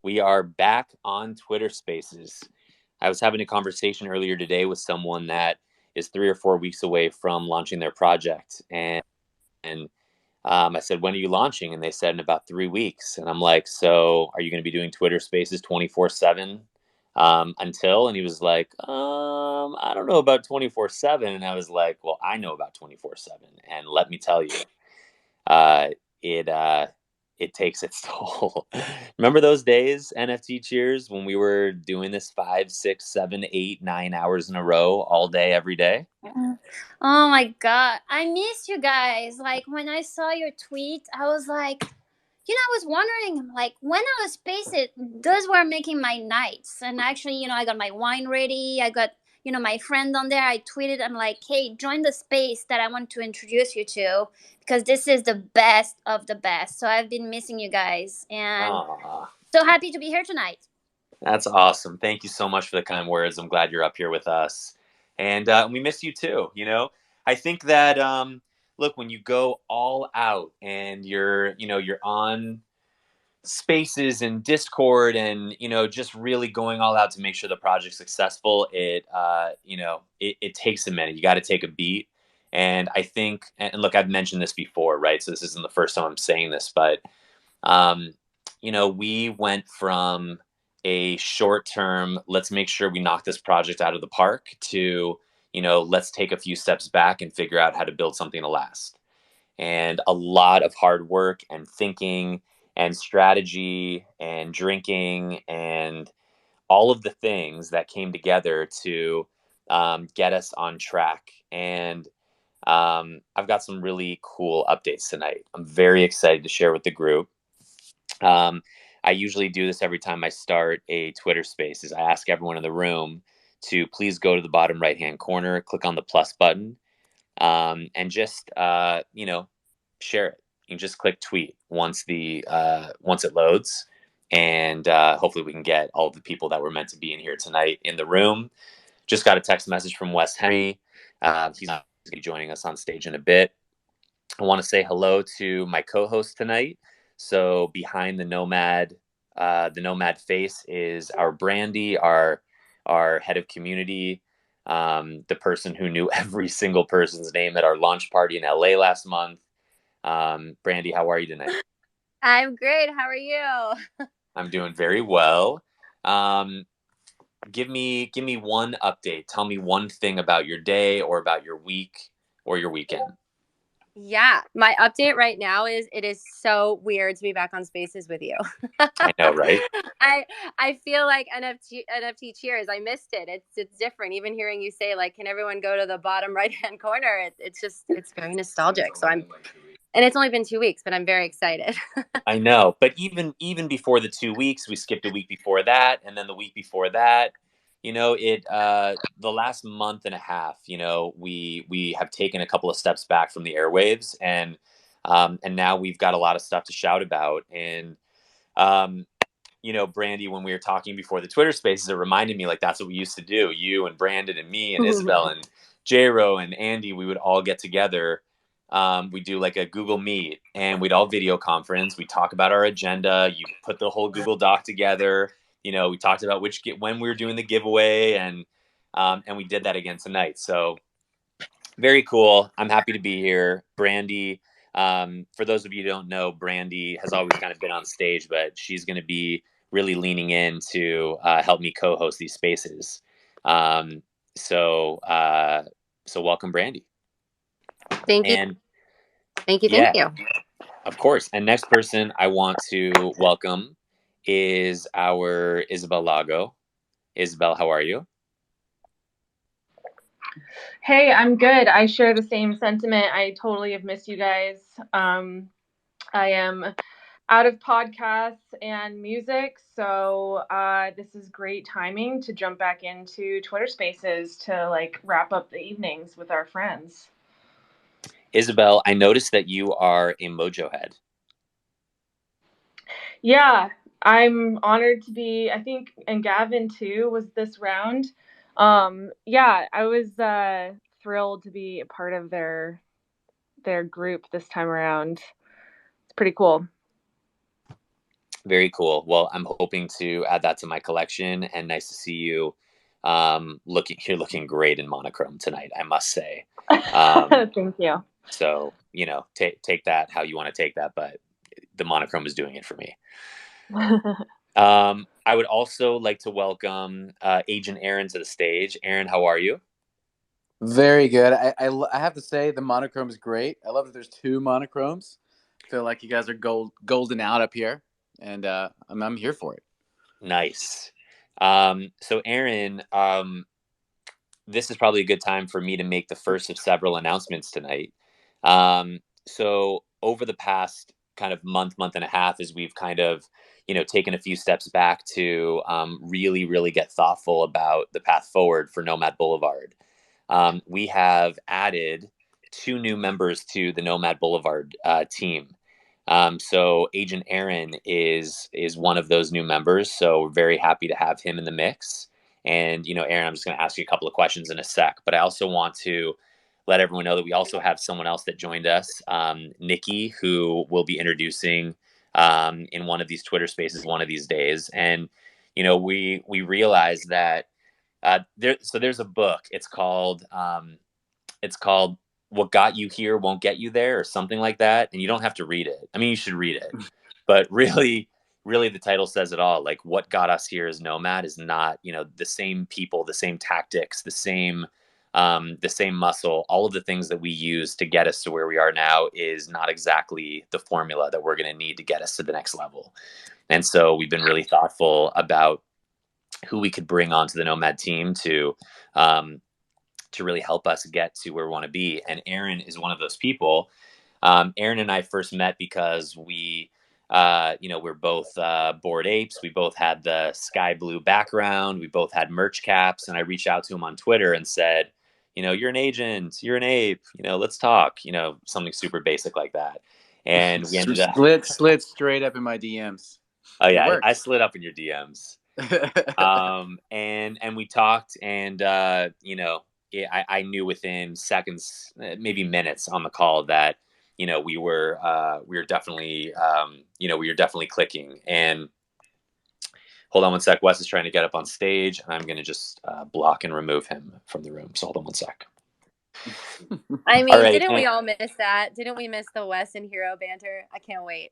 We are back on Twitter Spaces. I was having a conversation earlier today with someone that is 3 or 4 weeks away from launching their project, and I said, "When are you launching?" And they said, "In about 3 weeks." And I'm like, "So, are you going to be doing Twitter Spaces 24/7 until?" And he was like, "I don't know about 24/7." And I was like, "Well, I know about 24/7, and let me tell you, uh, it it takes its toll." Remember those days, NFT cheers, when we were doing this 5, 6, 7, 8, 9 hours in a row, all day, every day? Oh my God. I missed you guys. Like when I saw your tweet, I was like, I was wondering, like, when I was spacing, those were making my nights. And actually, I got my wine ready. I got, my friend on there. I tweeted, I'm like, hey, join the space that I want to introduce you to because this is the best of the best. So I've been missing you guys and Aw, so happy to be here tonight. that's awesome. Thank you so much for the kind words. I'm glad you're up here with us. And we miss you too, you know? I think that, look, when you go all out and you're on spaces and Discord and just really going all out to make sure the project's successful, it takes a minute. You got to take a beat. And I think, and look, I've mentioned this before, right? So this isn't the first time I'm saying this, but um, we went from a short term, let's make sure we knock this project out of the park, to let's take a few steps back and figure out how to build something to last. And a lot of hard work and thinking and strategy and drinking and all of the things that came together to get us on track. And I've got some really cool updates tonight. I'm very excited to share with the group. um, I usually do this every time I start a Twitter space. Is I ask everyone in the room to please go to the bottom right hand corner, click on the plus button, and just share it. You can just click tweet once it loads, and hopefully we can get all the people that were meant to be in here tonight in the room. Just got a text message from Wes Henry. He's going to be joining us on stage in a bit. I want to say hello to my co-host tonight. So behind the Nomad face is our Brandy, our head of community, the person who knew every single person's name at our launch party in LA last month. Brandy, how are you tonight? I'm great. How are you? I'm doing very well. Um, give me one update. Tell me one thing about your day or about your week or your weekend. Yeah, my update right now is it is so weird to be back on spaces with you. I know, right? I I feel like NFT cheers. I missed it. It's different. Even hearing you say like, can everyone go to the bottom right hand corner? It's very nostalgic. And it's only been 2 weeks, but I'm very excited. I know, but even before the 2 weeks, we skipped a week before that, and then the week before that. The last month and a half, we have taken a couple of steps back from the airwaves, and now we've got a lot of stuff to shout about. And um, Brandy, when we were talking before the Twitter Spaces, it reminded me, like, that's what we used to do. You and Brandon and me and Isabel and J-Ro and Andy, we would all get together. We do like a Google Meet, and we'd all video conference. We talk about our agenda. You put the whole Google Doc together. We talked about when we were doing the giveaway, and we did that again tonight. So very cool. I'm happy to be here. Brandy, for those of you who don't know, Brandy has always kind of been on stage, but she's going to be really leaning in to help me co-host these spaces. Um, so, uh, so welcome, Brandy. Thank you. And Thank you. Thank yeah, you. of course. And next person I want to welcome is our Isabelle Lago. Isabelle, how are you? Hey, I'm good. I share the same sentiment. I totally have missed you guys. I am out of podcasts and music, so this is great timing to jump back into Twitter Spaces to like wrap up the evenings with our friends. Isabelle, I noticed that you are a Mojo head. Yeah, I'm honored to be. I think, and Gavin too was this round. Yeah, I was thrilled to be a part of their group this time around. It's pretty cool. Very cool. Well, I'm hoping to add that to my collection, and nice to see you. You're looking great in monochrome tonight, I must say. Thank you. So, take that how you want to take that, but the monochrome is doing it for me. I would also like to welcome Agent Aaron to the stage. Aaron, how are you? Very good. I have to say the monochrome is great. I love that there's two monochromes. I feel like you guys are golden out up here, and I'm here for it. Nice. So Aaron, this is probably a good time for me to make the first of several announcements tonight. So over the past kind of month and a half, as we've kind of, taken a few steps back to really, really get thoughtful about the path forward for Nomad Blvd. We have added 2 new members to the Nomad Blvd team. So Agent Aaron is one of those new members. So we're very happy to have him in the mix. And, Aaron, I'm just going to ask you a couple of questions in a sec, but I also want to let everyone know that we also have someone else that joined us, Nikki, who will be introducing in one of these Twitter spaces one of these days. And, we realized that there's a book. It's called What Got You Here Won't Get You There, or something like that. And you don't have to read it. I mean, you should read it, but really the title says it all. Like, what got us here as Nomad is not, the same people, the same tactics, the same muscle, all of the things that we use to get us to where we are now is not exactly the formula that we're going to need to get us to the next level. And so we've been really thoughtful about who we could bring onto the Nomad team to really help us get to where we want to be. And Aaron is one of those people. Aaron and I first met because we're both Bored Apes. We both had the sky blue background. We both had merch caps. And I reached out to him on Twitter and said, you're an agent, you're an ape, let's talk, something super basic like that. And we ended up slid straight up in my DMs. Oh yeah, I slid up in your DMs. And we talked, and I knew within seconds, maybe minutes on the call that we were definitely clicking. And hold on one sec. Wes is trying to get up on stage, and I'm going to just block and remove him from the room. So hold on one sec. I mean, right, didn't we all miss that? Didn't we miss the Wes and Hero banter? I can't wait.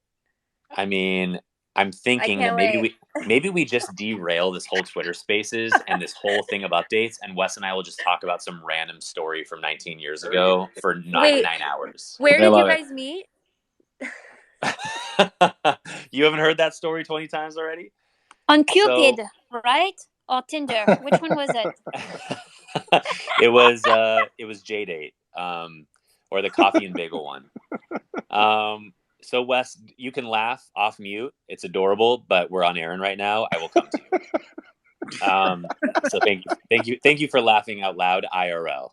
I mean, I'm thinking that maybe we just derail this whole Twitter Spaces and this whole thing of updates, and Wes and I will just talk about some random story from 19 years ago for 9 hours. Where did you guys meet? You haven't heard that story 20 times already? On Cupid, right? Or Tinder? Which one was it? It was JDate, or the coffee and bagel one. So Wes, you can laugh off mute. It's adorable, but we're on Aaron right now. I will come to you. So thank you for laughing out loud, IRL.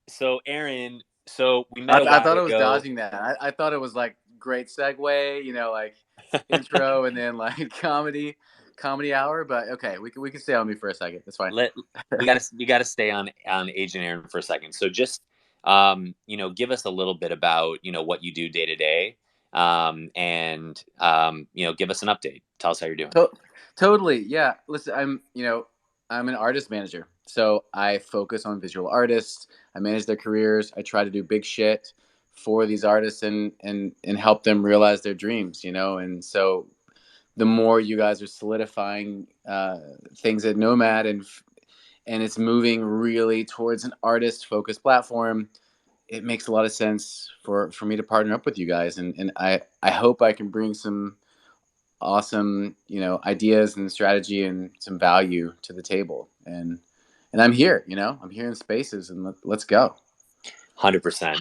So Aaron, we met. I thought it was dodging that. I thought it was like great segue, like intro and then like comedy hour. But okay, we can stay on me for a second. That's fine. We gotta stay on Agent Aaron for a second. So just give us a little bit about what you do day to day, and give us an update. Tell us how you're doing. Totally, yeah. Listen, I'm an artist manager, so I focus on visual artists. I manage their careers. I try to do big shit for these artists and help them realize their dreams. And so the more you guys are solidifying things at Nomad and it's moving really towards an artist-focused platform, it makes a lot of sense for me to partner up with you guys. And I hope I can bring some awesome, ideas and strategy and some value to the table. And I'm here, I'm here in Spaces, and let's go. 100%.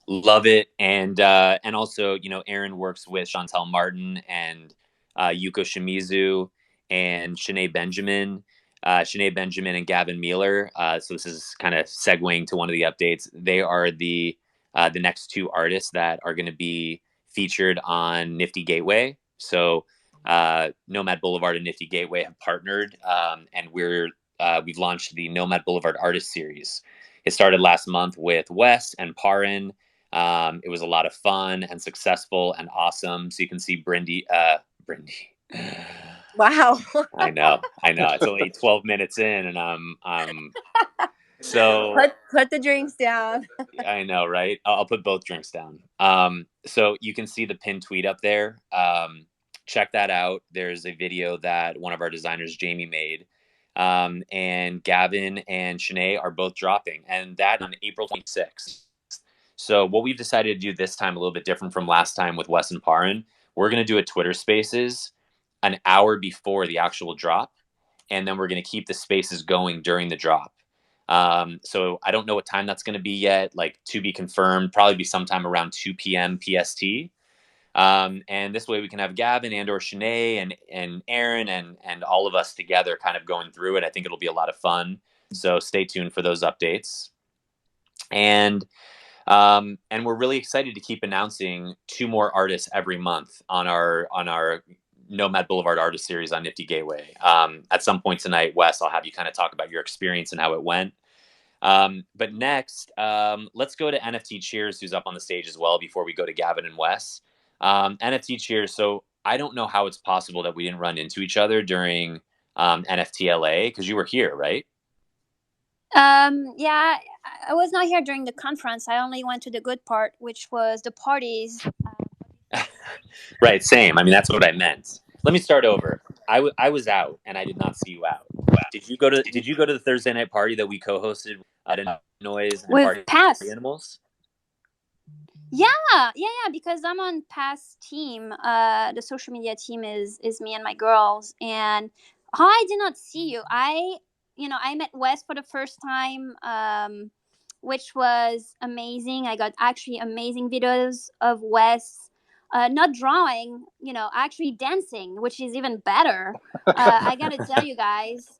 Love it. And also, Aaron works with Chantel Martin and Yuko Shimizu and Shanae Benjamin and Gavin Mealer. So this is kind of segueing to one of the updates. They are the next 2 artists that are going to be featured on Nifty Gateway. So Nomad Blvd and Nifty Gateway have partnered, and we've launched the Nomad Blvd Artist Series. It started last month with Wes and Parin. It was a lot of fun and successful and awesome. So you can see Brindy. Wow. I know. It's only 12 minutes in, and I'm so put the drinks down. I know, right? I'll put both drinks down. So you can see the pinned tweet up there. Check that out. There's a video that one of our designers, Jamie, made. And Gavin and Shanae are both dropping, and that on April 26th. So what we've decided to do this time, a little bit different from last time with Wes and Parin, we're going to do a Twitter Spaces an hour before the actual drop, and then we're going to keep the spaces going during the drop. So I don't know what time that's going to be yet, like to be confirmed, probably be sometime around 2 p.m. PST. And this way we can have Gavin and or Shanae and Aaron and all of us together kind of going through it. I think it'll be a lot of fun. So stay tuned for those updates. And we're really excited to keep announcing 2 more artists every month on our Nomad Blvd Artist Series on Nifty Gateway. At some point tonight, Wes, I'll have you kind of talk about your experience and how it went. But next, let's go to NFT Cheers, who's up on the stage as well, before we go to Gavin and Wes. NFT Cheers. So I don't know how it's possible that we didn't run into each other during NFT LA, because you were here, right? Yeah, I was not here during the conference. I only went to the good part, which was the parties. Right, same. I mean, that's what I meant. Let me start over. I was out, and I did not see you out. Did you go to the Thursday night party that we co-hosted at Noise and With Party Pass. Animals? Yeah, because I'm on Pass team. The social media team is me and my girls. And how I did not see you, I met Wes for the first time, which was amazing. I got actually amazing videos of Wes, not drawing, actually dancing, which is even better. I gotta tell you guys.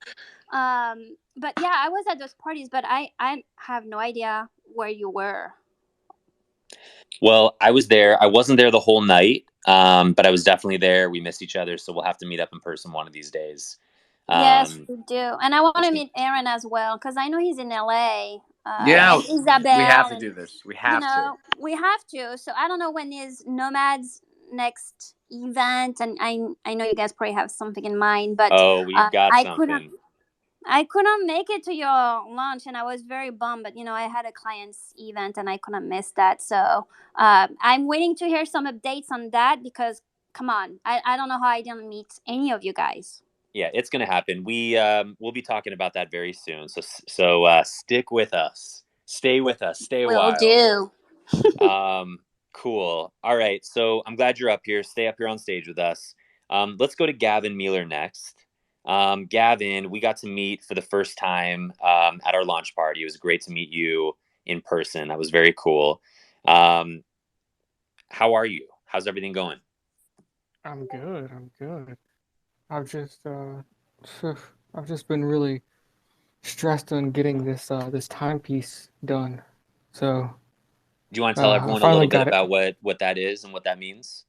But yeah, I was at those parties, but I have no idea where you were. Well, I was there. I wasn't there the whole night, but I was definitely there. We missed each other, so we'll have to meet up in person one of these days. Yes, we do. And I want to Listen. meet Aaron as well, because I know he's in LA. Yeah, and Isabelle. we have to and, do this. We have to. We have to. So I don't know when is Nomad's next event, and I know you guys probably have something in mind, but we've got something. I couldn't make it to your launch, and I was very bummed. But I had a client's event, and I couldn't miss that. So I'm waiting to hear some updates on that, because come on, I don't know how I didn't meet any of you guys. Yeah, it's going to happen. We'll be talking about that very soon. So stick with us. Stay with us. Stay a while. Will do. Cool. All right. So I'm glad you're up here. Stay up here on stage with us. Let's go to Gavin Mueller next. Gavin, we got to meet for the first time at our launch party. It was great to meet you in person. That was very cool. How are you? How's everything going? I'm good. I've just been really stressed on getting this timepiece done. So do you want to tell everyone a little bit about what that is and what that means?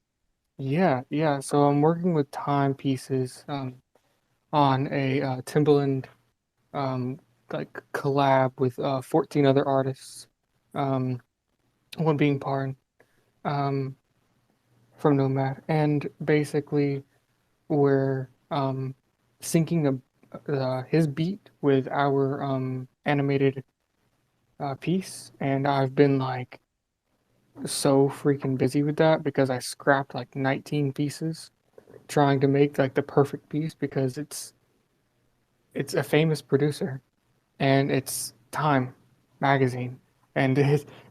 Yeah. So I'm working with timepieces on a Timbaland like collab with 14 other artists. One being Parin from Nomad, and basically we're syncing his beat with our animated piece, and I've been like so freaking busy with that because I scrapped like 19 pieces trying to make like the perfect piece, because it's a famous producer and it's Time magazine, and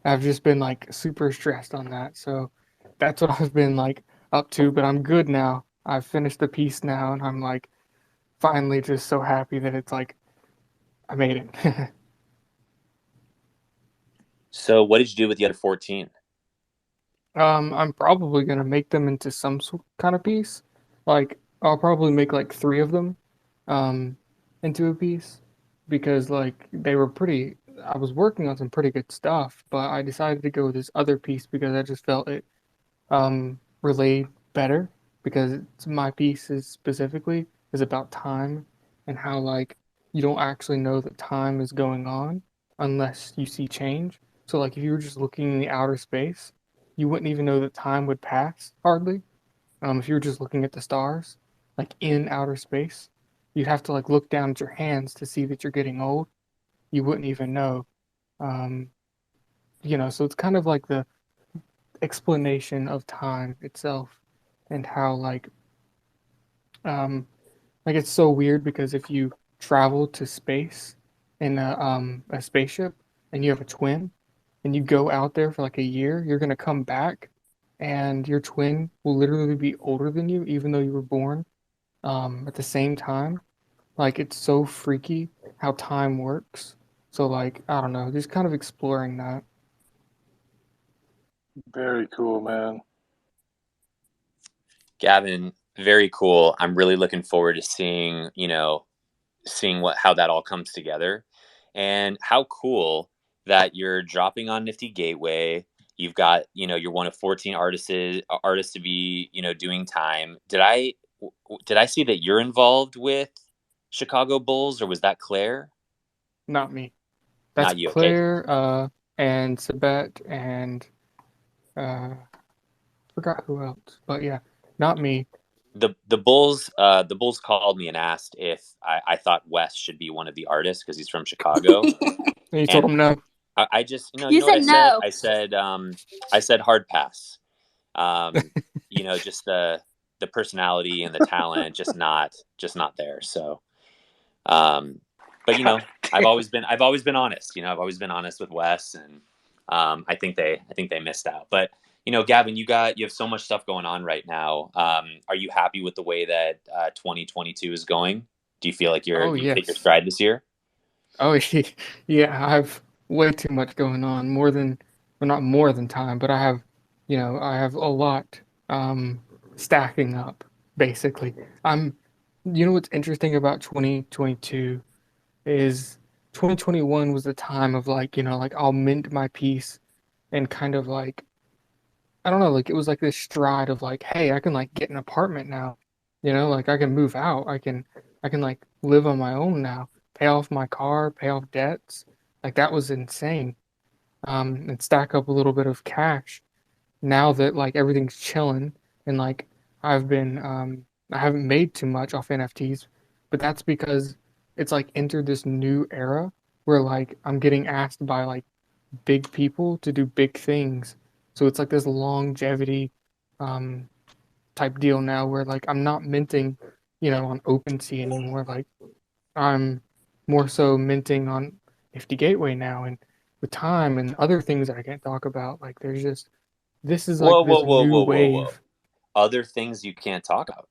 I've just been like super stressed on that. So that's what I've been like up to, but I'm good now. I've finished the piece now, and I'm like finally just so happy that it's like I made it. So what did you do with the other 14? I'm probably gonna make them into some kind of piece. Like I'll probably make like 3 of them into a piece, because like they were pretty. I was working on some pretty good stuff, but I decided to go with this other piece because I just felt it relayed better, because my piece is specifically about time and how like you don't actually know that time is going on unless you see change. So like if you were just looking in the outer space, you wouldn't even know that time would pass hardly. If you were just looking at the stars, like in outer space, you'd have to like look down at your hands to see that you're getting old. You wouldn't even know. Um, so it's kind of like the explanation of time itself and how um, like it's so weird because if you travel to space in a spaceship and you have a twin and you go out there for like a year, you're gonna come back and your twin will literally be older than you, even though you were born at the same time. Like it's so freaky how time works. So like I don't know, just kind of exploring that. Very cool, man. Gavin, very cool. I'm really looking forward to seeing, seeing how that all comes together, and how cool that you're dropping on Nifty Gateway. You've got, you're one of 14 artists to be, doing time. Did I see that you're involved with Chicago Bulls, or was that Claire? Not me. That's Not you. Okay. Claire, and Sabette, and uh, forgot who else. But yeah, not me. The Bulls called me and asked if I thought Wes should be one of the artists because he's from Chicago. And you told And him no. I just, You what I said said? no. I said hard pass. Just the personality and the talent, just not there. So, but I've always been honest. I've always been honest with Wes, and I think they missed out. But Gavin, you have so much stuff going on right now. Are you happy with the way that 2022 is going? Do you feel like Oh you've hit your yes. stride this year? Oh yeah. I have way too much going on. More than, well, not more than time, but I have a lot stacking up. Basically, I'm. You know what's interesting about 2022 is 2021 was the time of like like I'll mint my piece and kind of like I don't know, like it was like this stride of like, hey, I can like get an apartment now. Like I can move out. I can like live on my own now. Pay off my car, pay off debts. Like that was insane. And stack up a little bit of cash. Now that like everything's chilling and like I haven't made too much off NFTs, but that's because it's like entered this new era where like I'm getting asked by like big people to do big things. So it's like this longevity um, type deal now where like I'm not minting, on OpenSea anymore. Like I'm more so minting on Nifty Gateway now and with time and other things that I can't talk about. Like there's just this is Whoa, like whoa, this whoa, new whoa, whoa, whoa! wave. Other things you can't talk about.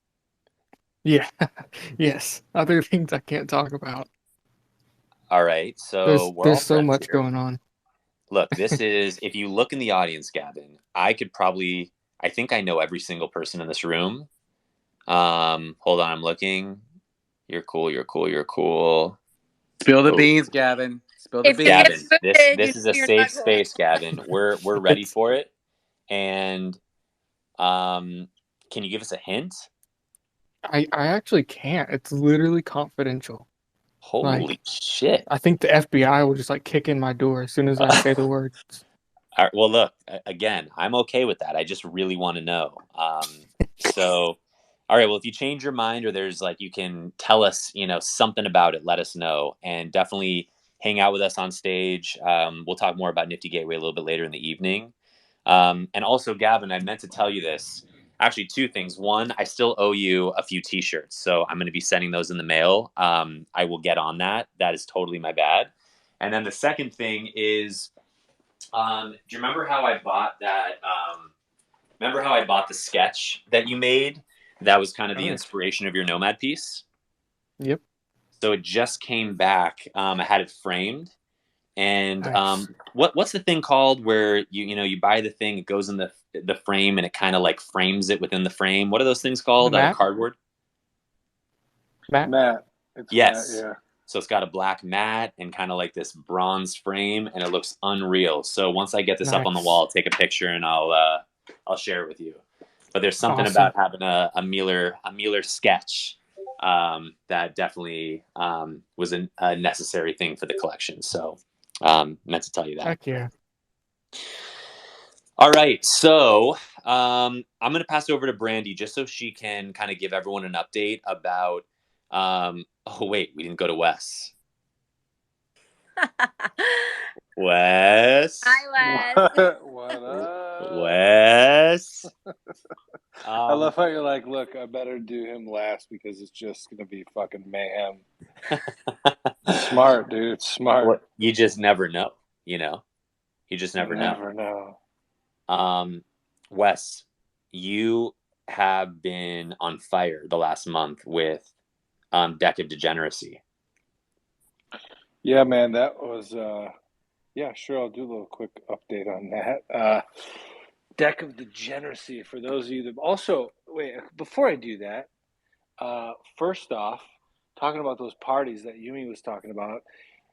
Yeah. Yes. Other things I can't talk about. All right, so There's we're all there's so friends much here. going on. Look, this is, if you look in the audience, Gavin, I think I know every single person in this room. Hold on, I'm looking. You're cool. You're cool. You're cool. Spill the Oh, beans, Gavin. Spill the If they get Gavin, beans. this booted, this is a you're safe not cool. space, Gavin. We're ready It's for it. And can you give us a hint? I actually can't. It's literally confidential. Holy Like shit! I think the FBI will just like kick in my door as soon as I say the words. All right, well, look, again, I'm okay with that. I just really want to know. So, all right, well, if you change your mind or there's like, you can tell us, something about it, let us know. And definitely hang out with us on stage. We'll talk more about Nifty Gateway a little bit later in the evening. And also, Gavin, I meant to tell you this. Actually, two things. One, I still owe you a few T-shirts, so I'm going to be sending those in the mail. I will get on that. That is totally my bad. And then the second thing is, do you remember how I bought that? Remember how I bought the sketch that you made? That was kind of Oh the yeah. inspiration of your Nomad piece. Yep. So it just came back. I had it framed, and Nice. what's the thing called where you buy the thing, it goes in the frame, and it kind of like frames it within the frame. What are those things The called out of map? cardboard? Map? Matt. It's Matt, Yes. yeah. So it's got a black mat and kind of like this bronze frame, and it looks unreal. So once I get this up on the wall, Nice. I'll take a picture and I'll share it with you. But there's something Awesome. about having a Mueller sketch that definitely was a necessary thing for the collection. So meant to tell you that. Heck yeah. All right, so I'm going to pass it over to Brandy just so she can kind of give everyone an update about. Oh wait, we didn't go to Wes. Wes. Hi, Wes. What up? Wes. I love how you're like, look, I better do him last because it's just gonna be fucking mayhem. Smart, dude. It's smart. Well, you just never know, you know. You just never know. Wes, you have been on fire the last month with Deck of Degeneracy. Yeah, man, that was yeah, sure, I'll do a little quick update on that. Deck of Degeneracy, for those of you that also wait, before I do that, first off, talking about those parties that Yumi was talking about,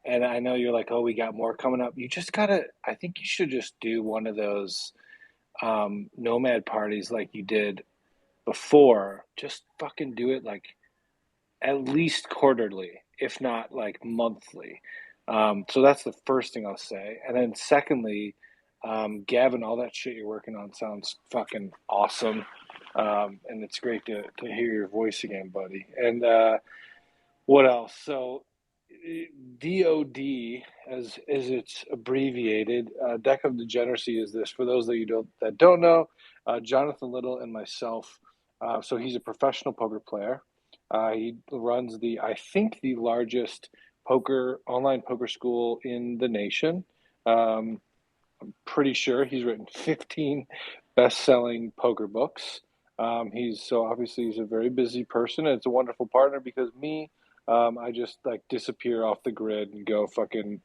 and I know you're like, oh, we got more coming up. You just gotta, I think you should just do one of those Nomad parties like you did before. Just fucking do it like at least quarterly, if not like monthly. So that's the first thing I'll say. And then secondly, Gavin, all that shit you're working on sounds fucking awesome. And it's great to hear your voice again, buddy. And what else? So DOD, as it's abbreviated, Deck of Degeneracy is this. For those that don't know, Jonathan Little and myself. So he's a professional poker player. He runs I think the largest online poker school in the nation. I'm pretty sure he's written 15 best-selling poker books. Obviously he's a very busy person, and it's a wonderful partner because I just like disappear off the grid and go fucking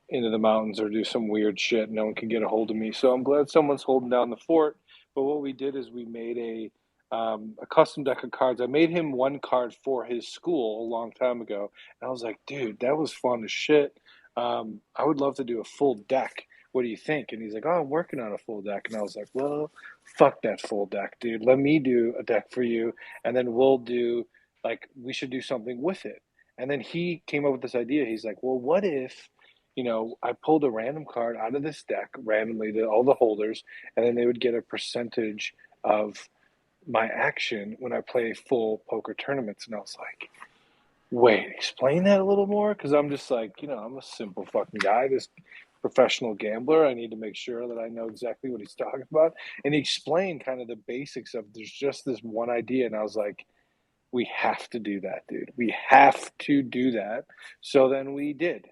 into the mountains or do some weird shit. No one can get a hold of me. So I'm glad someone's holding down the fort. But what we did is we made a custom deck of cards. I made him one card for his school a long time ago. And I was like, dude, that was fun as shit. I would love to do a full deck. What do you think? And he's like, oh, I'm working on a full deck. And I was like, well, fuck that full deck, dude. Let me do a deck for you. And then we should do something with it. And then he came up with this idea. He's like, well, what if, I pulled a random card out of this deck randomly to all the holders, and then they would get a percentage of my action when I play full poker tournaments. And I was like, wait, explain that a little more? Because I'm just like, I'm a simple fucking guy, this professional gambler. I need to make sure that I know exactly what he's talking about. And he explained kind of the basics of there's just this one idea. And I was like, we have to do that, dude. We have to do that. So then we did.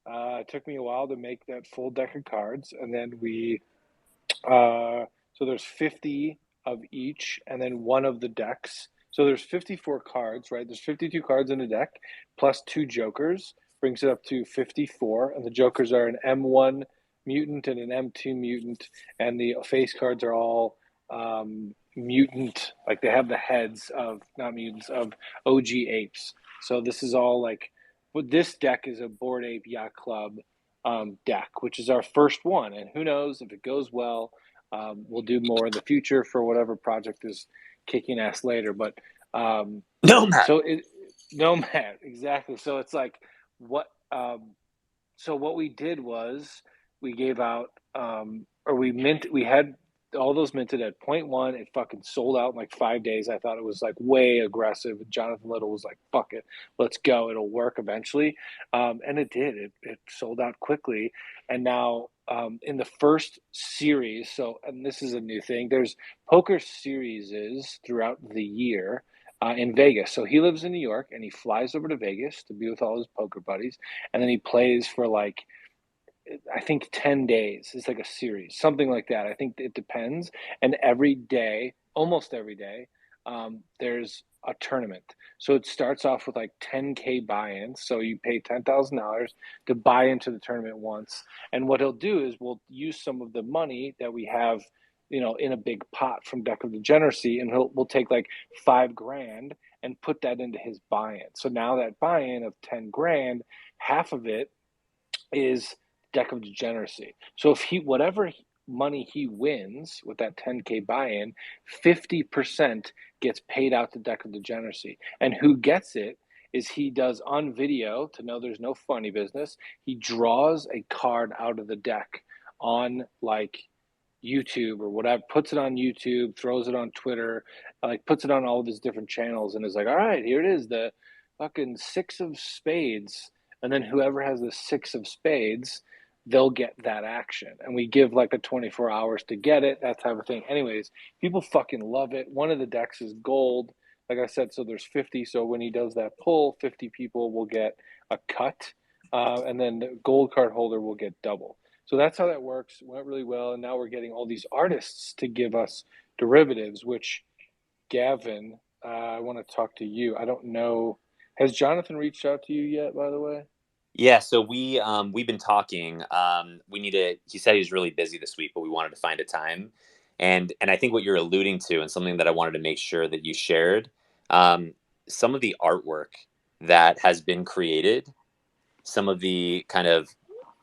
It took me a while to make that full deck of cards, and then so there's 50 of each, and then one of the decks. So there's 54 cards, right? There's 52 cards in a deck, plus 2 jokers, brings it up to 54, and the jokers are an M1 mutant and an M2 mutant, and the face cards are all mutant, like they have the heads of, not mutants, of OG apes. So this is all like, this deck is a Bored Ape Yacht Club deck, which is our first one. And who knows if it goes well, we'll do more in the future for whatever project is kicking ass later. But Nomad. Nomad, exactly. So it's like what. So what we did was we gave out, we had all those minted at 0.1. It fucking sold out in like 5 days. I thought it was like way aggressive. Jonathan Little was like, fuck it, let's go. It'll work eventually. And it did. It sold out quickly. And now in the first series, and this is a new thing, there's poker series throughout the year. In Vegas. So he lives in New York and he flies over to Vegas to be with all his poker buddies. And then he plays for like, I think 10 days. It's like a series, something like that. I think it depends. And every day, almost every day, there's a tournament. So it starts off with like 10K buy-ins. So you pay $10,000 to buy into the tournament once. And what he'll do is we'll use some of the money that we have, in a big pot from Deck of Degeneracy, and we'll take like $5,000 and put that into his buy-in. So now that buy-in of 10 grand, half of it is Deck of Degeneracy. So if whatever money he wins with that 10K buy-in, 50% gets paid out to Deck of Degeneracy. And who gets it is he does on video, to know there's no funny business, he draws a card out of the deck on like YouTube or whatever, puts it on YouTube, throws it on Twitter, like puts it on all of his different channels and is like, all right, here it is, the fucking six of spades. And then whoever has the six of spades, they'll get that action. And we give like a 24 hours to get it, that type of thing. Anyways, people fucking love it. One of the decks is gold. Like I said, so there's 50. So when he does that pull, 50 people will get a cut. And then the gold card holder will get double. So that's how that works. It went really well. And now we're getting all these artists to give us derivatives, which Gavin, I want to talk to you. I don't know. Has Jonathan reached out to you yet, by the way? Yeah, so we've been talking. We need to. He said he was really busy this week, but we wanted to find a time. And I think what you're alluding to, and something that I wanted to make sure that you shared, some of the artwork that has been created, some of the kind of,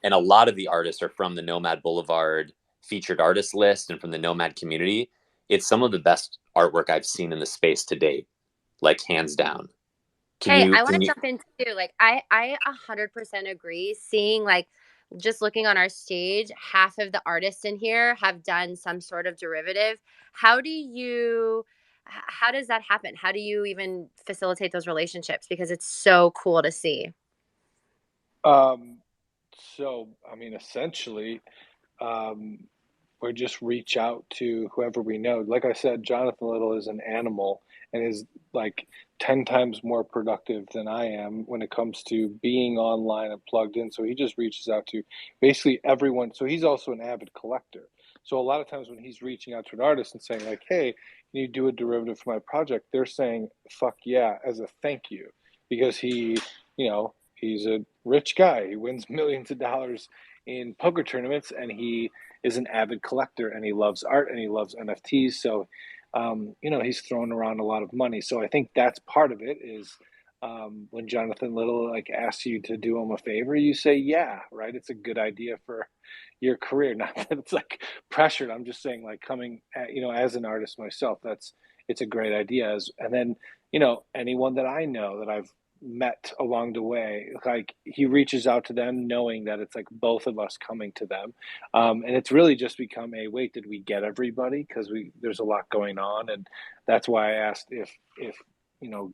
and a lot of the artists are from the Nomad Boulevard featured artist list and from the Nomad community. It's some of the best artwork I've seen in the space to date, like hands down. Hey, I want Can to you? jump in too. Like, I 100% agree. Seeing like just looking on our stage, half of the artists in here have done some sort of derivative. How does that happen? How do you even facilitate those relationships? Because it's so cool to see. So, I mean, essentially, um, we just reach out to whoever we know. Like I said, Jonathan Little is an animal and is like 10 times more productive than I am when it comes to being online and plugged in. So he just reaches out to basically everyone. So he's also an avid collector. So a lot of times when he's reaching out to an artist and saying like, hey, can you do a derivative for my project? They're saying, fuck yeah, as a thank you, because he's a rich guy. He wins millions of dollars in poker tournaments and he is an avid collector and he loves art and he loves NFTs. So, he's throwing around a lot of money. So I think that's part of it is when Jonathan Little like asks you to do him a favor, you say, yeah, right. It's a good idea for your career. Not that it's like pressured. I'm just saying like coming at, as an artist myself, it's a great idea. And then, anyone that I know that I've met along the way, like he reaches out to them knowing that it's like both of us coming to them, and it's really just become a wait, did we get everybody, because there's a lot going on. And that's why I asked if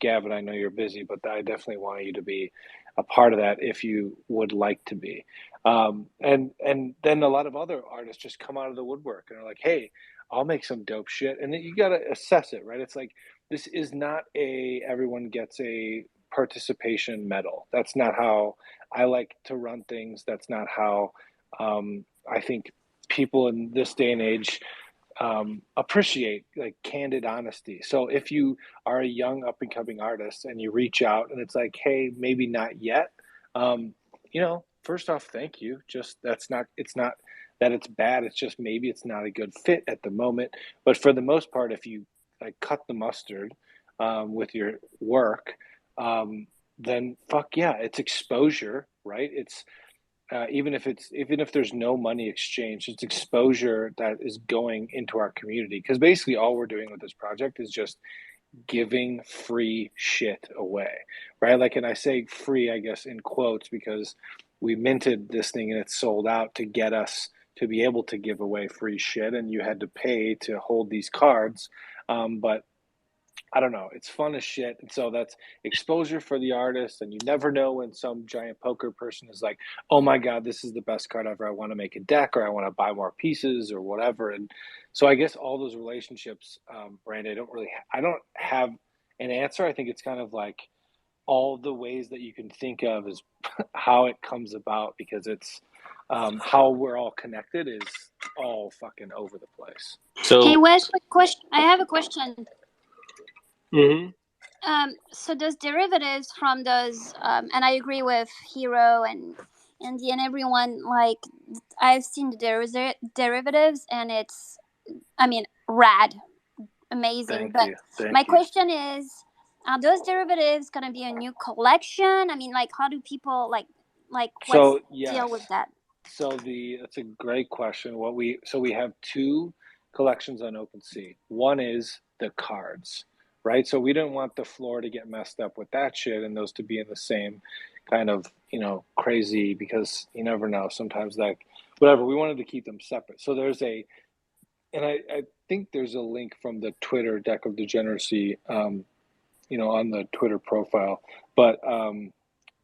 Gavin, I know you're busy, but I definitely want you to be a part of that if you would like to be. And then a lot of other artists just come out of the woodwork and are like, hey, I'll make some dope shit. And then you got to assess it, right? It's like, this is not everyone gets a participation medal. That's not how I like to run things. That's not how I think people in this day and age appreciate like candid honesty. So if you are a young up and coming artist and you reach out and it's like, hey, maybe not yet, first off, thank you. Just it's not that it's bad. It's just maybe it's not a good fit at the moment. But for the most part, if you like cut the mustard with your work, then fuck yeah, it's exposure, right? It's even if there's no money exchange, it's exposure that is going into our community. Because basically, all we're doing with this project is just giving free shit away, right? Like, and I say free, I guess, in quotes, because we minted this thing and it's sold out to get us to be able to give away free shit, and you had to pay to hold these cards. But I don't know. It's fun as shit. And so that's exposure for the artist. And you never know when some giant poker person is like, oh my God, this is the best card ever. I want to make a deck or I want to buy more pieces or whatever. And so I guess all those relationships, Brandon, I don't have an answer. I think it's kind of like all the ways that you can think of is how it comes about, because it's how we're all connected is all fucking over the place. Hey, So Wes, I have a question. Mm-hmm. So those derivatives from those, and I agree with Hero and Andy and everyone. Like, I've seen the derivatives, and it's, I mean, rad, amazing. Thank you. My question is, are those derivatives gonna be a new collection? I mean, like, how do people like what's So the deal with that? So that's a great question. We have two collections on OpenSea. One is the cards, right? So we didn't want the floor to get messed up with that shit and those to be in the same kind of, crazy, because you never know. Sometimes like whatever. We wanted to keep them separate. So there's and I think there's a link from the Twitter Deck of Degeneracy, on the Twitter profile, but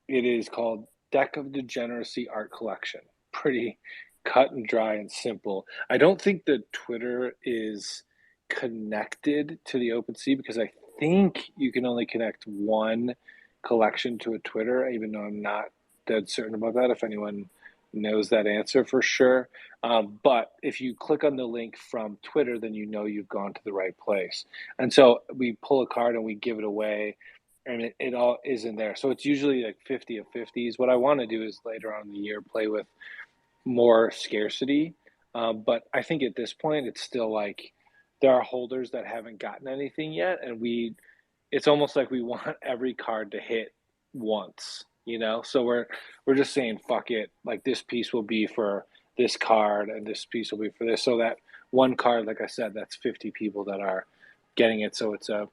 it is called Deck of Degeneracy Art Collection. Pretty cut and dry and simple. I don't think the Twitter is connected to the OpenSea because I think you can only connect one collection to a Twitter, even though I'm not dead certain about that. If anyone knows that answer for sure. But if you click on the link from Twitter, then you've gone to the right place. And so we pull a card and we give it away, and it all is in there. So it's usually like 50 of 50s. What I want to do is later on in the year play with more scarcity. But I think at this point, it's still like there are holders that haven't gotten anything yet. And it's almost like we want every card to hit once, So we're just saying, fuck it. Like this piece will be for this card and this piece will be for this. So that one card, like I said, that's 50 people that are getting it. So it's a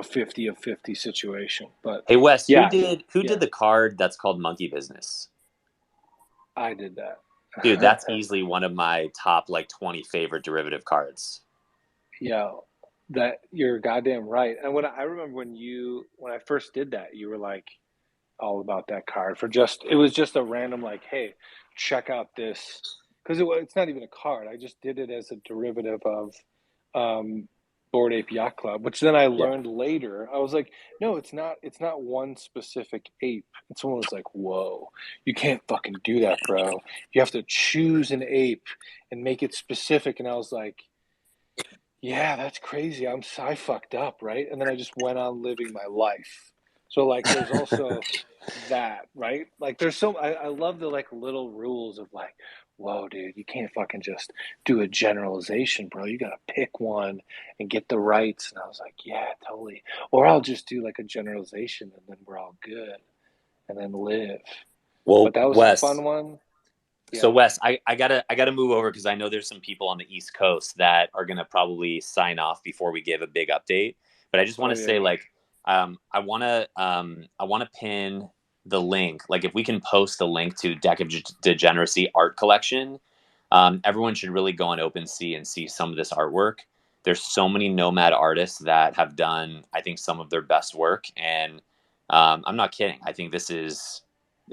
50 of 50 situation. But Hey Wes, yeah, who did the card that's called Monkey Business? I did that. Dude, that's easily one of my top like 20 favorite derivative cards. Yeah, that you're goddamn right. And I remember when I first did that, you were like all about that card it was just a random like, hey, check out this, because it's not even a card. I just did it as a derivative of Bored Ape Yacht Club, which then I learned later. I was like, no, it's not one specific ape. And someone was like, whoa, you can't fucking do that, bro. You have to choose an ape and make it specific. And I was like, yeah, that's crazy. I fucked up, right? And then I just went on living my life. So like there's also that, right? Like there's I love the like little rules of like, whoa, dude, you can't fucking just do a generalization, bro. You gotta pick one and get the rights. And I was like, yeah, totally. Or I'll just do like a generalization and then we're all good and then live. Well, but that was Wes, a fun one. So Wes, I gotta move over because I know there's some people on the East Coast that are gonna probably sign off before we give a big update. But I just want to say, like, I wanna pin the link. Like, if we can post a link to Deck of Degeneracy art collection, everyone should really go on OpenSea and see some of this artwork. There's so many Nomad artists that have done, I think, some of their best work, and I'm not kidding. I think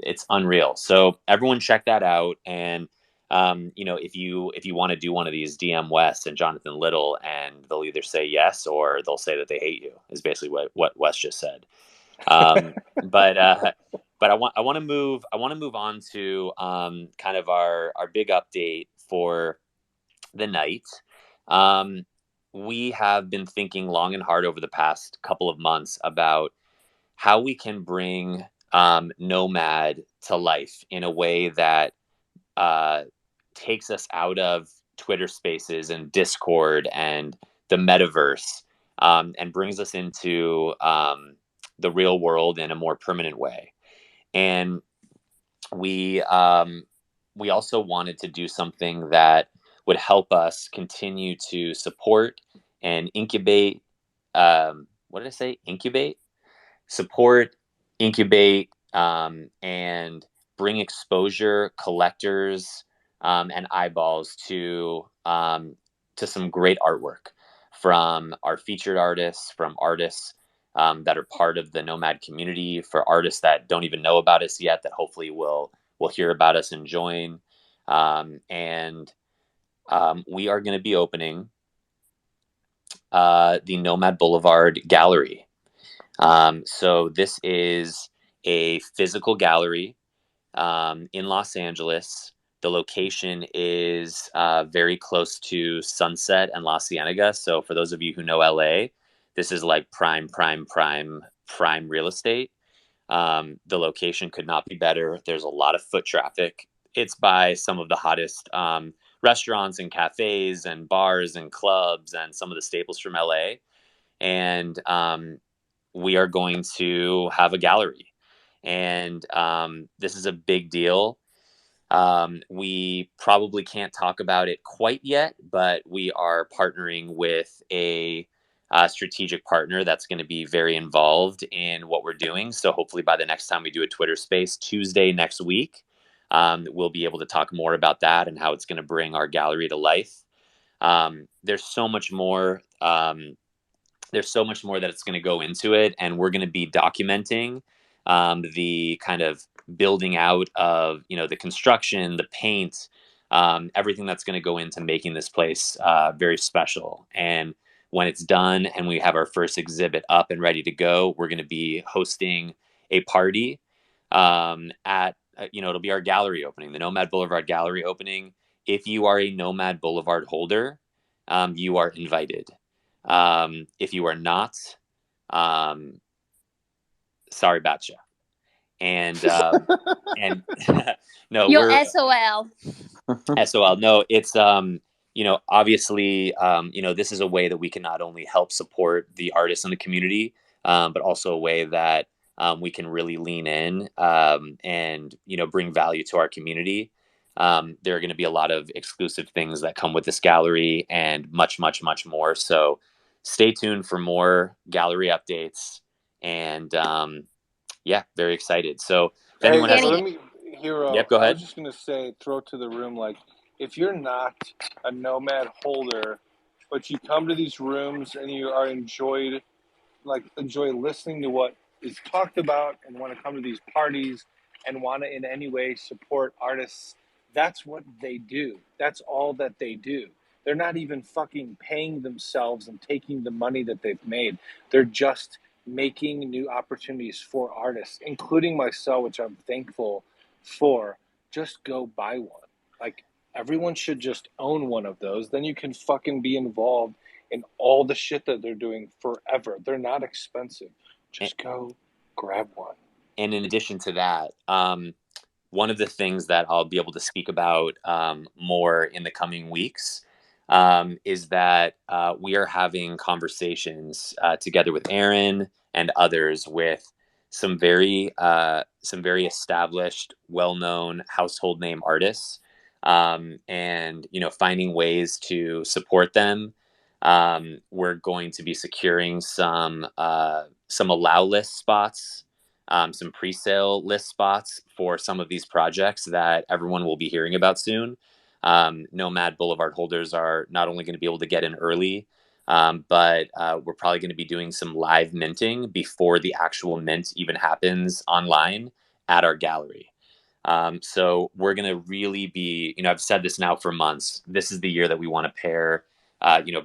it's unreal. So everyone check that out. And if you want to do one of these, DM Wes and Jonathan Little, and they'll either say yes or they'll say that they hate you. Is basically what Wes just said. But I want to move on to kind of our big update for the night. We have been thinking long and hard over the past couple of months about how we can bring Nomad to life in a way that takes us out of Twitter Spaces and Discord and the metaverse, and brings us into the real world in a more permanent way. And we also wanted to do something that would help us continue to support and incubate. What did I say? Incubate? Support, incubate, and bring exposure, collectors, and eyeballs to some great artwork from our featured artists, from artists that are part of the Nomad community, for artists that don't even know about us yet, that hopefully will hear about us and join. And we are going to be opening the Nomad Blvd Gallery. So this is a physical gallery in Los Angeles. The location is very close to Sunset and La Cienega. So for those of you who know LA, this is like prime real estate. The location could not be better. There's a lot of foot traffic. It's by some of the hottest restaurants and cafes and bars and clubs and some of the staples from LA. And we are going to have a gallery. And this is a big deal. We probably can't talk about it quite yet, but we are partnering with a strategic partner that's going to be very involved in what we're doing. So hopefully by the next time we do a Twitter space, Tuesday next week, we'll be able to talk more about that and how it's going to bring our gallery to life. There's so much more. There's so much more that it's going to go into it, and we're going to be documenting the kind of building out of the construction, the paint, everything that's going to go into making this place very special. And when it's done and we have our first exhibit up and ready to go, we're going to be hosting a party at it'll be our gallery opening, the Nomad Boulevard gallery opening. If you are a Nomad Boulevard holder, you are invited. If you are not, sorry about you. And and no, Your we're SOL. SOL. No, it's obviously this is a way that we can not only help support the artists in the community, but also a way that we can really lean in and bring value to our community. There are going to be a lot of exclusive things that come with this gallery and much, much, much more. So stay tuned for more gallery updates. And yeah, very excited. So if Hey, anyone has let any, me, Hero. yep, go I was ahead. just gonna say, throw to the room, like, if you're not a Nomad holder, but you come to these rooms and you are enjoy listening to what is talked about and want to come to these parties and want to in any way support artists, that's what they do. That's all that they do. They're not even fucking paying themselves and taking the money that they've made. They're just making new opportunities for artists, including myself, which I'm thankful for. Just go buy one. Like, everyone should just own one of those. Then you can fucking be involved in all the shit that they're doing forever. They're not expensive. Just go grab one. And in addition to that, one of the things that I'll be able to speak about more in the coming weeks is that we are having conversations together with Aaron and others with some very established, well-known household name artists, and finding ways to support them. We're going to be securing some allow list spots, some pre-sale list spots for some of these projects that everyone will be hearing about soon. Nomad Boulevard holders are not only going to be able to get in early, but we're probably going to be doing some live minting before the actual mint even happens online at our gallery. So we're going to really be, I've said this now for months. This is the year that we want to pair,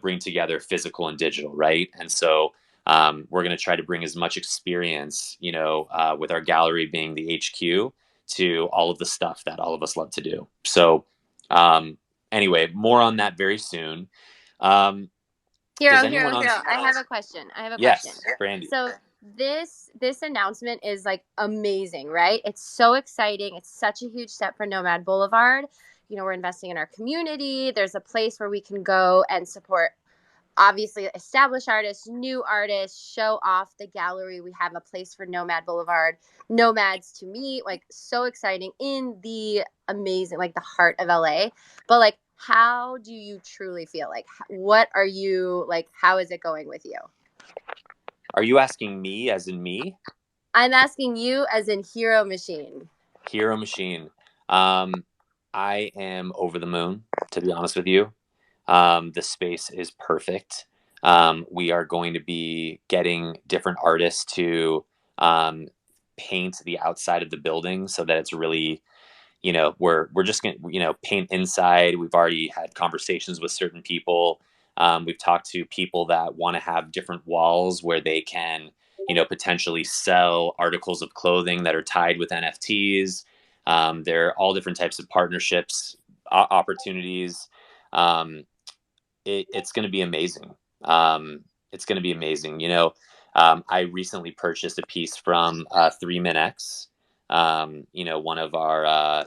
bring together physical and digital, right? And so we're going to try to bring as much experience, with our gallery being the HQ, to all of the stuff that all of us love to do. So anyway, more on that very soon. Hero, Does anyone on? I have a question. Yes, Brandy. So this announcement is like amazing, right? It's so exciting. It's such a huge step for Nomad Boulevard. We're investing in our community. There's a place where we can go and support, obviously, established artists, new artists, show off the gallery. We have a place for Nomad Boulevard, nomads to meet. Like, so exciting in the amazing, like, the heart of LA. But like, how do you truly feel? Like, what are you, like, how is it going with you? Are you asking me as in me? I'm asking you as in Hero Machine. Hero Machine. I am over the moon, to be honest with you. The space is perfect. We are going to be getting different artists to paint the outside of the building so that it's really, we're just going to, paint inside. We've already had conversations with certain people. We've talked to people that want to have different walls where they can, potentially sell articles of clothing that are tied with NFTs. There are all different types of partnerships, opportunities. It's going to be amazing. It's going to be amazing. I recently purchased a piece from 3MinX, one of our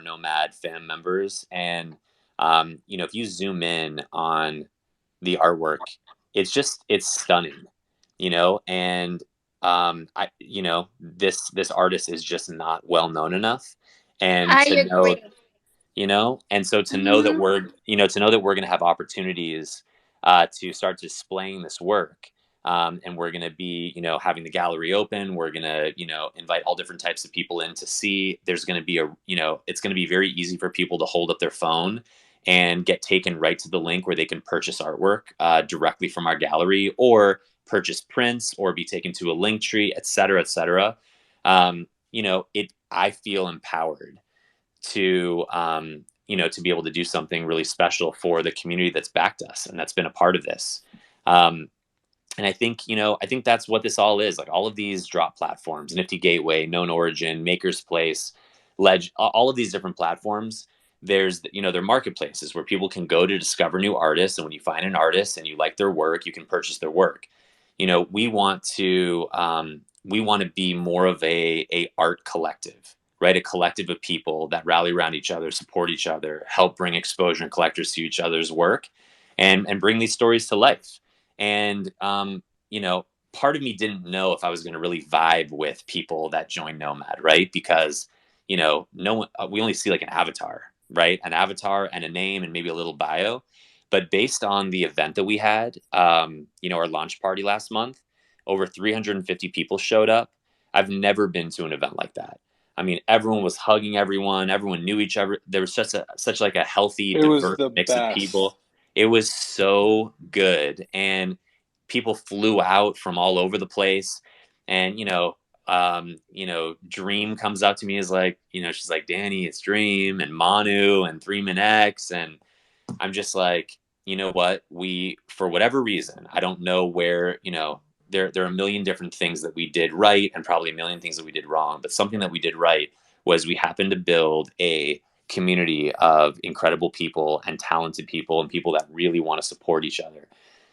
Nomad fam members. And, if you zoom in on the artwork, it's stunning, and this artist is just not well known enough. And I to know, agree. and so to know that Mm-hmm. we're going to have opportunities to start displaying this work, And we're going to be, having the gallery open. We're going to, invite all different types of people in to see. There's going to be it's going to be very easy for people to hold up their phone and get taken right to the link where they can purchase artwork directly from our gallery, or purchase prints, or be taken to a link tree, et cetera, et cetera. I feel empowered to, to be able to do something really special for the community that's backed us and that's been a part of this. And I think that's what this all is. Like, all of these drop platforms, Nifty Gateway, Known Origin, Maker's Place, Ledge, all of these different platforms, they're marketplaces where people can go to discover new artists. And when you find an artist and you like their work, you can purchase their work. We want to be more of a art collective, right? A collective of people that rally around each other, support each other, help bring exposure and collectors to each other's work, and bring these stories to life. And part of me didn't know if I was going to really vibe with people that join Nomad, right? Because no one, we only see like an avatar, right? An avatar and a name and maybe a little bio. But based on the event that we had, our launch party last month, over 350 people showed up. I've never been to an event like that. I mean, everyone was hugging everyone. Everyone knew each other. There was such like a healthy, It was diverse the mix of best. people. It was so good, and people flew out from all over the place. And Dream comes up to me, is like, she's like, Danny, it's Dream and Manu and 3 Min X, and I'm just like, you know what? For whatever reason, I don't know where, there are a million different things that we did right and probably a million things that we did wrong. But something that we did right was we happened to build a community of incredible people and talented people and people that really want to support each other.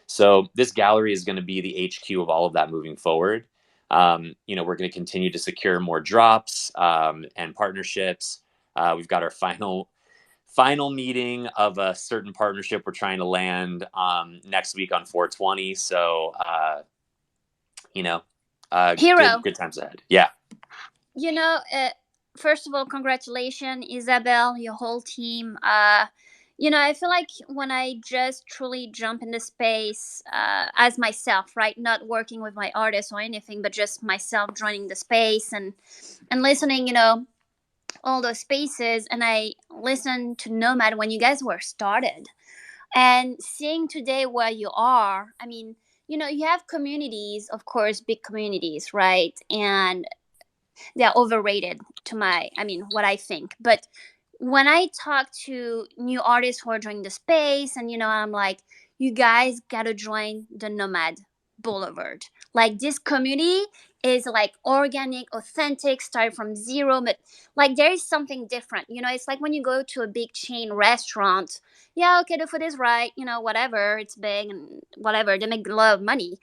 So this gallery is going to be the HQ of all of that moving forward. We're going to continue to secure more drops and partnerships. We've got our final meeting of a certain partnership we're trying to land next week on 420. So, Hero. good times ahead. Yeah. You know, first of all, congratulations, Isabelle, your whole team. I feel like when I just truly jump into space as myself, right, not working with my artists or anything, but just myself joining the space and listening, all those spaces, and I listened to Nomad when you guys were started, and seeing today where you are. I mean, you have communities, of course, big communities, right? And they're overrated what I think. But when I talk to new artists who are joining the space, and I'm like, you guys gotta join the Nomad Boulevard. Like, this community is like organic, authentic, start from zero, but like there is something different. It's like when you go to a big chain restaurant. Yeah, okay, the food is right, whatever, it's big and whatever, they make a lot of money.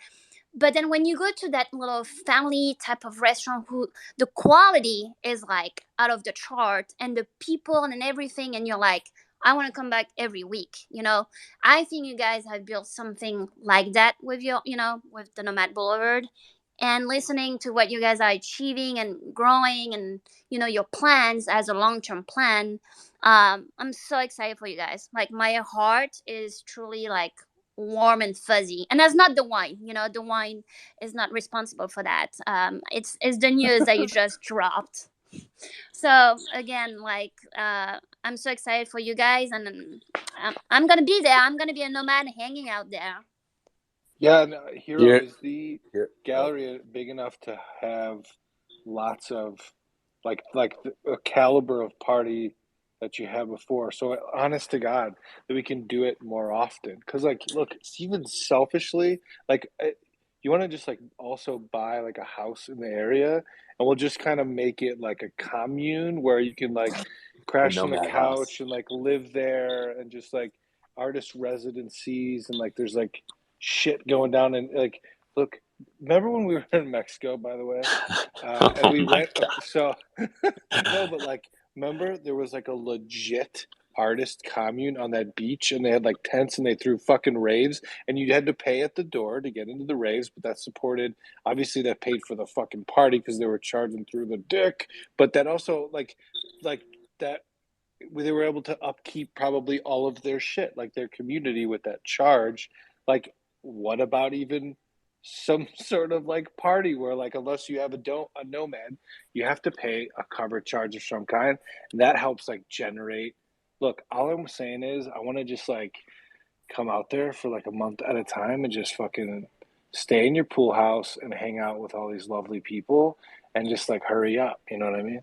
But then when you go to that little family type of restaurant, who the quality is like out of the chart, and the people and everything, and you're like, I want to come back every week. I think you guys have built something like that with with the Nomad Boulevard, and listening to what you guys are achieving and growing, and your plans as a long-term plan. I'm so excited for you guys. Like, my heart is truly like warm and fuzzy, and that's not the wine. The wine is not responsible for that. It's the news that you just dropped. So again, like, I'm so excited for you guys, and I'm gonna be there. I'm gonna be a nomad hanging out there. Yeah, no, Hero, Here, is the here. Oh, gallery big enough to have lots of a caliber of party that you had before? So honest to God, that we can do it more often. Because look, even selfishly, you want to just also buy like a house in the area, and we'll just kind of make it like a commune where you can The crash on the Nomad House. couch and live there, and just artist residencies, and there's shit going down, and look, remember when we were in Mexico, by the way, and Oh we my went, God. so no, but remember there was a legit artist commune on that beach, and they had tents, and they threw fucking raves, and you had to pay at the door to get into the raves, but that supported, obviously that paid for the fucking party because they were charging through the dick, but that also that they were able to upkeep probably all of their shit, their community, with that charge. What about even some sort of like party where like unless you have a Nomad, you have to pay a cover charge of some kind. And that helps like generate. Look, all I'm saying is I want to just like come out there for like a month at a time and just fucking stay in your pool house and hang out with all these lovely people and just like hurry up. You know what I mean?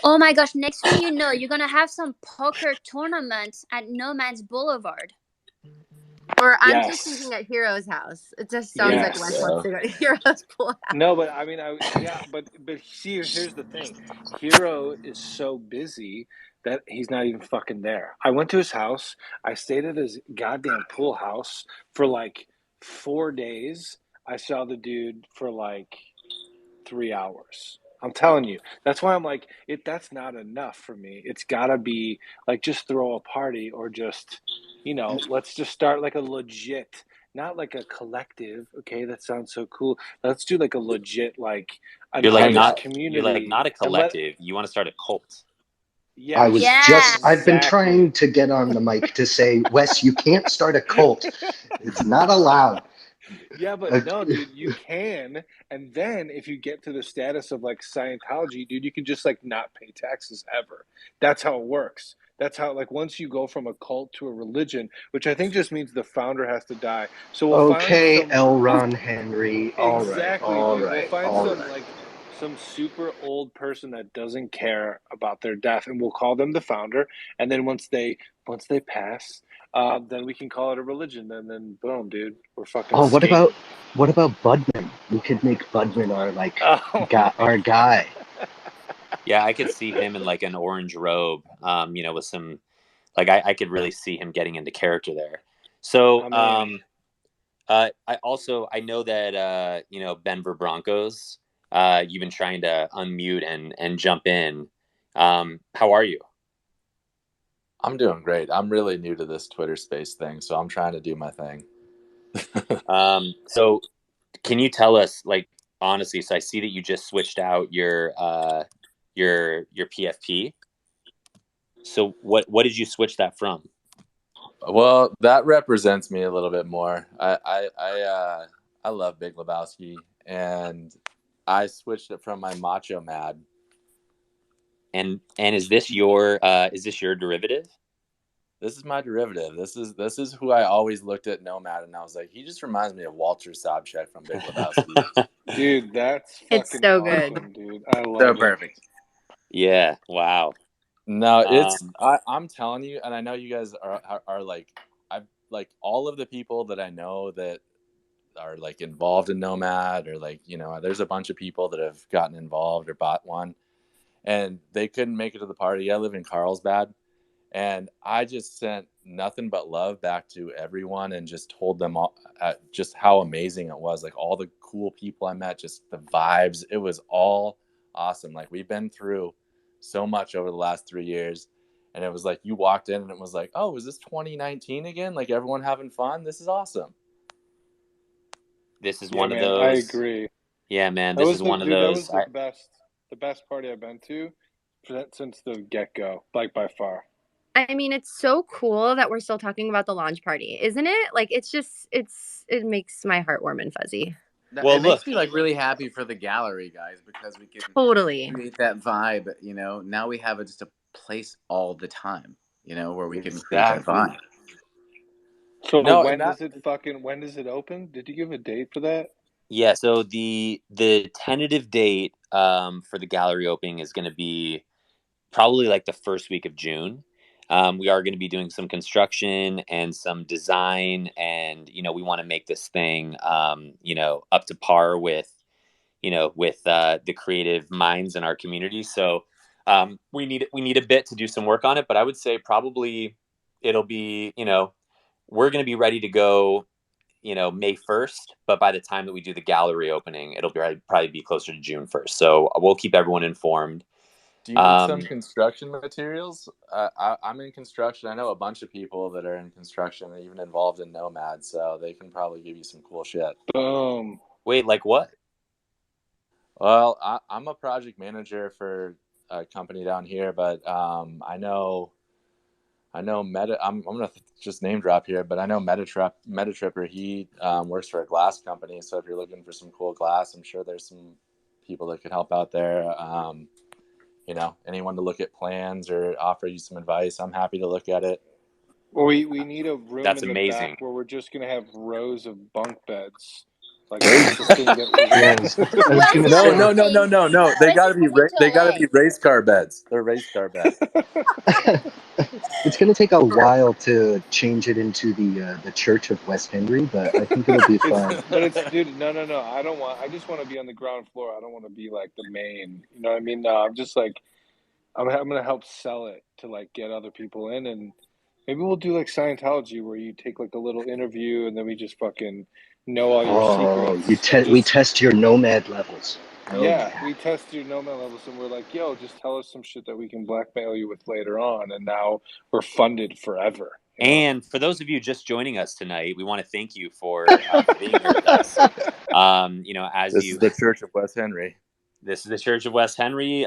Oh my gosh, next thing you know, you're gonna have some poker tournaments at Nomad's Boulevard. Or I'm just Yes. thinking at Hero's house. It just sounds like Yes. Wes wants to go to Hero's pool house. No, but I mean, but see, here's the thing. Hero is so busy that he's not even fucking there. I went to his house. I stayed at his goddamn pool house for like 4 days. I saw the dude for like 3 hours. I'm telling you. That's why I'm like, that's not enough for me. It's gotta be like just throw a party or just, let's just start like a legit, not like a collective. Okay, that sounds so cool. Let's do like a legit, like an You're like Hang artist on. not you're like community not a and let, collective. You want to start a cult. yes, Yes. I've been trying exactly. to get on the mic to say, Wes, you can't start a cult. It's not allowed. Yeah, but no, dude, you can. And then if you get to the status of like Scientology, dude, you can just like not pay taxes ever. That's how it works. That's how, like, once you go from a cult to a religion, which I think just means the founder has to die. So we'll find Okay, some, L. Ron Henry. All right, exactly, all dude. We'll right, find all some, right. like, some super old person that doesn't care about their death, and we'll call them the founder. And then once they pass, then we can call it a religion. And then boom, dude, we're fucking Oh, skating. what about Budman? We could make Budman our like Oh my our guy. Yeah, I could see him in like an orange robe, with some like I could really see him getting into character there. So, I'm in. I know that Denver Broncos. You've been trying to unmute and jump in. How are you? I'm doing great. I'm really new to this Twitter space thing, so I'm trying to do my thing. So can you tell us, like, honestly? So I see that you just switched out your PFP. So what did you switch that from? Well, that represents me a little bit more. I love Big Lebowski, and I switched it from my Macho Mad. And is this your derivative? This is my derivative. This is who I always looked at Nomad, and I was like, he just reminds me of Walter Sobchak from Big Lebowski. Dude, that's It's fucking so good. awesome, dude. I So love it. perfect. Yeah. Wow. No, I'm telling you, and I know you guys are like, I've like all of the people that I know that are like involved in Nomad, or like, there's a bunch of people that have gotten involved or bought one, and they couldn't make it to the party. I live in Carlsbad, and I just sent nothing but love back to everyone and just told them all, just how amazing it was. Like all the cool people I met, just the vibes. It was all awesome. Like we've been through so much over the last 3 years. And it was like you walked in and it was like, oh, is this 2019 again? Like everyone having fun? This is awesome. This is Yeah, one of man, I those. agree. Yeah, man. That This was is one of that those. was the best party I've been to since the get-go, like by far. I mean, it's so cool that we're still talking about the launch party, isn't it? Like, it makes my heart warm and fuzzy. Well, It makes look. me like really happy for the gallery guys because we can Totally. create that vibe. Now we have just a place all the time. Where we can create that Exactly. vibe. So No, when does it open? Did you give a date for that? Yeah. So the tentative date for the gallery opening is going to be probably like the first week of June. We are going to be doing some construction and some design, and we want to make this thing, up to par with, the creative minds in our community. So we need a bit to do some work on it, but I would say probably it'll be, we're going to be ready to go, May 1st, but by the time that we do the gallery opening, it'll probably be closer to June 1st. So we'll keep everyone informed. do you need some construction materials? I'm in construction. I know a bunch of people that are in construction, even involved in Nomad, so they can probably give you some cool shit. Boom. Wait, like what? Well, I'm a project manager for a company down here, but I know I know I'm gonna just name drop here, but I know Metatripper. He works for a glass company, so if you're looking for some cool glass, I'm sure there's some people that could help out there. Anyone to look at plans or offer you some advice, I'm happy to look at it. Well, we need a room That's in the amazing. back where we're just gonna have rows of bunk beds. Like that's the thing that we Yeah, I was Wes gonna is No, say. no, no, no, moving. no, no. They Wes gotta is be moving to they gotta be LA. race car beds. They're race car beds. It's going to take a while to change it into the Church of West Henry, but I think it'll be fun. it's dude, no. I just want to be on the ground floor. I don't want to be like the main. You know what I mean? No, I'm just like I'm gonna help sell it to like get other people in, and maybe we'll do like Scientology where you take like a little interview and then we just fucking know all your Oh, secrets and we just test your nomad levels. yeah, Nomad. we test your nomad levels and we're like, yo, just tell us some shit that we can blackmail you with later on, and now we're funded forever. You know? And for those of you just joining us tonight, we want to thank you for being here with us. As This is you, the Church of West Henry. this is the Church of West Henry.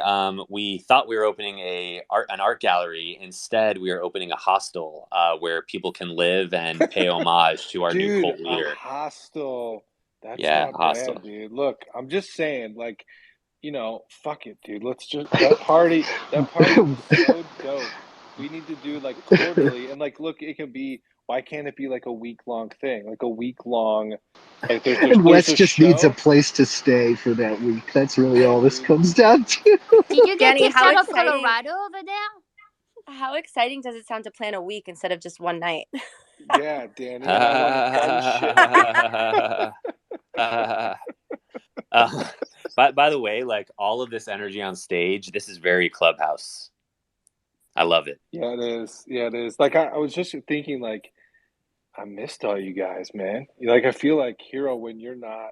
We thought we were opening an art gallery. Instead, we are opening a hostel where people can live and pay homage to our new Dude, cult a leader. hostel. That's Yeah, not hostel. bad, dude. Look, I'm just saying, like, fuck it, dude. Let's just that party was so dope. We need to do like quarterly and like look, it can be why can't it be like a week long thing? Like a week long like And there's Wes a just needs a show. place to stay for that week. That's really Yeah, all this dude. comes down to. Did you get Danny, kicked how out of exciting! Colorado over there? How exciting does it sound to plan a week instead of just one night? Yeah, Danny, and I want to gun shit. By the way, like all of this energy on stage, this is very Clubhouse. I love it. Yeah, it is. Yeah, it is. Like I was just thinking like I missed all you guys, man. Like I feel like Hero when you're not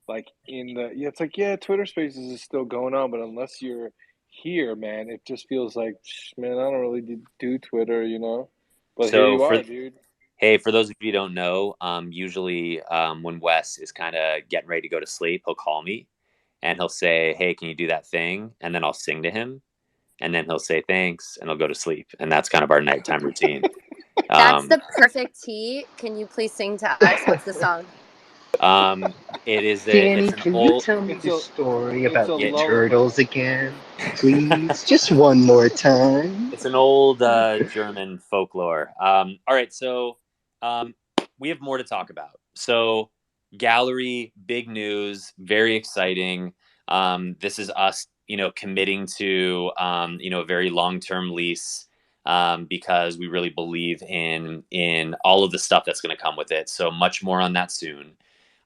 like in the yeah, it's like yeah, Twitter Spaces is still going on, but unless you're here, man, it just feels like man, I don't really do Twitter, you know. But here So you for are, dude. Hey, for those of you who don't know, usually when Wes is kind of getting ready to go to sleep, he'll call me and he'll say, "Hey, can you do that thing?" And then I'll sing to him, and then he'll say thanks, and he'll go to sleep, and that's kind of our nighttime routine. That's Um, the perfect tea. Can you please sing to us? What's the song? um, it's Danny, an can you old tell me It's the a story it's a about the yeah, lullaby. turtles again? Please? Just one more time. it's an old German folklore. All right, so um, we have more to talk about. So, gallery, big news, very exciting. This is us, committing to, a very long-term lease because we really believe in all of the stuff that's going to come with it. So much more on that soon.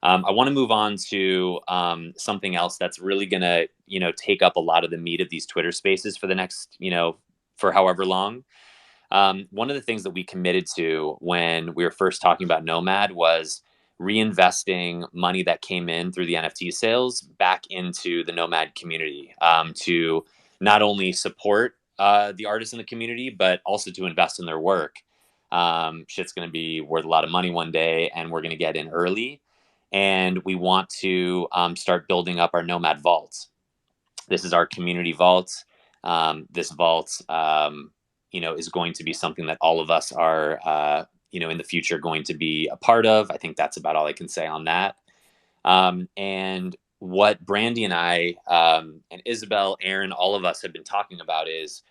I want to move on to something else that's really going to, take up a lot of the meat of these Twitter spaces for the next, for however long. One of the things that we committed to when we were first talking about Nomad was reinvesting money that came in through the NFT sales back into the Nomad community to not only support the artists in the community, but also to invest in their work. Shit's going to be worth a lot of money one day, and we're going to get in early. And we want to start building up our Nomad vaults. This is our community vault. This vault, is going to be something that all of us are, in the future going to be a part of. I think that's about all I can say on that. And what Brandy and I, and Isabelle, Aaron, all of us have been talking about is,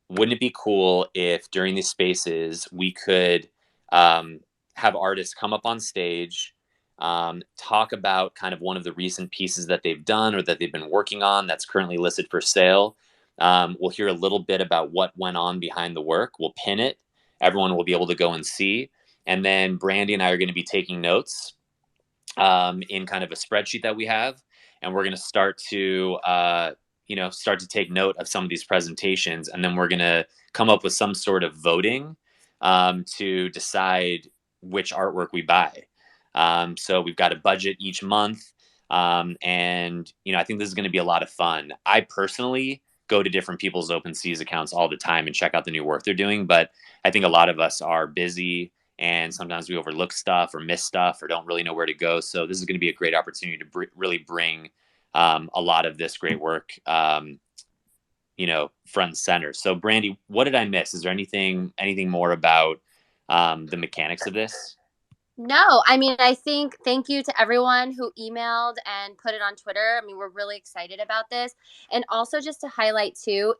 wouldn't it be cool if during these spaces we could have artists come up on stage, talk about kind of one of the recent pieces that they've done or that they've been working on that's currently listed for sale. We'll hear a little bit about what went on behind the work. We'll pin it. Everyone will be able to go and see. And then Brandy and I are going to be taking notes in kind of a spreadsheet that we have, and we're going to start to take note of some of these presentations, and then we're going to come up with some sort of voting to decide which artwork we buy. So we've got a budget each month, and I think this is going to be a lot of fun. I personally go to different people's OpenSeas accounts all the time and check out the new work they're doing, but I think a lot of us are busy and sometimes we overlook stuff or miss stuff or don't really know where to go. So this is going to be a great opportunity to really bring a lot of this great work, front and center. So Brandy, what did I miss? Is there anything more about the mechanics of this? No, I mean, I think thank you to everyone who emailed and put it on Twitter. I mean, we're really excited about this. And also, just to highlight, too,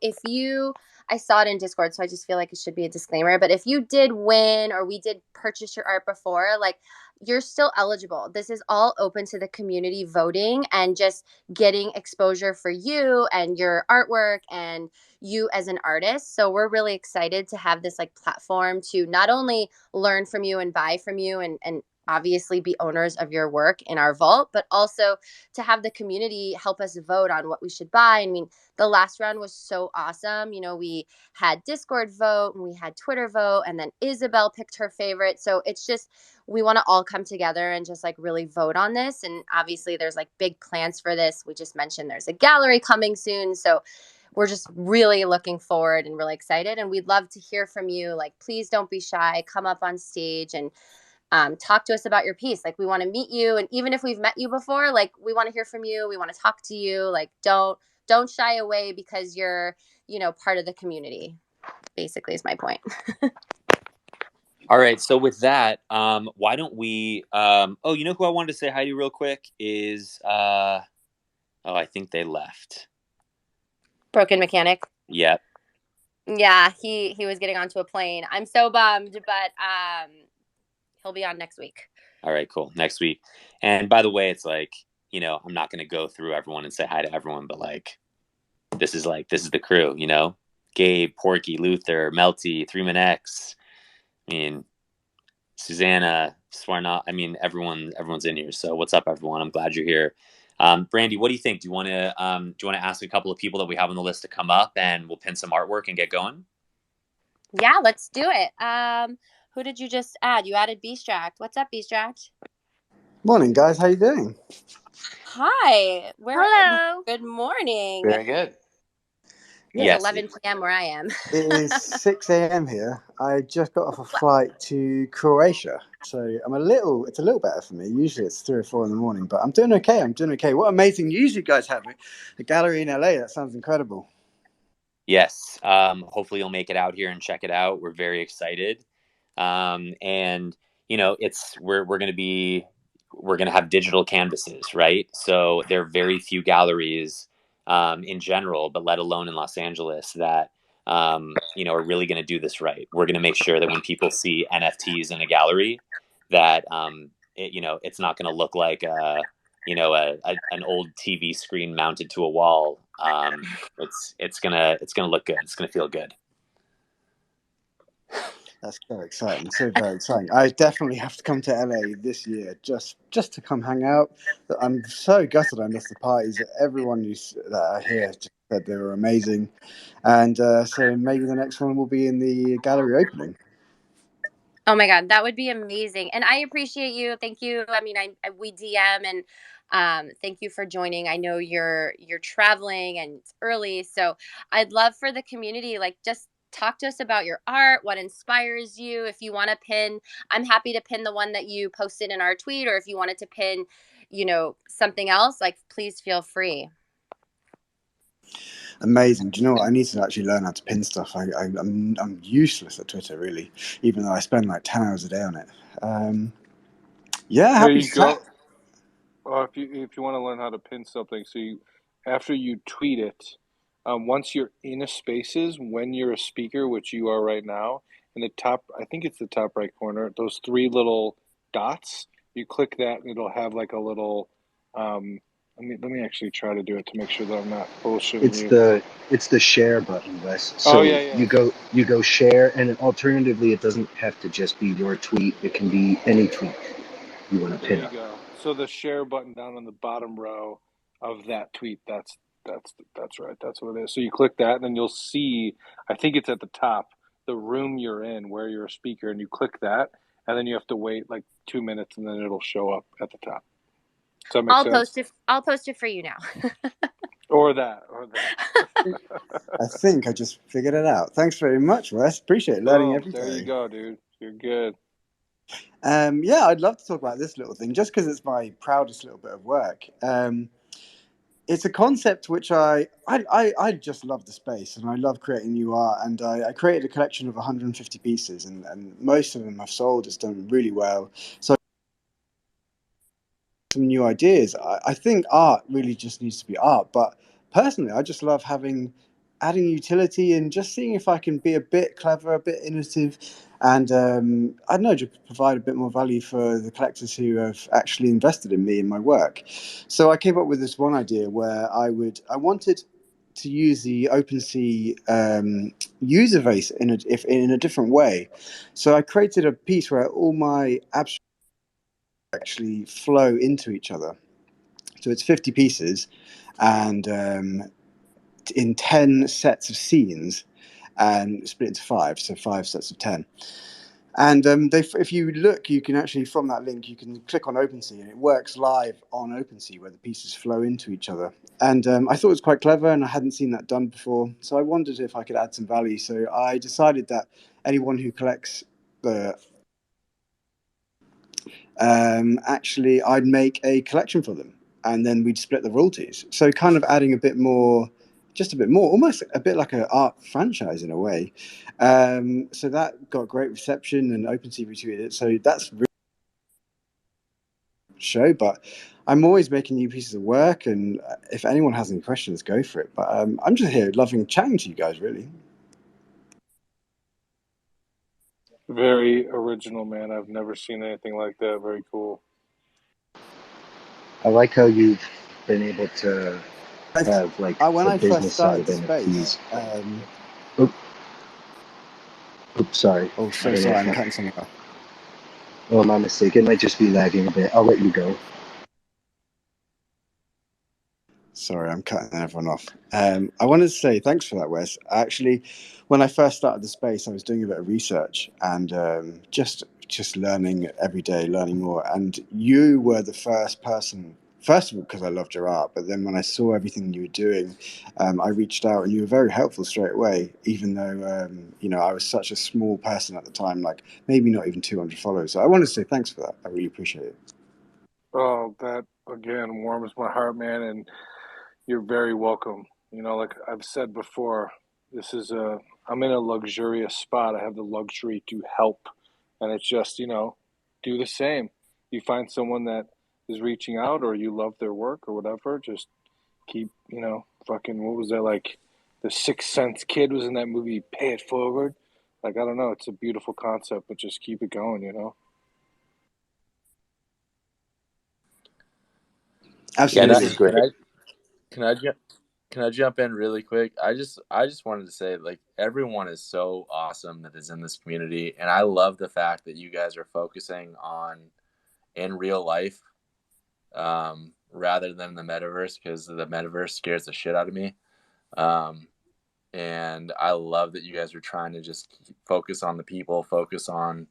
I saw it in Discord, so I just feel like it should be a disclaimer. But if you did win or we did purchase your art before, like, you're still eligible. This is all open to the community voting and just getting exposure for you and your artwork and you as an artist. So we're really excited to have this like platform to not only learn from you and buy from you and obviously be owners of your work in our vault, but also to have the community help us vote on what we should buy. I mean, the last round was so awesome. We had Discord vote and we had Twitter vote, and then Isabelle picked her favorite. So it's just, we want to all come together and just like really vote on this. And obviously there's like big plans for this. We just mentioned there's a gallery coming soon. So we're just really looking forward and really excited. And we'd love to hear from you. Like, please don't be shy. Come up on stage and talk to us about your piece. Like, we want to meet you. And even if we've met you before, like, we want to hear from you. We want to talk to you. Like, don't shy away because you're, part of the community, basically, is my point. All right. So with that, why don't we, who I wanted to say hi to real quick is, I think they left. Broken Mechanic. Yep. Yeah, he was getting onto a plane. I'm so bummed, but he'll be on next week. All right, cool. Next week. And by the way, it's like, I'm not going to go through everyone and say hi to everyone, but like, this is the crew, Gabe, Porky, Luther, Melty, 3Man X. I mean, Susanna, Swarna. I mean, everyone's in here. So what's up, everyone? I'm glad you're here. Brandy, what do you think? Do you want to ask a couple of people that we have on the list to come up, and we'll pin some artwork and get going? Yeah, let's do it. Who did you just add? You added Beastract. What's up, Beastract? Morning, guys. How you doing? Hi. Hello. Good morning. Very good. It's 11 p.m. where I am. It is 6 a.m. here. I just got off a flight to Croatia, so it's a little better for me. Usually it's 3 or 4 in the morning, but I'm doing okay. What amazing news you guys have. A gallery in LA. That sounds incredible. Yes. Hopefully you'll make it out here and check it out. We're very excited. And we're going to have digital canvases, right? So there are very few galleries in general, but let alone in Los Angeles, that are really going to do this right. We're going to make sure that when people see NFTs in a gallery, that it's not going to look like an old TV screen mounted to a wall. It's gonna look good. It's gonna feel good. That's so exciting. So very exciting. I definitely have to come to LA this year just to come hang out. I'm so gutted I missed the parties. Everyone that I hear just said they were amazing. And so maybe the next one will be in the gallery opening. Oh my God, that would be amazing. And I appreciate you. Thank you. I mean, we DM and thank you for joining. I know you're traveling and it's early, so I'd love for the community, like, just talk to us about your art, what inspires you. If you want to pin, I'm happy to pin the one that you posted in our tweet, or if you wanted to pin, something else, like, please feel free. Amazing. Do you know what? I need to actually learn how to pin stuff. I'm useless at Twitter, really, even though I spend like 10 hours a day on it. There happy you go. If you want to learn how to pin something, after you tweet it, once you're in a Spaces, when you're a speaker, which you are right now, in the top, I think it's the top right corner, those 3 little dots, you click that and it'll have like a little, let me actually try to do it to make sure that I'm not bullshitting It's the share button, Wes. So you go share, and alternatively, it doesn't have to just be your tweet. It can be any tweet you want to pin up. There you go. So the share button down on the bottom row of that tweet, that's right. That's what it is. So you click that, and then you'll see, I think it's at the top, the room you're in where you're a speaker, and you click that, and then you have to wait like 2 minutes, and then it'll show up at the top. Does that make sense? I'll post it for you now. or that. I think I just figured it out. Thanks very much, Wes. Appreciate learning every day. There you go, dude. You're good. I'd love to talk about this little thing just because it's my proudest little bit of work. it's a concept which I just love the space, and I love creating new art. And I created a collection of 150 pieces, and most of them have sold. It's done really well. So some new ideas. I think art really just needs to be art. But personally, I just love adding utility and just seeing if I can be a bit clever, a bit innovative, and I don't know, just provide a bit more value for the collectors who have actually invested in me and my work. So I came up with this one idea where I wanted to use the OpenSea user base in a different way. So I created a piece where all my abstract actually flow into each other. So it's 50 pieces, and in 10 sets of scenes, and split into 5, so 5 sets of 10. And if you look, you can actually, from that link, you can click on OpenSea, and it works live on OpenSea where the pieces flow into each other. And I thought it was quite clever, and I hadn't seen that done before. So I wondered if I could add some value. So I decided that anyone who collects the actually I'd make a collection for them, and then we'd split the royalties. So kind of adding a bit more, just a bit more, almost a bit like an art franchise in a way. So that got great reception, and OpenSea retweeted it. So that's really show. But I'm always making new pieces of work, and if anyone has any questions, go for it. But I'm just here loving chatting to you guys, really. Very original, man. I've never seen anything like that. Very cool. I like how you've been able to have like When the I first business side started of the space, NFTs. Oops, sorry. oh, so sorry, I'm cutting something off. Oh, my mistake. It might just be lagging a bit. I'll let you go. Sorry, I'm cutting everyone off. I wanted to say thanks for that, Wes. Actually, when I first started the space, I was doing a bit of research and just learning every day, learning more. And you were the first person, first of all, because I loved your art, but then when I saw everything you were doing, I reached out, and you were very helpful straight away, even though, I was such a small person at the time, like maybe not even 200 followers. So I wanted to say thanks for that. I really appreciate it. Oh, that again warms my heart, man. And you're very welcome. Like I've said before, I'm in a luxurious spot. I have the luxury to help. And it's just, do the same. You find someone that is reaching out, or you love their work or whatever, just keep, fucking, what was that, like the Sixth Sense kid was in that movie, Pay It Forward. Like, I don't know. It's a beautiful concept, but just keep it going. Absolutely. This is great. Can I can I jump in really quick? I just wanted to say, like, everyone is so awesome that is in this community, and I love the fact that you guys are focusing on in real life rather than the metaverse, because the metaverse scares the shit out of me. And I love that you guys are trying to just focus on the people, focus on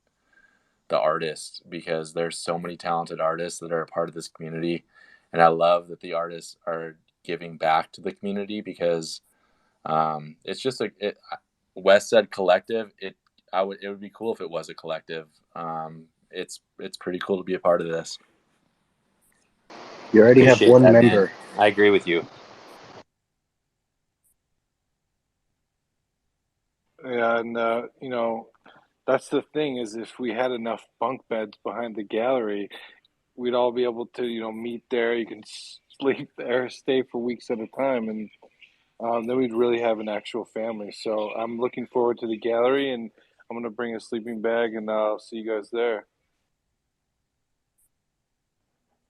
the artists, because there's so many talented artists that are a part of this community. And I love that the artists are giving back to the community, because it's just Wes said collective. It would be cool if it was a collective. It's pretty cool to be a part of this. You already have one member. Man. I agree with you. Yeah, and that's the thing, is if we had enough bunk beds behind the gallery, we'd all be able to, meet there. You can sleep there, stay for weeks at a time, and then we'd really have an actual family. So I'm looking forward to the gallery, and I'm going to bring a sleeping bag, and I'll see you guys there.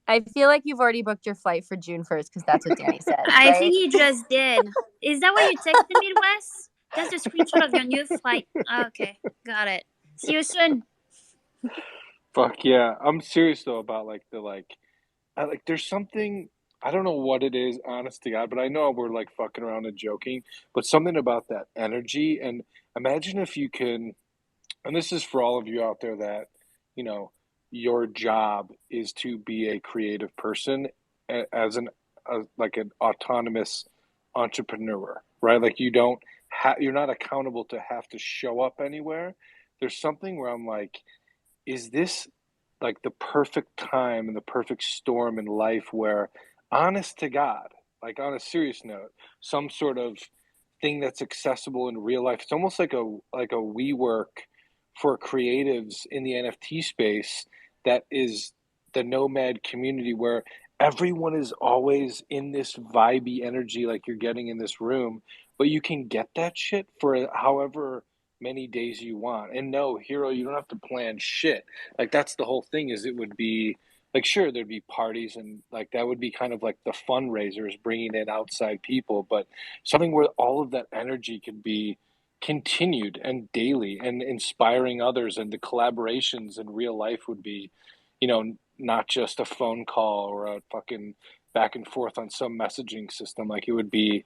I feel like you've already booked your flight for June 1st, because that's what Danny said. I right? think you just did. Is that what you texted me, Wes? That's the screenshot of your new flight. Okay, got it. See you soon. Fuck yeah. I'm serious though about there's something, I don't know what it is, honest to God, but I know we're like fucking around and joking, but something about that energy. And imagine if you can, and this is for all of you out there that, your job is to be a creative person as like an autonomous entrepreneur, right? Like you're not accountable to have to show up anywhere. There's something where I'm like, is this like the perfect time and the perfect storm in life where, honest to God, like on a serious note, some sort of thing that's accessible in real life. It's almost like a WeWork for creatives in the NFT space that is the Nomad community, where everyone is always in this vibey energy like you're getting in this room, but you can get that shit for however many days you want. And no, Hero, you don't have to plan shit. Like that's the whole thing, is it would be like, sure, there'd be parties and like that would be kind of like the fundraisers bringing in outside people, but something where all of that energy could be continued and daily and inspiring others, and the collaborations in real life would be, not just a phone call or a fucking back and forth on some messaging system. Like it would be,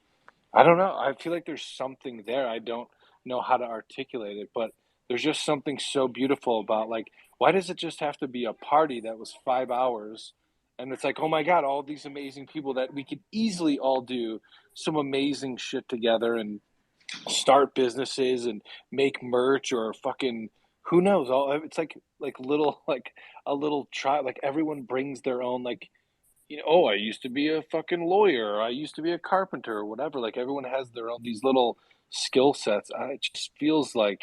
I don't know. I feel like there's something there. I don't know how to articulate it, but there's just something so beautiful about, like, why does it just have to be a party that was 5 hours? And it's like, oh my God, all these amazing people that we could easily all do some amazing shit together and start businesses and make merch or fucking who knows. All it's like little like a little tribe. Like everyone brings their own, like, oh, I used to be a fucking lawyer, or I used to be a carpenter, or whatever. Like everyone has their own these little skill sets. It just feels like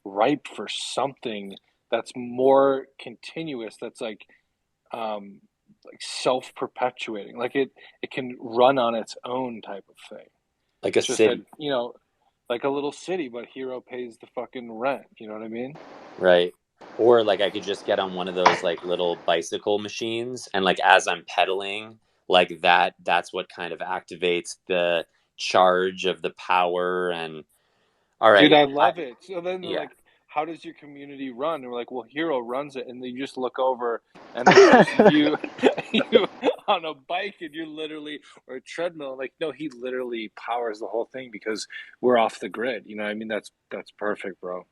ripe for something that's more continuous. That's like self perpetuating. Like it can run on its own type of thing. Like a It's just that city, like a little city, but Hero pays the fucking rent. You know what I mean? right? Or like I could just get on one of those like little bicycle machines, and like as I'm pedaling, like that's what kind of activates the charge of the power. And all Dude, right, I love it. So then they're yeah. like, how does your community run? And we're like, well, Hero runs it. And then you just look over and it's just you, you on a bike, and you're literally, or a treadmill. Like, no, he literally powers the whole thing because we're off the grid. You know what I mean? That's perfect, bro.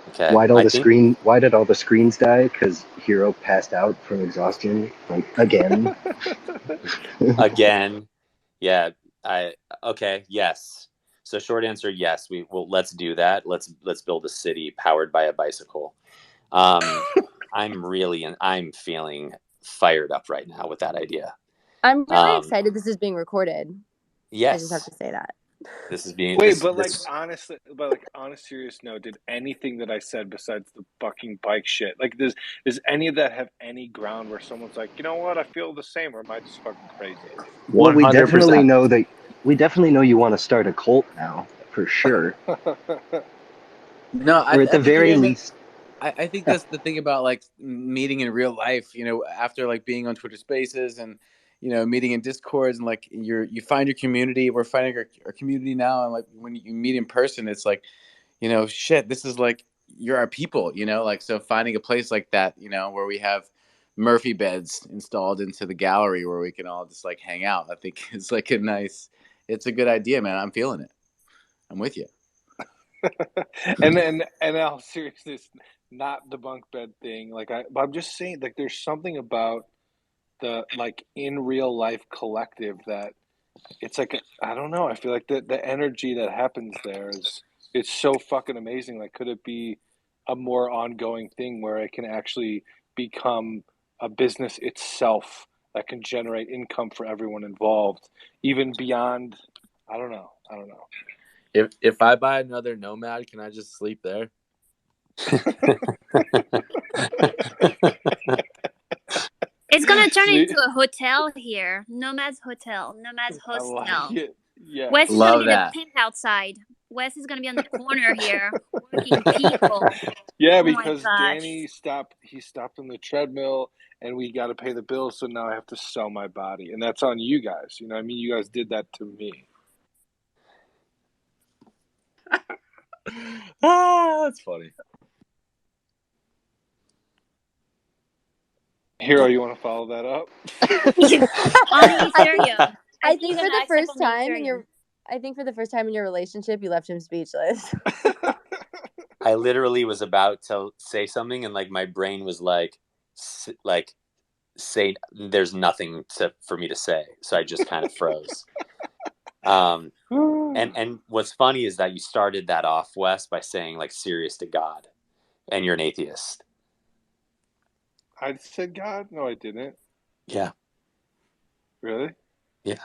Okay, I think Why did all the screens die? Because Hero passed out from exhaustion, like again. again, yeah. I Okay, yes. So short answer, yes. We will. Let's do that. Let's build a city powered by a bicycle. Um, I'm feeling fired up right now with that idea. I'm really Um, excited this is being recorded. I just have yes, to say that. this is being Wait, this but like this honestly, but like on a serious note, did anything that I said besides the fucking bike shit, like does any of that have any ground where someone's like, you know what, I feel the same, or am I just fucking crazy? Well, we definitely 100%. know that you want to start a cult now, for sure. No, Or at I the think you're very gonna. least, I think that's the thing about like meeting in real life. After like being on Twitter Spaces and meeting in Discords, and like you find your community. We're finding our community now, and like when you meet in person, it's like shit. This is like you're our people. Like so finding a place like that. Where we have Murphy beds installed into the gallery where we can all just like hang out. I think it's like a nice. It's a good idea, man. I'm feeling it. I'm with you. and all seriousness, not the bunk bed thing. But I'm just saying, like, there's something about the like in real life collective that it's like I don't know. I feel like the energy that happens there is it's so fucking amazing. Like, could it be a more ongoing thing where it can actually become a business itself that can generate income for everyone involved, even beyond? I don't know. I don't know. If I buy another Nomad, can I just sleep there? It's gonna turn See, into a hotel here. Nomad's Hotel. Nomad's I like Hostel. it. Wes is gonna Yes. Love be the that. pimp outside. Wes is gonna be on the corner here, working people. Yeah, Oh my because gosh. Danny stopped. He stopped on the treadmill, and we got to pay the bill. So now I have to sell my body, and that's on you guys. You know, what I mean, you guys did that to me. That's funny. Hero, you want to follow that up? On Ethereum. I You're think for gonna the accept first on the time in Ethereum. your I think for the first time in your relationship, you left him speechless. I literally was about to say something, and like my brain was like say there's nothing for me to say, so I just kind of froze. And what's funny is that you started that off, Wes, by saying like serious to God, and you're an atheist. I said God? No, I didn't. Yeah, Really? yeah.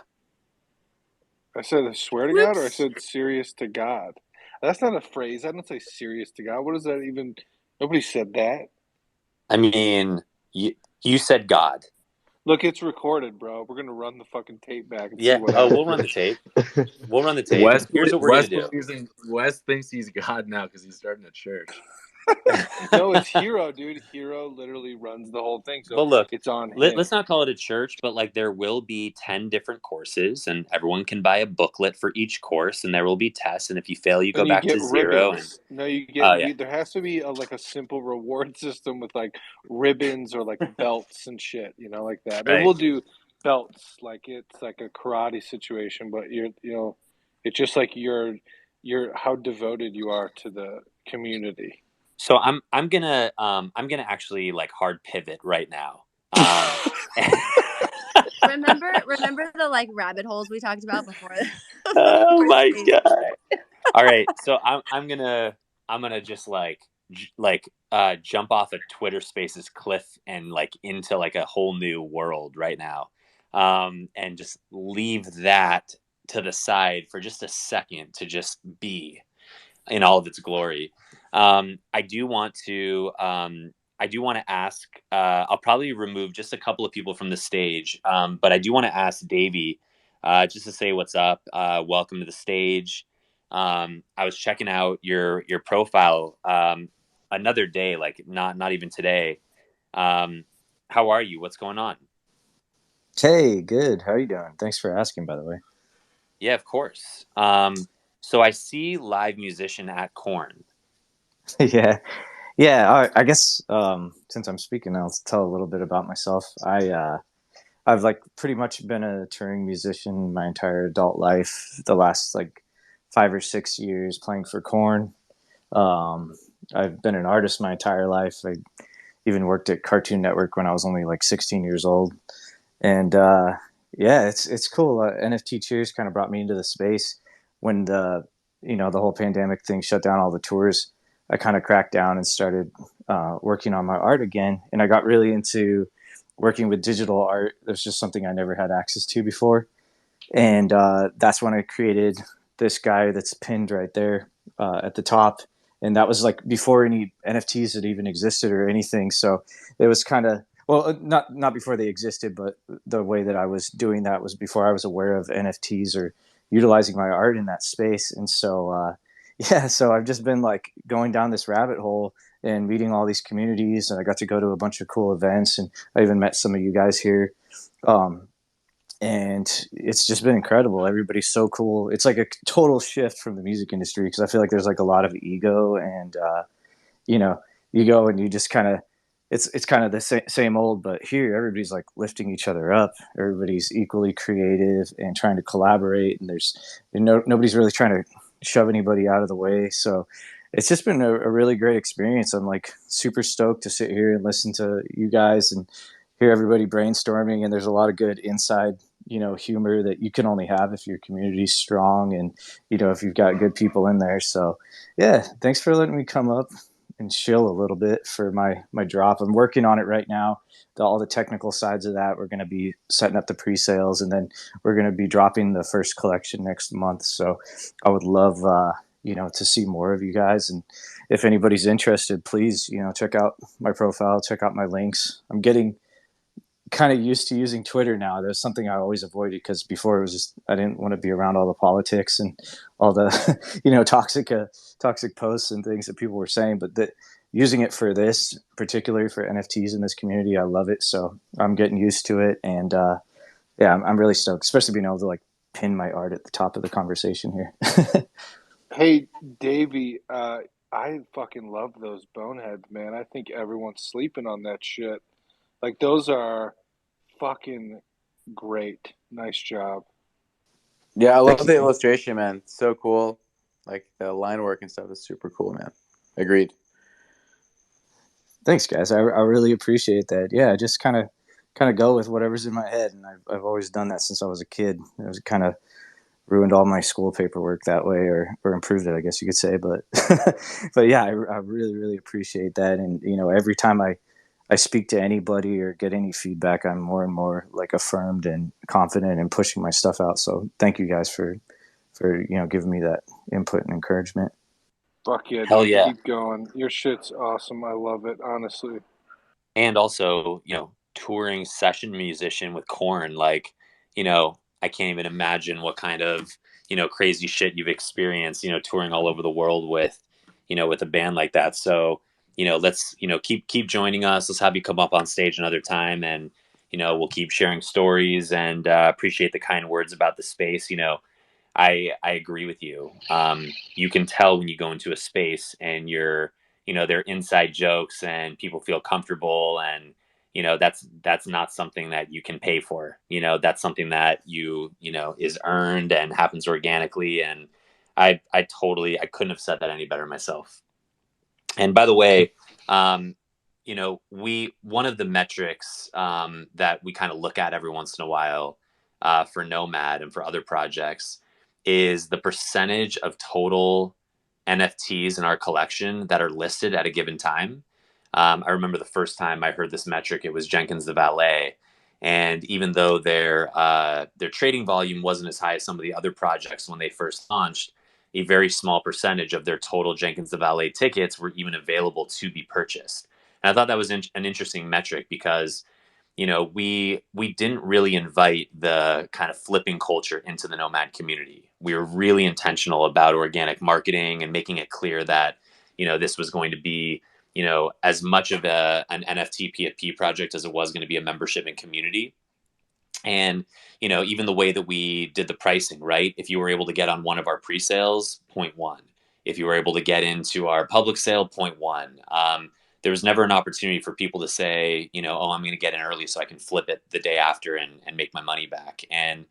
I said I swear to God, or I said serious to God. That's not a phrase. I don't say serious to God. What does that even? Nobody said that. I mean, you said God. Look, it's recorded, bro. We're gonna run the fucking tape back and see Yeah. what Oh, happened. we'll run the tape. We'll run the tape. Here's what we're gonna do. Wes thinks he's God now because he's starting a church. No, it's Hero, dude. Hero literally runs the whole thing, so Well, look, it's on him. let's not call it a church, but like there will be 10 different courses, and everyone can buy a booklet for each course, and there will be tests. And if you fail, you go And you back get to zero. ribbons. No, you Oh get. yeah, There has to be like a simple reward system with like ribbons or like belts and shit. You know, like that. They right. will do belts, like it's like a karate situation, but it's just like you're how devoted you are to the community. So I'm gonna actually like hard pivot right now. Remember the like rabbit holes we talked about before? Oh my god! All right, so I'm gonna just jump off a Twitter Spaces cliff and like into like a whole new world right now, and just leave that to the side for just a second to just be in all of its glory. I do want to ask. I'll probably remove just a couple of people from the stage, but I do want to ask Davey just to say what's up. Welcome to the stage. I was checking out your profile another day, like not even today. How are you? What's going on? Hey, good. How are you doing? Thanks for asking, by the way. Yeah, of course. So I see live musician at Corn. Yeah. Yeah, I guess since I'm speaking, I'll tell a little bit about myself. I've like pretty much been a touring musician my entire adult life. The last like 5 or 6 years playing for Corn. I've been an artist my entire life. I even worked at Cartoon Network when I was only like 16 years old. And yeah, it's cool. NFT Cheers kind of brought me into the space when the whole pandemic thing shut down all the tours. I kind of cracked down and started working on my art again, and I got really into working with digital art. There's just something I never had access to before, and that's when I created this guy that's pinned right there at the top. And that was like before any NFTs had even existed or anything. So it was kind of, well, not before they existed, but the way that I was doing that was before I was aware of NFTs or utilizing my art in that space. And so yeah, so I've just been like going down this rabbit hole and meeting all these communities, and I got to go to a bunch of cool events, and I even met some of you guys here. Um, and it's just been incredible. Everybody's so cool. It's like a total shift from the music industry, because I feel like there's like a lot of ego, and you know, you go and you just kind of, it's kind of the same old, but here everybody's like lifting each other up. Everybody's equally creative and trying to collaborate, and nobody's really trying to shove anybody out of the way. So it's just been a really great experience. I'm like super stoked to sit here and listen to you guys and hear everybody brainstorming. And there's a lot of good inside, humor that you can only have if your community's strong and, if you've got good people in there. So yeah, thanks for letting me come up and chill a little bit for my drop. I'm working on it right now. All the technical sides of that. We're going to be setting up the pre-sales, and then we're going to be dropping the first collection next month. So I would love, to see more of you guys. And if anybody's interested, please, check out my profile, check out my links. I'm getting kind of used to using Twitter now. There's something I always avoided, because before it was just, I didn't want to be around all the politics and all the, toxic posts and things that people were saying, but using it for this, particularly for NFTs in this community, I love it. So I'm getting used to it. And, yeah, I'm really stoked, especially being able to like pin my art at the top of the conversation here. Hey, Davey, I fucking love those boneheads, man. I think everyone's sleeping on that shit. Like, those are fucking great. Nice job. Yeah, I love Thank the you. illustration, man. It's so cool. Like the line work and stuff is super cool, man. Agreed. Thanks, guys. I really appreciate that. Yeah, just kind of go with whatever's in my head, and I've always done that since I was a kid. It was kind of ruined all my school paperwork that way, or improved it, I guess you could say. But but yeah, I really appreciate that. And every time I I speak to anybody or get any feedback, I'm more and more like affirmed and confident in pushing my stuff out. So thank you guys for giving me that input and encouragement. Fuck yeah, Hell dude. yeah. Keep going. Your shit's awesome. I love it, honestly. And also, touring session musician with Korn, like, I can't even imagine what kind of, crazy shit you've experienced, touring all over the world with a band like that. So, let's, keep joining us. Let's have you come up on stage another time, and, we'll keep sharing stories, and appreciate the kind words about the space. I agree with you. You can tell when you go into a space and they're inside jokes and people feel comfortable, and that's not something that you can pay for. That's something that is earned and happens organically. And I couldn't have said that any better myself. And by the way, one of the metrics that we kind of look at every once in a while for Nomad and for other projects is the percentage of total NFTs in our collection that are listed at a given time. I remember the first time I heard this metric, it was Jenkins the Valet. And even though their trading volume wasn't as high as some of the other projects when they first launched, a very small percentage of their total Jenkins the Valet tickets were even available to be purchased. And I thought that was an interesting metric because, we didn't really invite the kind of flipping culture into the Nomad community. We were really intentional about organic marketing and making it clear that, this was going to be, as much of an NFT PFP project as it was going to be a membership and community. And, even the way that we did the pricing, right? If you were able to get on one of our pre-sales, 0.1. If you were able to get into our public sale, 0.1. There was never an opportunity for people to say, oh, I'm going to get in early so I can flip it the day after and make my money back. And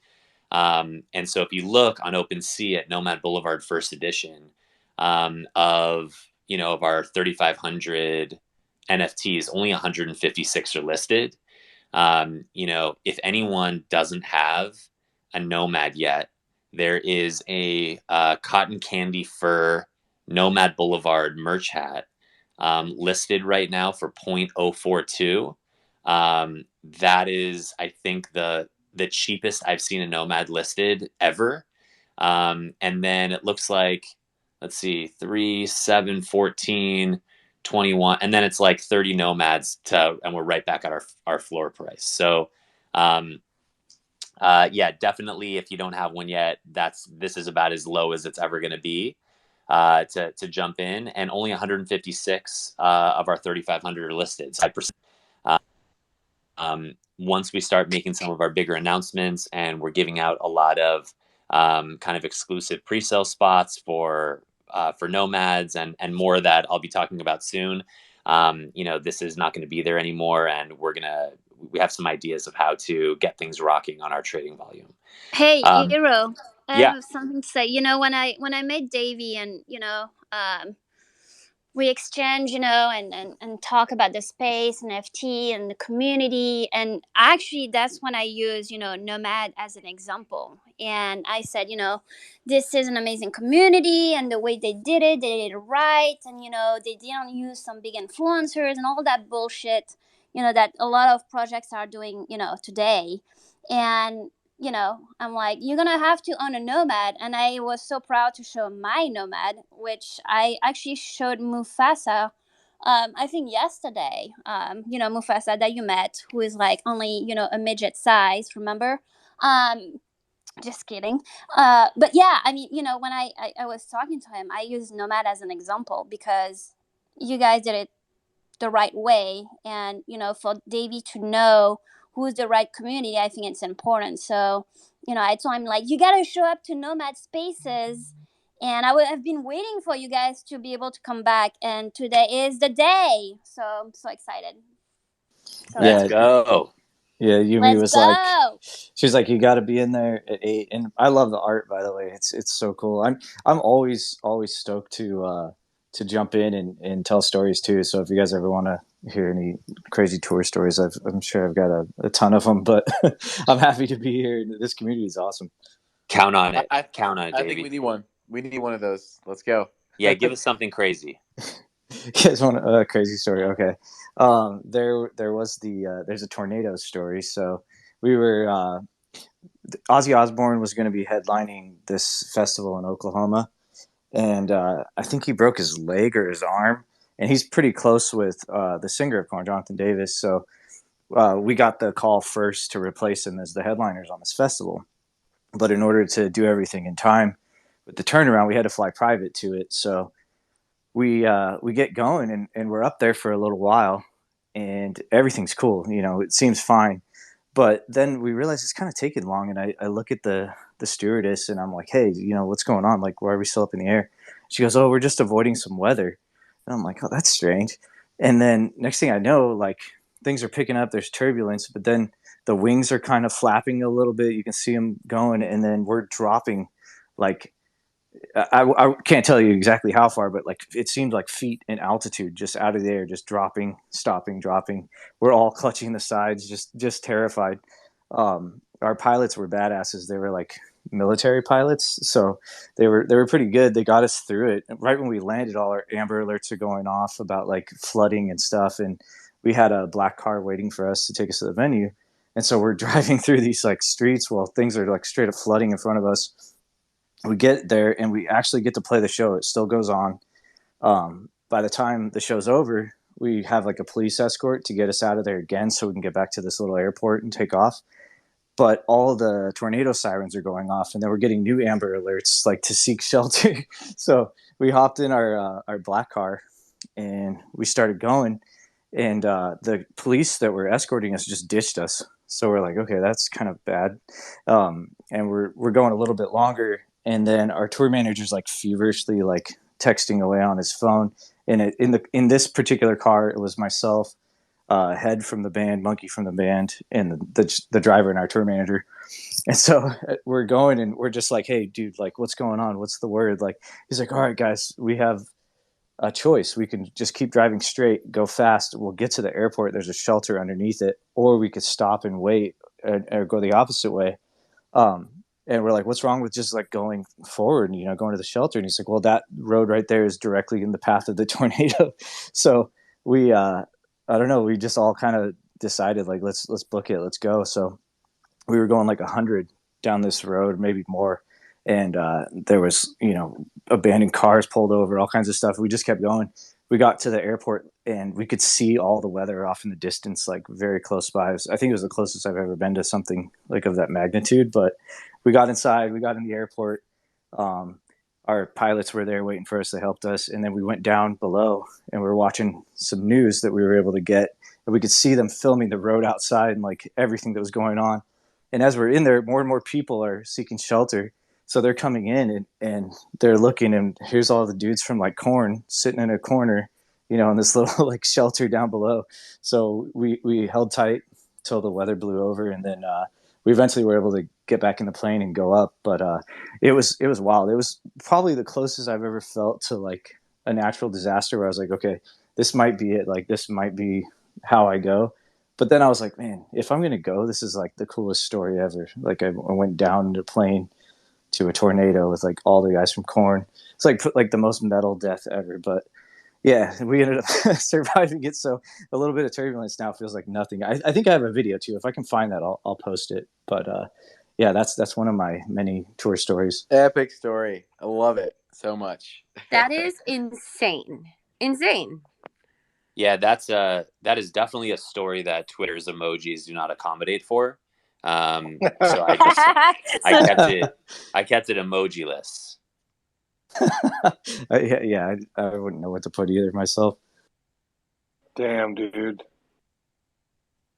so if you look on OpenSea at Nomad Boulevard First Edition, of our 3,500 NFTs, only 156 are listed. If anyone doesn't have a Nomad yet, there is a cotton candy fur Nomad Boulevard merch hat listed right now for 0.042. That is, I think, the cheapest I've seen a Nomad listed ever. And then it looks like, let's see, 3, 7, 14, 21, and then it's like 30 Nomads and we're right back at our floor price. So, yeah, definitely. If you don't have one yet, this is about as low as it's ever going to be to jump in, and only 156 of our 3,500 are listed. So once we start making some of our bigger announcements, and we're giving out a lot of kind of exclusive pre-sale spots for Nomads and more that I'll be talking about soon. This is not going to be there anymore, and we have some ideas of how to get things rocking on our trading volume. Hey, Hero, I yeah. have something to say. When I met Davey, and we exchange, and talk about the space and FT and the community. And actually, that's when I use, Nomad as an example. And I said, this is an amazing community, and the way they did it right. And, they didn't use some big influencers and all that bullshit, that a lot of projects are doing, today. And, I'm like, you're gonna have to own a Nomad. And I was so proud to show my Nomad, which I actually showed Mufasa, I think yesterday. Mufasa that you met, who is like only, a midget size, remember? Just kidding. But yeah, I mean, when I was talking to him, I used Nomad as an example because you guys did it the right way. And, for Davey to know who's the right community, I think it's important. So, I told him, like, you got to show up to Nomad Spaces. And I would have been waiting for you guys to be able to come back. And today is the day. So I'm so excited. Let's go. Yeah, Yumi was go. like, she was like, you got to be in there at 8. And I love the art, by the way. It's so cool. I'm always stoked to jump in and tell stories too. So if you guys ever want to hear any crazy tour stories, I'm sure I've got a ton of them. But I'm happy to be here. This community is awesome. Count on it. Count on it, I Davey. think we need one. We need one of those. Let's go. Yeah, give us something crazy. You guys want a crazy story? Okay. There was there's a tornado story. So we were Ozzy Osbourne was going to be headlining this festival in Oklahoma, and I think he broke his leg or his arm, and he's pretty close with the singer of Korn, Jonathan Davis. So we got the call first to replace him as the headliners on this festival. But in order to do everything in time with the turnaround, we had to fly private to it. So we get going, and we're up there for a little while, and everything's cool. You know, it seems fine. But then we realize it's kind of taking long, and I look at the stewardess, and I'm like, hey, you know, what's going on? Like, why are we still up in the air? She goes, oh, we're just avoiding some weather. And I'm like, oh, that's strange. And then next thing I know, like, things are picking up. There's turbulence, but then the wings are kind of flapping a little bit. You can see them going, and then we're dropping like I can't tell you exactly how far, but like it seemed like feet in altitude, just out of the air, just dropping, stopping, dropping. We're all clutching the sides, just terrified. Our pilots were badasses. They were like military pilots, so they were pretty good. They got us through it. Right when we landed, all our amber alerts are going off about like flooding and stuff, and we had a black car waiting for us to take us to the venue. And so we're driving through these like streets while things are like straight up flooding in front of us. We get there and we actually get to play the show. It still goes on. By the time the show's over, we have like a police escort to get us out of there again so we can get back to this little airport and take off. But all the tornado sirens are going off, and then we're getting new amber alerts like to seek shelter. So we hopped in our black car and we started going, and the police that were escorting us just ditched us. So we're like, okay, that's kind of bad. And we're going a little bit longer, and then our tour manager's like feverishly like texting away on his phone. And in this particular car, it was myself, Head from the band, Monkey from the band, and the driver and our tour manager. And so we're going, and we're just like, hey, dude, like, what's going on? What's the word? Like, he's like, all right, guys, we have a choice. We can just keep driving straight, go fast. We'll get to the airport. There's a shelter underneath it, or we could stop and wait or go the opposite way. And we're like, what's wrong with just like going forward and, you know, going to the shelter? And he's like, well, that road right there is directly in the path of the tornado. So we, I don't know, we just all kind of decided like, let's book it. Let's go. So we were going like 100 down this road, maybe more. And there was, you know, abandoned cars pulled over, all kinds of stuff. We just kept going. We got to the airport and we could see all the weather off in the distance, like very close by. I think it was the closest I've ever been to something like of that magnitude. But we got inside, we got in the airport. Our pilots were there waiting for us. They helped us. And then we went down below and we were watching some news that we were able to get. And we could see them filming the road outside and like everything that was going on. And as we're in there, more and more people are seeking shelter. So they're coming in and they're looking, and here's all the dudes from like Korn sitting in a corner, you know, in this little like shelter down below. So we held tight till the weather blew over, and then we eventually were able to get back in the plane and go up. But it was wild. It was probably the closest I've ever felt to like a natural disaster where I was like, okay, this might be it. Like this might be how I go. But then I was like, man, if I'm gonna go, this is like the coolest story ever. Like I went down in a plane to a tornado with like all the guys from Korn. It's like the most metal death ever. But yeah, we ended up surviving it. So a little bit of turbulence now feels like nothing. I think I have a video too. If I can find that, I'll post it. But yeah, that's one of my many tour stories. Epic story. I love it so much. That is insane. Insane. Yeah, that is definitely a story that Twitter's emojis do not accommodate for. So I kept it emoji-less. Yeah, I wouldn't know what to put either myself. Damn, dude.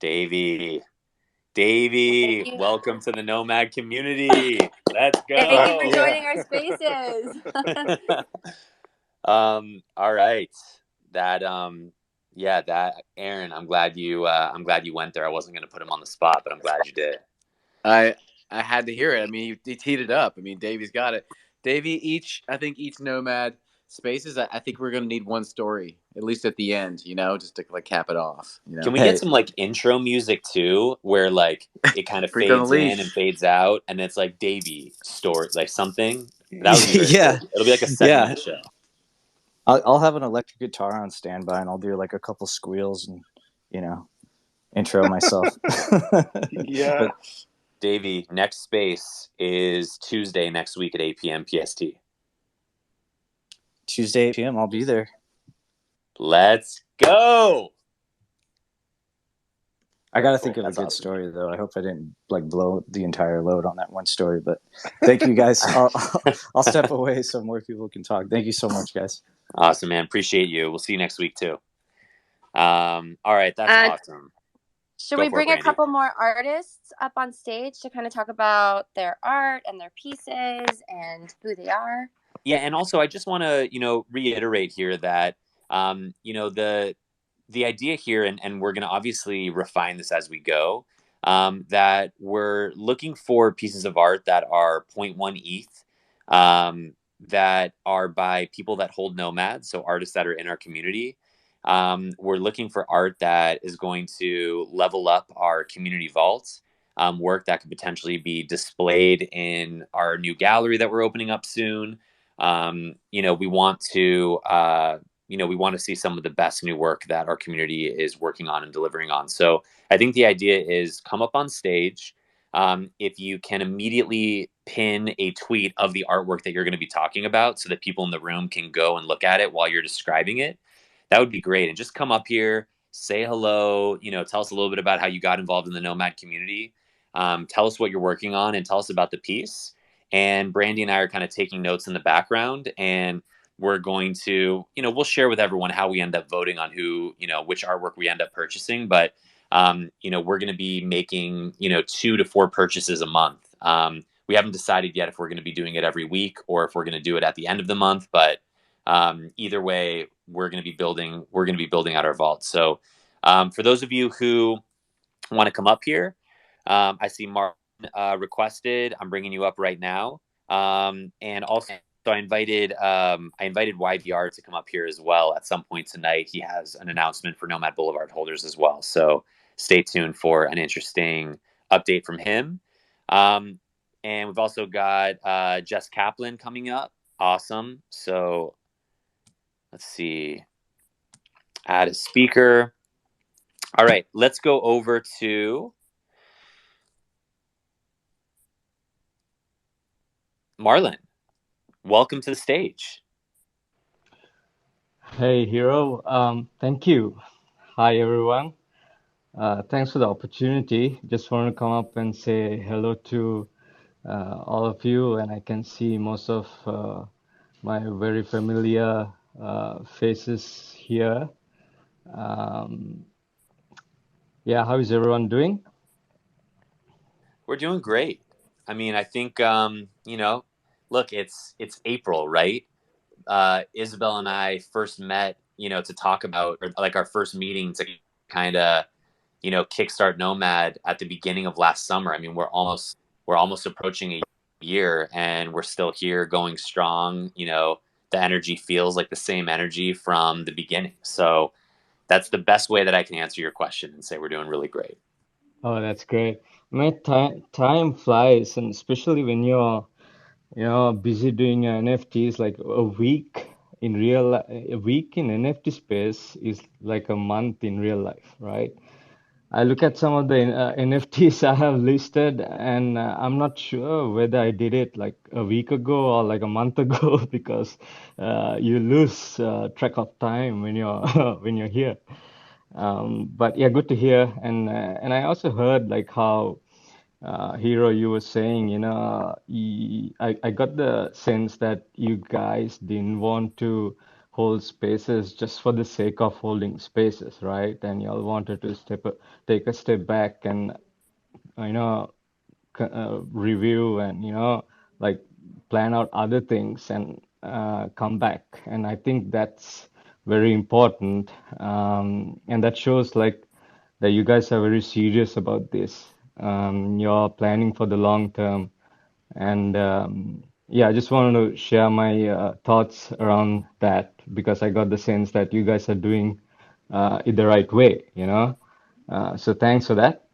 Davey, welcome to the Nomad community. Let's go. Thank you for joining our spaces. All right. That Aaron, I'm glad you went there. I wasn't going to put him on the spot, but I'm glad you did. I had to hear it. I mean, he teed it up. I mean, Davey's got it. Davey, I think each Nomad spaces, I think we're going to need one story, at least at the end, you know, just to like cap it off. You know? Can we get some like intro music too, where like it kind of fades in and fades out, and it's like Davey story, like something? That would be very cool. It'll be like a segment of the show. I'll have an electric guitar on standby, and I'll do like a couple squeals and intro myself. Yeah. But Davey, next space is Tuesday next week at 8 p.m. PST. Tuesday 8 p.m. I'll be there. Let's go. I got to Cool. think of That's a good awesome. story though. I hope I didn't like blow the entire load on that one story, but thank you guys. I'll step away so more people can talk. Thank you so much, guys. Awesome, man. Appreciate you. We'll see you next week too. All right, that's awesome. Should we bring a couple more artists up on stage to kind of talk about their art and their pieces and who they are? Yeah, and also I just want to, reiterate here that, the idea here, and we're going to obviously refine this as we go, that we're looking for pieces of art that are 0.1 ETH, that are by people that hold Nomads, so artists that are in our community. We're looking for art that is going to level up our community vaults, work that could potentially be displayed in our new gallery that we're opening up soon. We want to we want to see some of the best new work that our community is working on and delivering on. So I think the idea is come up on stage. If you can immediately pin a tweet of the artwork that you're going to be talking about so that people in the room can go and look at it while you're describing it, that would be great. And just come up here, say hello, tell us a little bit about how you got involved in the Nomad community. Tell us what you're working on and tell us about the piece. And Brandy and I are kind of taking notes in the background, and we're going to, we'll share with everyone how we end up voting on who, which artwork we end up purchasing. But, we're going to be making, 2 to 4 purchases a month. We haven't decided yet if we're going to be doing it every week or if we're going to do it at the end of the month. But either way, we're going to be building out our vault. So for those of you who want to come up here, I see Martin requested. I'm bringing you up right now. And also, so I invited YVR to come up here as well at some point tonight. He has an announcement for Nomad Blvd holders as well. So stay tuned for an interesting update from him. And we've also got Jess Kaplan coming up. Awesome. So let's see. Add a speaker. All right, let's go over to Marlon. Welcome to the stage. Hey, Hero. Thank you. Hi, everyone. Thanks for the opportunity. Just want to come up and say hello to all of you, and I can see most of my very familiar faces here. Yeah, how is everyone doing? We're doing great. I mean, I think look, it's April, right? Isabelle and I first met, to talk about, or like our first meeting to kind of, kickstart Nomad at the beginning of last summer. I mean, we're almost approaching a year, and we're still here going strong. The energy feels like the same energy from the beginning. So that's the best way that I can answer your question and say we're doing really great. Oh, that's great. Man, time flies, and especially when you're busy doing NFTs. Like a week a week in NFT space is like a month in real life, right? I look at some of the NFTs I have listed, and I'm not sure whether I did it like a week ago or like a month ago because you lose track of time when you're when you're here. But yeah, good to hear. And I also heard like how Hero, you were saying, I got the sense that you guys didn't want to hold spaces just for the sake of holding spaces, right? And y'all wanted to take a step back and, you know, review and, like plan out other things and come back. And I think that's very important. And that shows like that you guys are very serious about this. You're planning for the long term. And yeah, I just wanted to share my thoughts around that because I got the sense that you guys are doing it the right way. So thanks for that.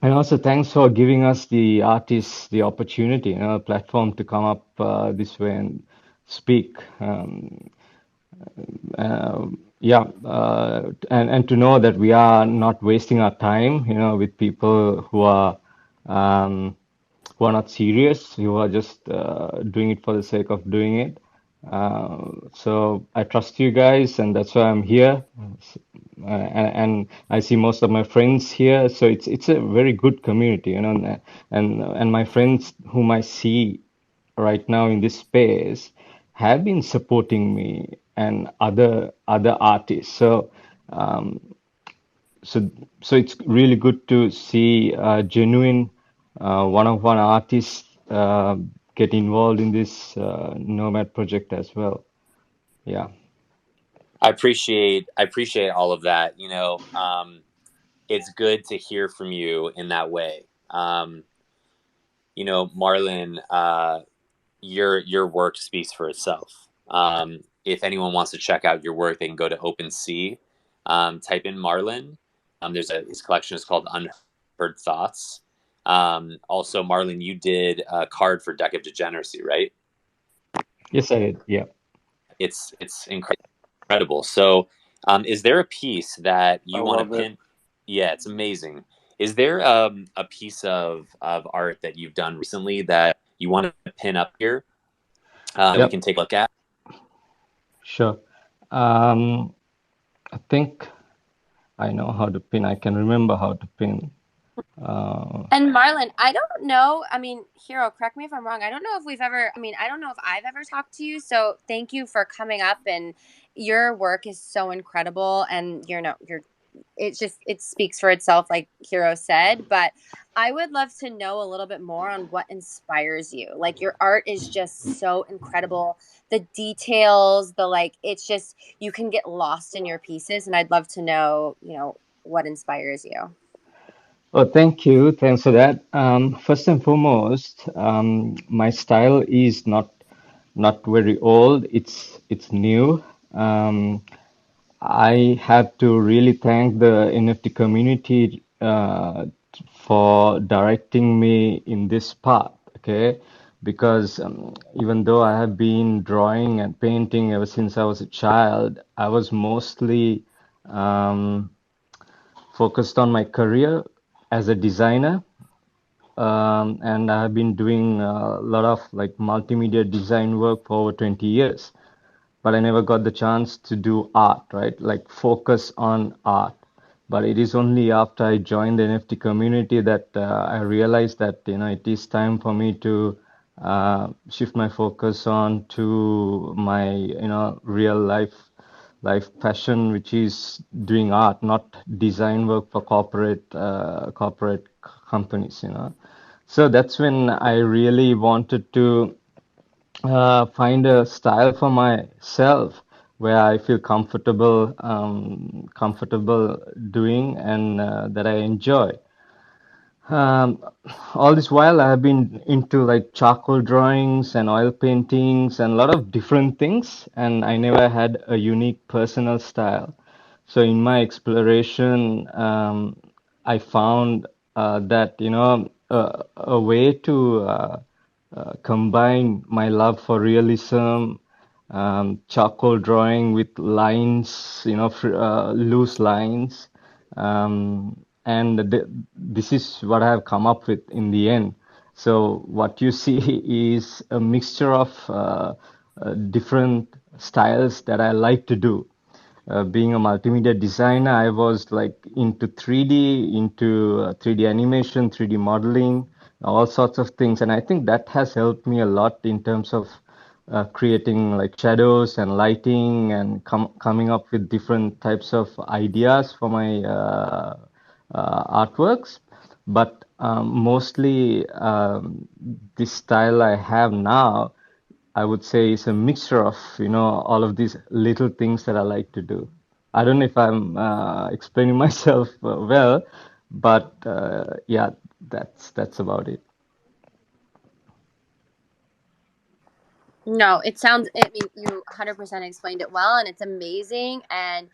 And also thanks for giving us the artists the opportunity, a platform to come up this way and speak. yeah, and to know that we are not wasting our time, with people um, who are not serious, who are just doing it for the sake of doing it. So I trust you guys, and that's why I'm here. And I see most of my friends here, so it's a very good community, and my friends whom I see right now in this space have been supporting me and other artists. Um, so so it's really good to see genuine one-on-one artists get involved in this Nomad project as well. Yeah. I appreciate all of that. It's good to hear from you in that way. Marlon, your work speaks for itself. If anyone wants to check out your work, they can go to OpenSea, type in Marlon. His collection is called Unheard Thoughts. Also, Marlon, you did a card for Deck of Degeneracy, right? Yes, I did. Yeah. It's incredible. So, is there a piece that I you want to love it. pin? Yeah, it's amazing. Is there a piece of art that you've done recently that you want to pin up here that we Yep. can take a look at? Sure. I think I know how to pin. I can remember how to pin. And Marlon, I don't know. I mean, Hero, correct me if I'm wrong. I don't know if I don't know if I've ever talked to you. So thank you for coming up, and your work is so incredible. And it speaks for itself, like Hero said. But I would love to know a little bit more on what inspires you. Like, your art is just so incredible. The details, it's just, you can get lost in your pieces. And I'd love to know, what inspires you. Oh, thank you. Thanks for that. First and foremost, my style is not very old. It's new. I have to really thank the NFT community for directing me in this path. Okay, because even though I have been drawing and painting ever since I was a child, I was mostly focused on my career as a designer. And I've been doing a lot of like multimedia design work for over 20 years, but I never got the chance to do art, right? Like focus on art. But it is only after I joined the NFT community that I realized that, it is time for me to shift my focus on to my, real life passion, which is doing art, not design work for corporate companies. So that's when I really wanted to find a style for myself where I feel comfortable doing and that I enjoy. Um, all this while, I have been into like charcoal drawings and oil paintings and a lot of different things, and I never had a unique personal style. So in my exploration, I found that a way to combine my love for realism, charcoal drawing with lines, loose lines. And this is what I have come up with in the end. So what you see is a mixture of different styles that I like to do. Being a multimedia designer, I was like into 3D, into 3D animation, 3D modeling, all sorts of things. And I think that has helped me a lot in terms of creating like shadows and lighting and coming up with different types of ideas for my artworks. But mostly this style I have now, I would say it's a mixture of, all of these little things that I like to do. I don't know if I'm explaining myself well, but yeah, that's about it. No, I mean, you 100% explained it well, and it's amazing. And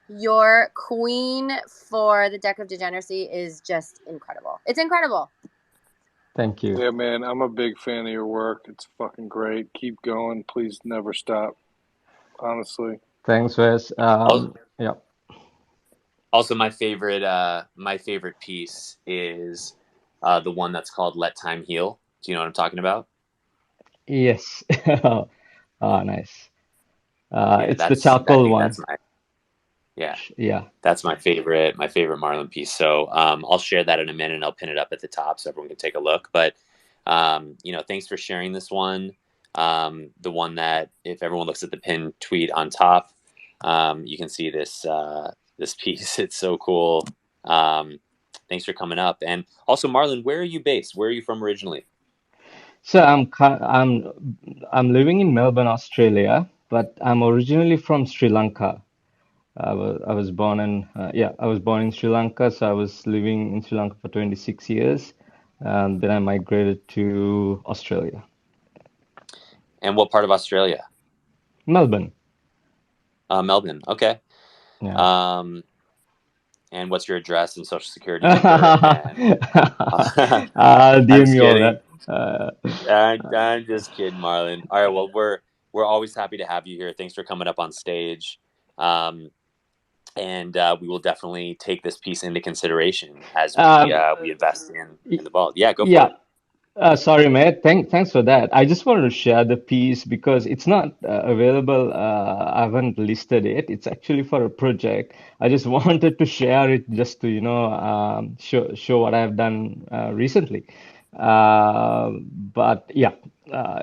your queen for the Deck of Degeneracy is just incredible. It's incredible. Thank you. Yeah, man, I'm a big fan of your work. It's fucking great. Keep going. Please never stop. Honestly. Thanks, Wes. Yeah. Also, my favorite piece is the one that's called "Let Time Heal." Do you know what I'm talking about? Yes. Nice. Yeah, It's the I charcoal think one. that's yeah, Yeah. that's my favorite Marlin piece. So I'll share that in a minute and I'll pin it up at the top so everyone can take a look. But thanks for sharing this one. The one that if everyone looks at the pinned tweet on top, you can see this piece. It's so cool. Thanks for coming up. And also, Marlon, where are you based? Where are you from originally? So I'm living in Melbourne, Australia, but I'm originally from Sri Lanka. I was born in Sri Lanka, so I was living in Sri Lanka for 26 years. Then I migrated to Australia, And what part of Australia? Melbourne. Melbourne. Okay. Yeah. Um, and what's your address and social security number? And I'm DM just me all kidding. that. I'm just kidding, Marlon. All right. Well, we're always happy to have you here. Thanks for coming up on stage. And we will definitely take this piece into consideration as we invest in the ball. Yeah, go for Yeah. it. Sorry, mate. Thanks for that. I just wanted to share the piece because it's not available. I haven't listed it. It's actually for a project. I just wanted to share it just to, show what I've done recently. But yeah, uh,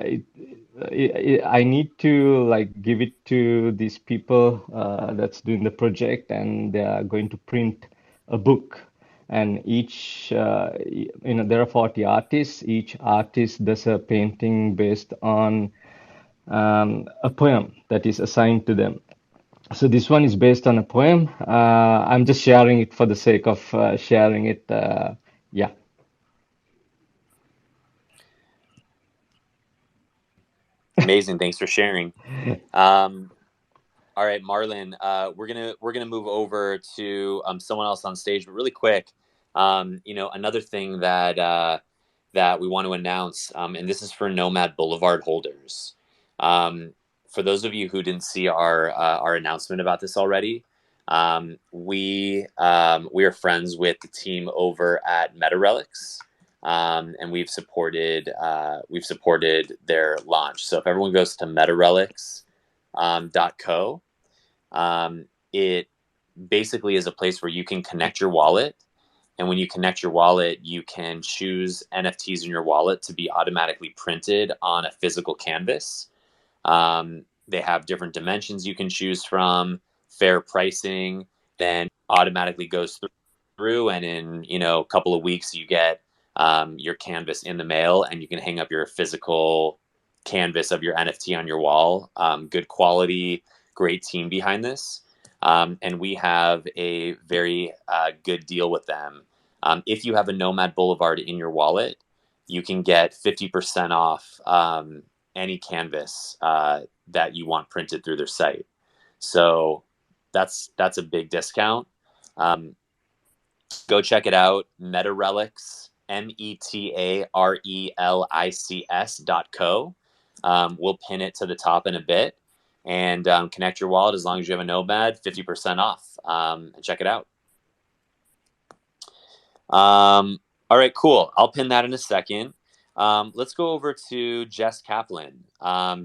it, I need to like give it to these people that's doing the project, and they are going to print a book. And each, there are 40 artists. Each artist does a painting based on a poem that is assigned to them. So this one is based on a poem. I'm just sharing it for the sake of sharing it. Yeah. Amazing. Thanks for sharing. All right, Marlon. We're gonna move over to someone else on stage, but really quick. Another thing that we want to announce, and this is for Nomad Boulevard holders. For those of you who didn't see our announcement about this already, we are friends with the team over at Meta Relics, and we've supported their launch. So if everyone goes to metarelics.co, it basically is a place where you can connect your wallet. And when you connect your wallet, you can choose NFTs in your wallet to be automatically printed on a physical canvas. They have different dimensions you can choose from, fair pricing, then automatically goes through. And in, a couple of weeks, you get your canvas in the mail and you can hang up your physical canvas of your NFT on your wall. Good quality, great team behind this. And we have a very good deal with them. If you have a Nomad Boulevard in your wallet, you can get 50% off any canvas that you want printed through their site. So that's a big discount. Go check it out. Metarelics, metarelics.co. We'll pin it to the top in a bit, and connect your wallet as long as you have a Nomad, 50% off. Check it out. All right, cool. I'll pin that in a second. Let's go over to Jess Kaplan.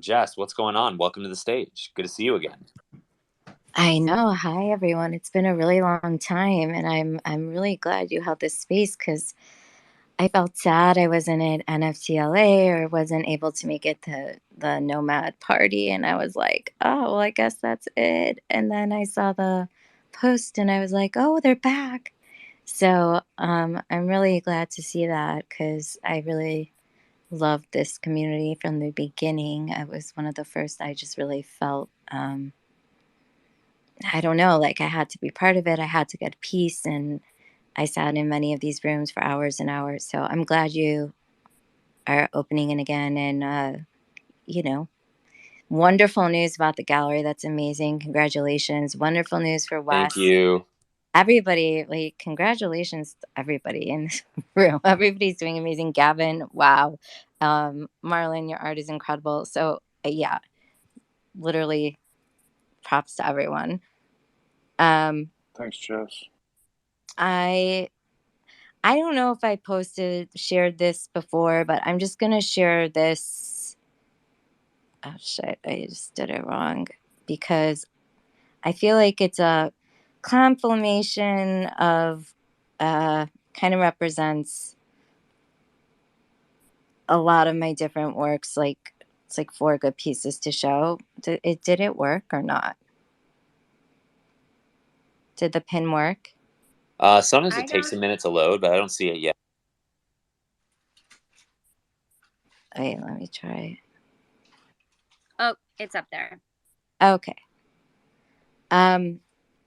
Jess, what's going on? Welcome to the stage. Good to see you again. I know. Hi, everyone. It's been a really long time, and I'm really glad you held this space because I felt sad I wasn't at NFTLA or wasn't able to make it to the Nomad party, and I was like, oh, well, I guess that's it. And then I saw the post, and I was like, oh, they're back. So I'm really glad to see that because I really loved this community from the beginning. I was one of the first. I just really felt. I don't know, like I had to be part of it. I had to get peace. And I sat in many of these rooms for hours and hours. So I'm glad you are opening it again. And, wonderful news about the gallery. That's amazing. Congratulations. Wonderful news for Thank Wes. you. Everybody, like, congratulations to everybody in this room. Everybody's doing amazing. Gavin, wow. Marlon, your art is incredible. So, yeah, literally props to everyone. Thanks, Jess. I don't know if I shared this before, but I'm just gonna share this. Oh shit, I just did it wrong because I feel like it's a confirmation of kind of represents a lot of my different works. Like it's like 4 good pieces to show. Did it work or not? Did the pin work? Sometimes it takes a minute to load, but I don't see it yet. Wait, let me try. Oh, it's up there. Okay.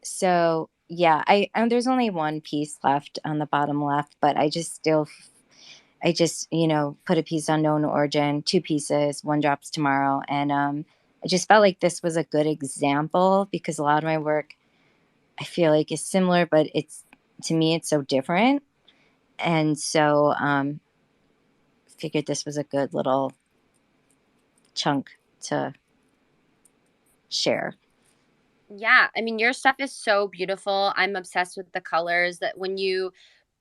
So yeah, there's only one piece left on the bottom left, but I just put a piece on known origin, 2 pieces, one drops tomorrow, and I just felt like this was a good example because a lot of my work I feel like is similar, but to me it's so different, and so figured this was a good little chunk to share. Yeah, I mean, your stuff is so beautiful. I'm obsessed with the colors. That when you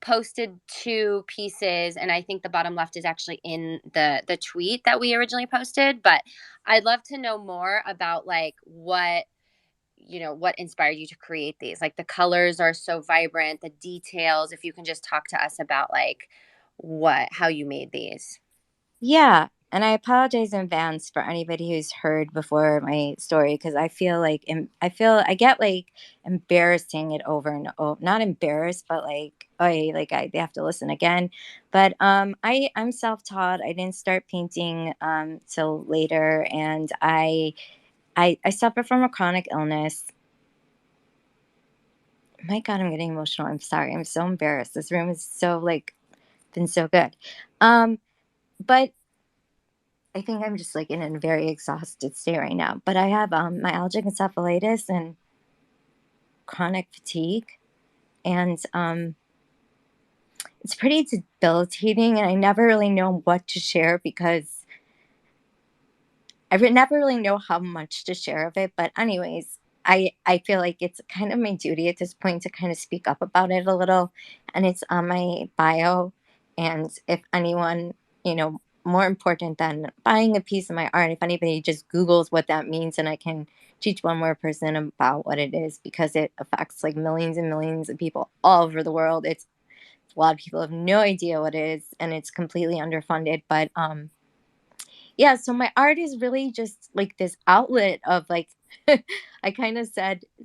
posted 2 pieces, and I think the bottom left is actually in the tweet that we originally posted, but I'd love to know more about like what inspired you to create these. Like the colors are so vibrant, the details. If you can just talk to us about like how you made these. Yeah, and I apologize in advance for anybody who's heard before my story because I feel like I get like embarrassing it over and over. Not embarrassed, but like they have to listen again. But I'm self-taught. I didn't start painting till later, and I suffer from a chronic illness. My God, I'm getting emotional. I'm sorry. I'm so embarrassed. This room is so like been so good. But I think I'm just like in a very exhausted state right now. But I have myalgic encephalitis and chronic fatigue, and it's pretty debilitating. And I never really know what to share because never really know how much to share of it. But anyways, I feel like it's kind of my duty at this point to kind of speak up about it a little, and it's on my bio. And if anyone, more important than buying a piece of my art, if anybody just Googles what that means, and I can teach one more person about what it is because it affects like millions and millions of people all over the world. It's a lot of people have no idea what it is, and it's completely underfunded. But yeah, so my art is really just like this outlet of like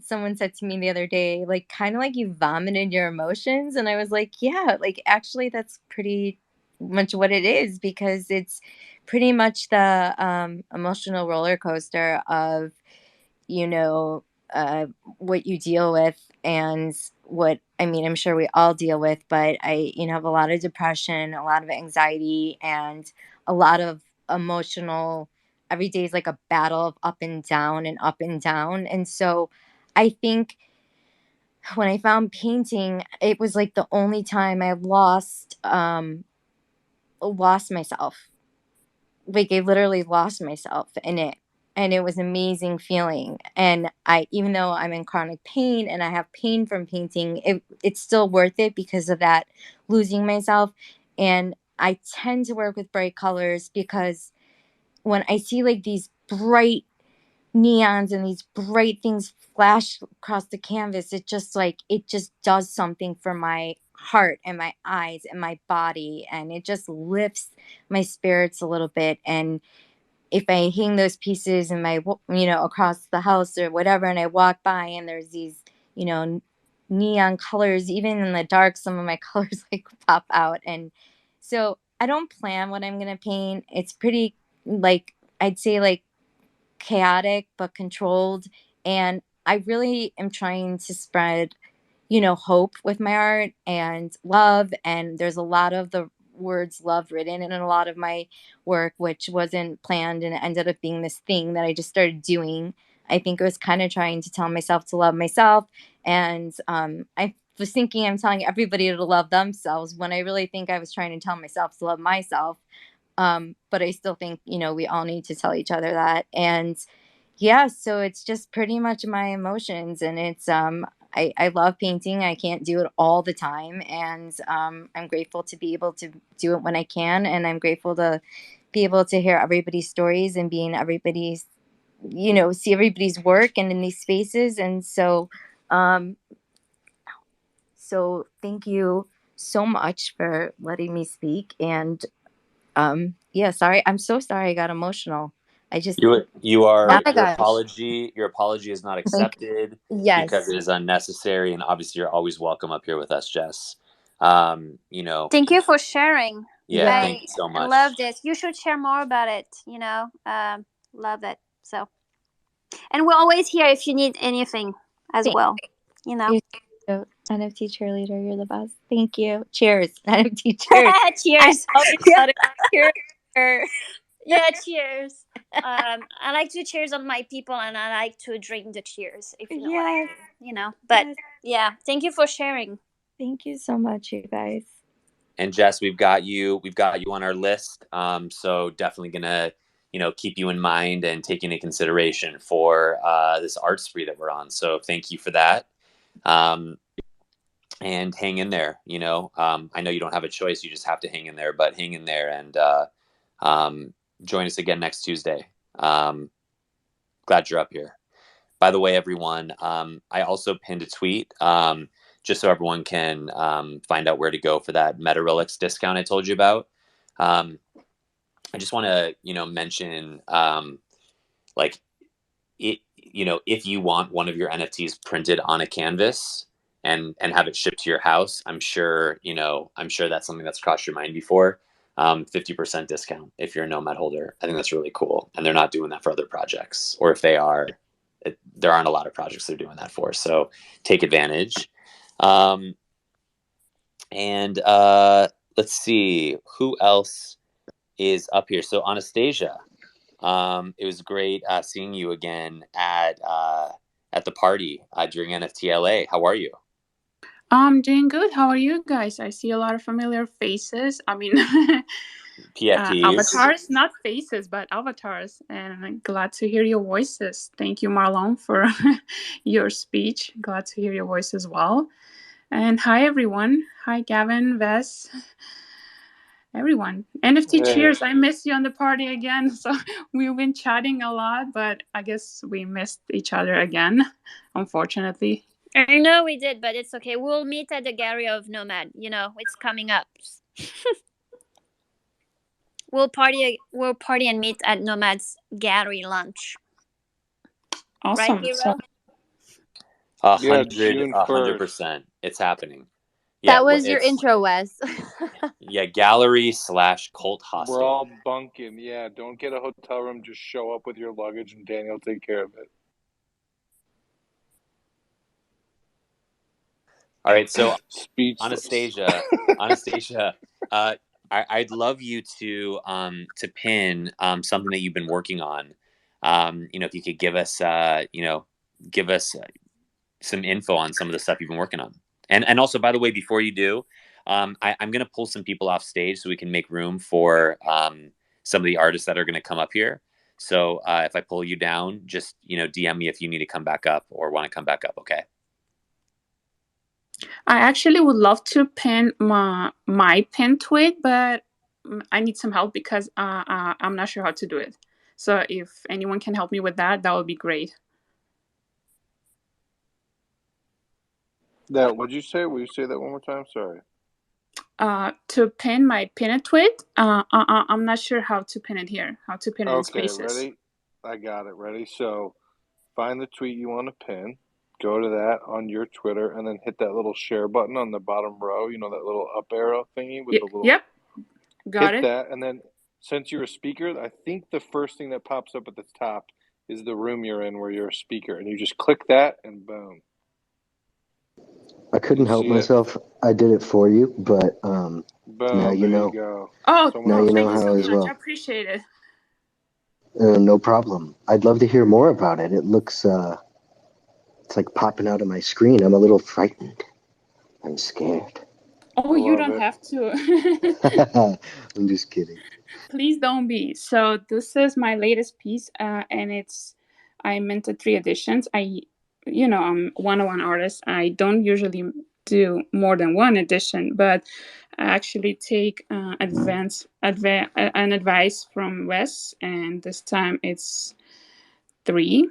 someone said to me the other day, like kind of like you vomited your emotions, and I was like, yeah, like actually that's pretty much what it is because it's pretty much the emotional roller coaster of you know, what you deal with and what I mean, I'm sure we all deal with, but I, have a lot of depression, a lot of anxiety, and a lot of emotional. Every day is like a battle of up and down and up and down. And so I think when I found painting, it was like the only time I lost myself. Like I literally lost myself in it, and it was an amazing feeling. And even though I'm in chronic pain and I have pain from painting, it's still worth it because of that losing myself. And I tend to work with bright colors because when I see like these bright neons and these bright things flash across the canvas, it just does something for my heart and my eyes and my body, and it just lifts my spirits a little bit. And if I hang those pieces in my across the house or whatever, and I walk by and there's these neon colors, even in the dark some of my colors like pop out. And so I don't plan what I'm gonna paint. It's pretty, like, I'd say like chaotic but controlled, and I really am trying to spread hope with my art and love. And there's a lot of the words love written in a lot of my work, which wasn't planned, and it ended up being this thing that I just started doing. I think it was kind of trying to tell myself to love myself, and I was thinking I'm telling everybody to love themselves when I really think I was trying to tell myself to love myself. But I still think we all need to tell each other that. And yeah, so it's just pretty much my emotions, and it's I love painting. I can't do it all the time, and I'm grateful to be able to do it when I can, and I'm grateful to be able to hear everybody's stories and be in everybody's, see everybody's work and in these spaces. And um so thank you so much for letting me speak. And yeah, sorry, I'm so sorry I got emotional. I just You felt are Oh my gosh. your apology is not like, accepted because Yes. it is unnecessary, and obviously you're always welcome up here with us, Jess. You know, Thank you for sharing. yeah, yeah, thank I you so I much. loved it. You should share more about it. Love it. So, and we're always here if you need anything as thank well. You know. you. NFT cheerleader, you're the best. Thank you. Cheers. NFT cheers. I Cheers. always Yeah. thought it was cheers. Yeah. Cheers. I like to cheers on my people, and I like to drink the cheers. If you know what I Yes, mean. But yes. yeah, thank you for sharing. Thank you so much, you guys. And Jess, we've got you on our list. So definitely gonna, keep you in mind and take into consideration for this art spree that we're on. So thank you for that. Um, and hang in there. I know you don't have a choice; you just have to hang in there. But hang in there and join us again next Tuesday. Glad you're up here. By the way, everyone, I also pinned a tweet just so everyone can find out where to go for that Metarelics discount I told you about. Um, I just want to, mention like if you want one of your NFTs printed on a canvas and have it shipped to your house, I'm sure that's something that's crossed your mind before. 50% discount if you're a Nomad holder. I think that's really cool, and they're not doing that for other projects, or if they are, there aren't a lot of projects they're doing that for. So take advantage. Um, and let's see who else is up here. So Anastasia, it was great seeing you again at the party during NFTLA. How are you? I'm doing good. How are you guys? I see a lot of familiar faces. I mean, PFPs. avatars, not faces, but avatars. And I'm glad to hear your voices. Thank you, Marlon, for your speech. Glad to hear your voice as well. And hi, everyone. Hi, Gavin, Vess, everyone. NFT Hey, cheers. I miss you on the party again. So we've been chatting a lot, but I guess we missed each other again, unfortunately. I know we did, but it's okay. We'll meet at the Gallery of Nomad. It's coming up. We'll party and meet at Nomad's gallery lunch. Right, Awesome. So Hero? A yeah, hundred, June a hundred 1st. percent. It's happening. Yeah, That was your it's intro, Wes. yeah, gallery/cult We're hostel. all bunking. Yeah, don't get a hotel room. Just show up with your luggage, and Daniel will take care of it. All right, so Speechless. Anastasia, I'd love you to pin something that you've been working on. If you could give us some info on some of the stuff you've been working on. And also, by the way, before you do, I'm going to pull some people off stage so we can make room for some of the artists that are going to come up here. So if I pull you down, just DM me if you need to come back up or want to come back up. Okay. I actually would love to pin my pin tweet, but I need some help because I'm not sure how to do it. So if anyone can help me with that, that would be great. What'd you say? Will you say that one more time? Sorry. To pin my pinned tweet, I'm not sure how to pin it here. How to pin it in Okay, Spaces. ready? I got it. Ready? So find the tweet you want to pin. Go to that on your Twitter, and then hit that little share button on the bottom row. You know that little up arrow thingy with the little. Yep, got hit it. that, and then since you're a speaker, I think the first thing that pops up at the top is the room you're in where you're a speaker, and you just click that, and boom. I couldn't help myself. I did it for you, but Boom, now you there know. you go. Oh, Now you know thank you how so as much. I well. appreciate it. No problem. I'd love to hear more about it. It looks, it's like popping out of my screen. I'm a little frightened. I'm scared. Oh, you don't have to. I'm just kidding. Please don't be. So this is my latest piece, and it's I minted 3 editions. I'm one-on-one artist. I don't usually do more than one edition, but I actually take an advice from Wes, and this time it's 3,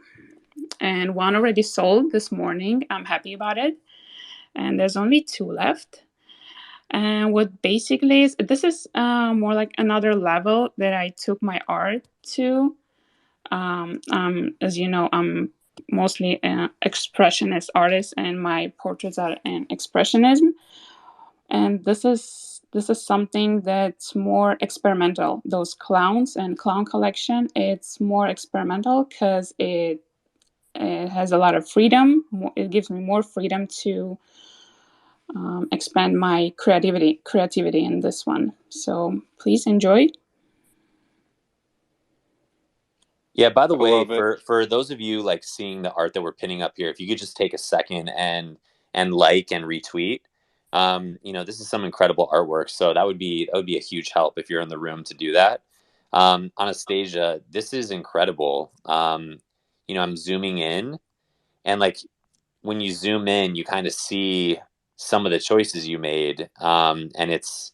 and one already sold this morning. I'm happy about it, and there's only 2 left. And what basically is this is more like another level that I took my art to. As you know, I'm mostly an expressionist artist, and my portraits are in expressionism. And this is something that's more experimental. Those clowns and clown collection, it's more experimental because it has a lot of freedom. It gives me more freedom to expand my creativity in this one. So please enjoy. Yeah, by the way, for those of you like seeing the art that we're pinning up here, if you could just take a second and like and retweet. This is some incredible artwork, so that would be a huge help if you're in the room to do that. Anastasia, this is incredible. I'm zooming in, and like when you zoom in, you kind of see some of the choices you made. And it's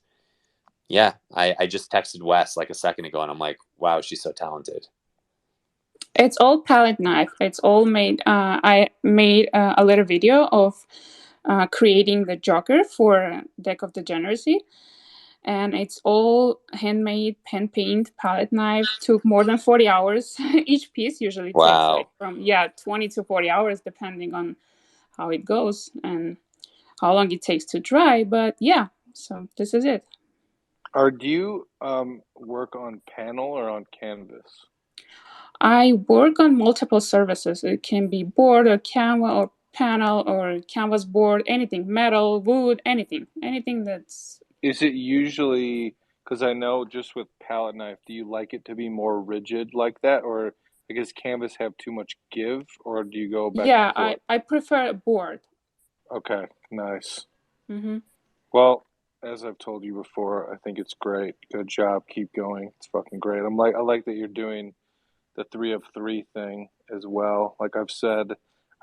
yeah, I just texted Wes like a second ago, and I'm like, wow, she's so talented. It's all palette knife. It's all made. I made a little video of creating the Joker for Deck of Degeneracy, and it's all handmade, pen paint, palette knife. Took more than 40 hours. Each piece usually takes like from 20 to 40 hours, depending on how it goes and how long it takes to dry. But yeah, so this is it. Do you work on panel or on canvas? I work on multiple services. It can be board or Canva or panel or canvas board, anything, metal, wood, anything that's. Is it usually, because I know just with palette knife, do you like it to be more rigid like that, or does canvas have too much give, or do you go back and forth? I prefer a board. Okay, nice. Mm-hmm. Well, as I've told you before, I think it's great. Good job. Keep going. It's fucking great. I like that you're doing the 3 of 3 thing as well. Like I've said,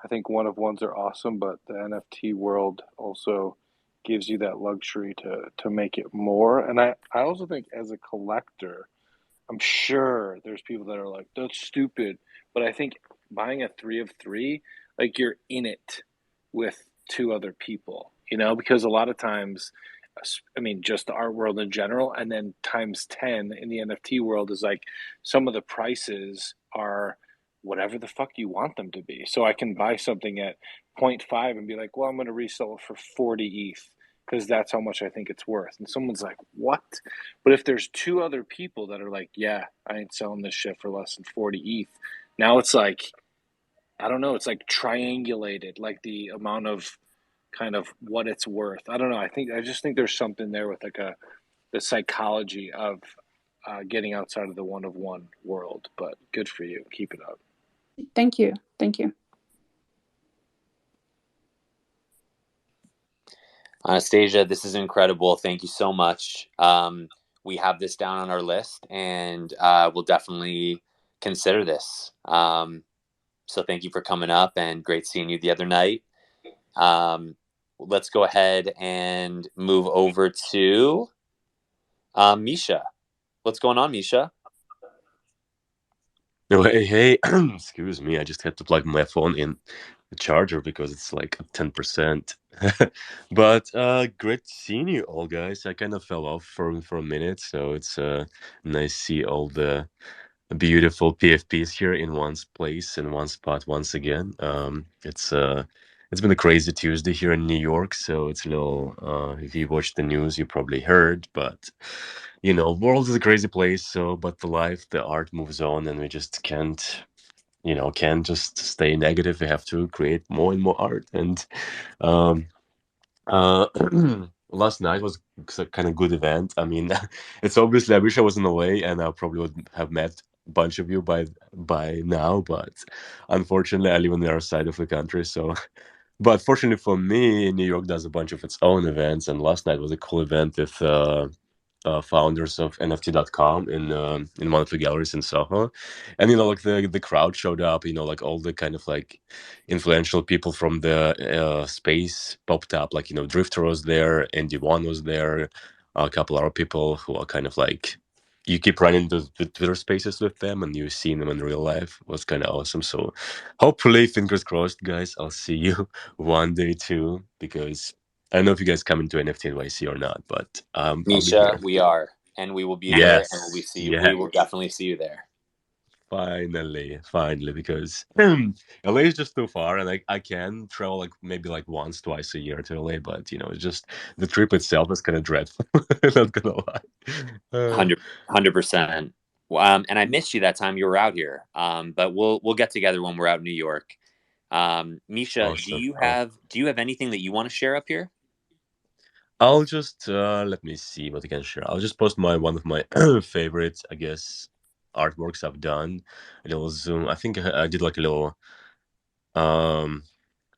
I think 1 of 1s are awesome, but the NFT world also gives you that luxury to make it more. And I also think as a collector, I'm sure there's people that are like, that's stupid. But I think buying a 3 of 3, like you're in it with 2 other people, because a lot of times, I mean, just the art world in general, and then times 10 in the NFT world is like some of the prices are whatever the fuck you want them to be. So I can buy something at 0.5 and be like, well, I'm going to resell it for 40 ETH because that's how much I think it's worth. And someone's like, what? But if there's 2 other people that are like, yeah, I ain't selling this shit for less than 40 ETH, now it's like, I don't know, it's like triangulated, like the amount of kind of what it's worth. I don't know. I just think there's something there with like the psychology of getting outside of the 1 of 1 world. But good for you. Keep it up. Thank you. Anastasia, this is incredible. Thank you so much. We have this down on our list, and we'll definitely consider this. So thank you for coming up, and great seeing you the other night. Let's go ahead and move over to Misha. What's going on, Misha? No, hey, excuse me. I just had to plug my phone in the charger because it's like 10%. But great seeing you all, guys. I kind of fell off for a minute, so it's nice to see all the beautiful PFPs here in one place, in one spot once again. It's been a crazy Tuesday here in New York, so it's a little. If you watched the news, you probably heard, but world is a crazy place. So, but the life, the art moves on, and we just can't just stay negative. We have to create more and more art. And um, uh, last night was a kind of good event. I mean, it's obviously I wish I was in LA, and I probably would have met a bunch of you by now, but unfortunately, I live on the other side of the country, so. But fortunately for me, New York does a bunch of its own events, and last night was a cool event with founders of NFT.com in one of the galleries in Soho, and like the crowd showed up. Like all the kind of like influential people from the space popped up. Like Drifter was there, Andy One was there, a couple other people who are kind of like you keep running the Twitter spaces with them and you see them in real life. It was kind of awesome. So hopefully, fingers crossed, guys, I'll see you one day too, because I don't know if you guys come into NFT NYC or not, but I'll be Misha, here. we are, and we will be there, and we'll be Yes, we yes. will definitely see you there. Finally, because LA is just too far, and I can travel like maybe like once, twice a year to LA, but it's just the trip itself is kind of dreadful. Not gonna lie. 100%. And I missed you that time you were out here. But we'll get together when we're out in New York. Misha, do Awesome. you have anything that you want to share up here? I'll just let me see what I can share. I'll just post one of my favorites, I guess, artworks I've done. A little zoom. I think I did like a little. Um,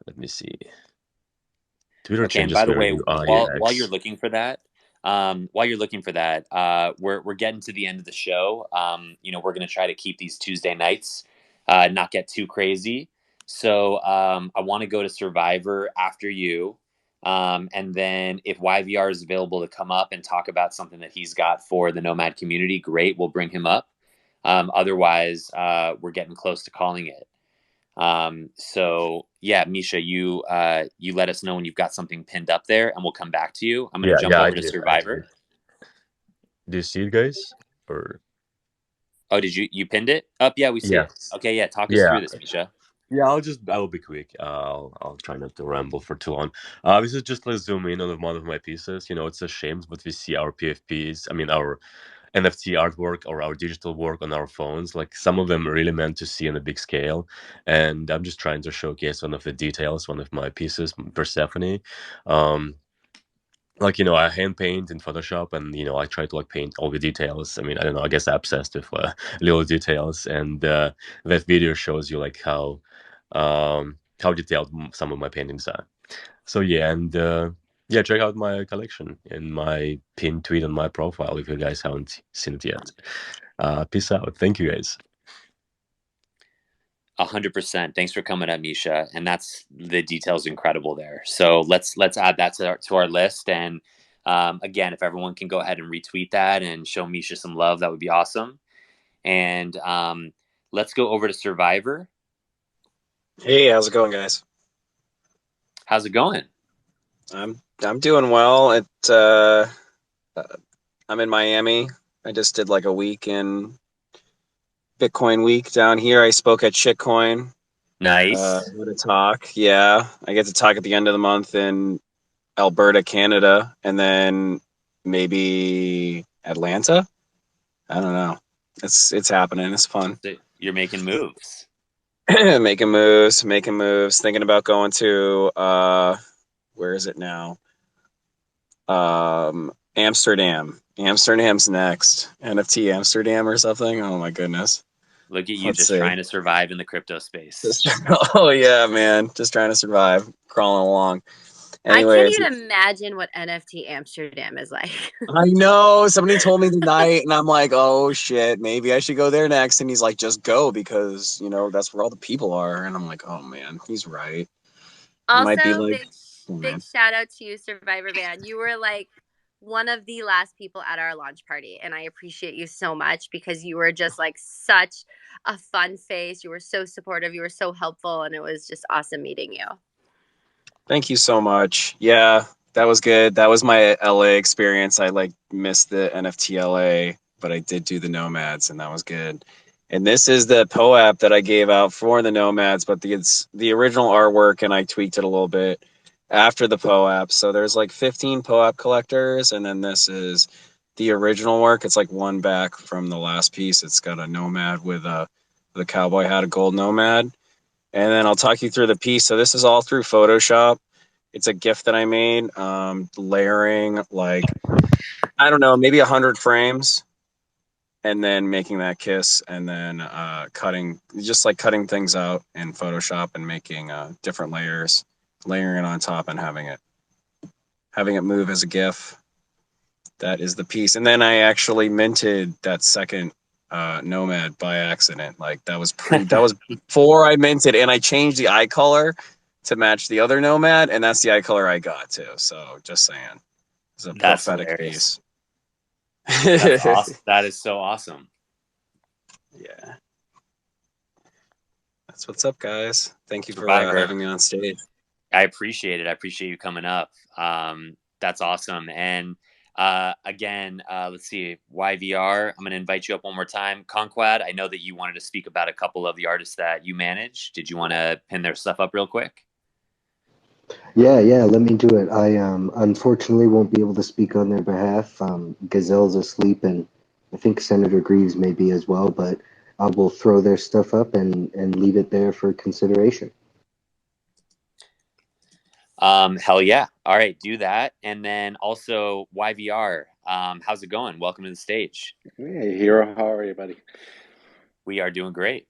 let me see. Twitter Okay, and changes by the their way, UI while you're UX. looking for that, we're getting to the end of the show. We're gonna try to keep these Tuesday nights, not get too crazy. So I want to go to Survivor after you, and then if YVR is available to come up and talk about something that he's got for the Nomad community, great, we'll bring him up. Otherwise, we're getting close to calling it. So yeah, Misha, you let us know when you've got something pinned up there, and we'll come back to you. I'm gonna Yeah, jump yeah, I over to did. I did. Survivor. Do you see it, guys? Or Oh, did you pinned it up? Yeah, we see it. yes. Okay, yeah, talk us Yeah. through this, Misha. Yeah, I'll be quick. I'll try not to ramble for too long. This is just let's zoom in on one of my pieces. It's a shame, but we see our PFPs. I mean, our NFT artwork or our digital work on our phones. Like some of them are really meant to see on a big scale, and I'm just trying to showcase one of the details. One of my pieces, Persephone. Um, I hand paint in Photoshop, and I try to like paint all the details. I mean, I don't know, I guess I'm obsessed with little details, and that video shows you like how detailed some of my paintings are. So yeah, and yeah, check out my collection in my pinned tweet on my profile if you guys haven't seen it yet. Peace out. Thank you, guys. 100%. Thanks for coming up, Misha. And that's the details incredible there. So let's add that to our list. And again, if everyone can go ahead and retweet that and show Misha some love, that would be awesome. And let's go over to Survivor. Hey, how's it going, guys? How's it going? I'm doing well. I'm in Miami. I just did like a week in Bitcoin week down here. I spoke at Shitcoin. Nice. What a talk. Yeah, I get to talk at the end of the month in Alberta, Canada, and then maybe Atlanta. I don't know. It's happening. It's fun. So you're making moves. making moves. Thinking about going to where is it now? Amsterdam. Amsterdam's next. NFT Amsterdam or something. Oh my goodness. Look at you Let's just see. trying to survive in the crypto space. Oh yeah, man. Just trying to survive, crawling along. I can't Anyways, even imagine what NFT Amsterdam is like. I know somebody told me tonight, and I'm like, oh shit, maybe I should go there next. And he's like, just go because that's where all the people are. And I'm like, oh man, he's right. It might be Also, like, big shout out to you, Survivor Van. You were like one of the last people at our launch party, and I appreciate you so much because you were just like such a fun face. You were so supportive. You were so helpful, and it was just awesome meeting you. thank you so much. Yeah, that was good. That was my LA experience. I like missed the NFT LA, but I did do the Nomads, and that was good. And this is the POAP that I gave out for the Nomads, but it's the original artwork, and I tweaked it a little bit after the POAP. So there's like 15 POAP collectors, and then this is the original work. It's like one back from the last piece. It's got a Nomad with the cowboy hat, a gold Nomad. And then I'll talk you through the piece. So this is all through Photoshop. It's a GIF that I made, layering like, I don't know, maybe 100 frames, and then making that kiss, and then cutting things out in Photoshop and making different layers, layering it on top and having it move as a GIF. That is the piece. And then I actually minted that second Nomad by accident. Like that was before I minted, and I changed the eye color to match the other Nomad, and that's the eye color I got too. So just saying, it's a That's prophetic hilarious. piece. That's awesome. That is so awesome. Yeah. That's what's up, guys. Thank you for Survivor. having me on stage. I appreciate it. I appreciate you coming up. That's awesome. And again, let's see, YVR. I'm going to invite you up one more time. Conquad, I know that you wanted to speak about a couple of the artists that you manage. Did you want to pin their stuff up real quick? Yeah, let me do it. I unfortunately won't be able to speak on their behalf. Gazelle's asleep, and I think Senator Greaves may be as well, but I will throw their stuff up and leave it there for consideration. Hell yeah. All right, do that. And then also YVR, how's it going? Welcome to the stage. Hey, Hero, how are you, buddy? We are doing great.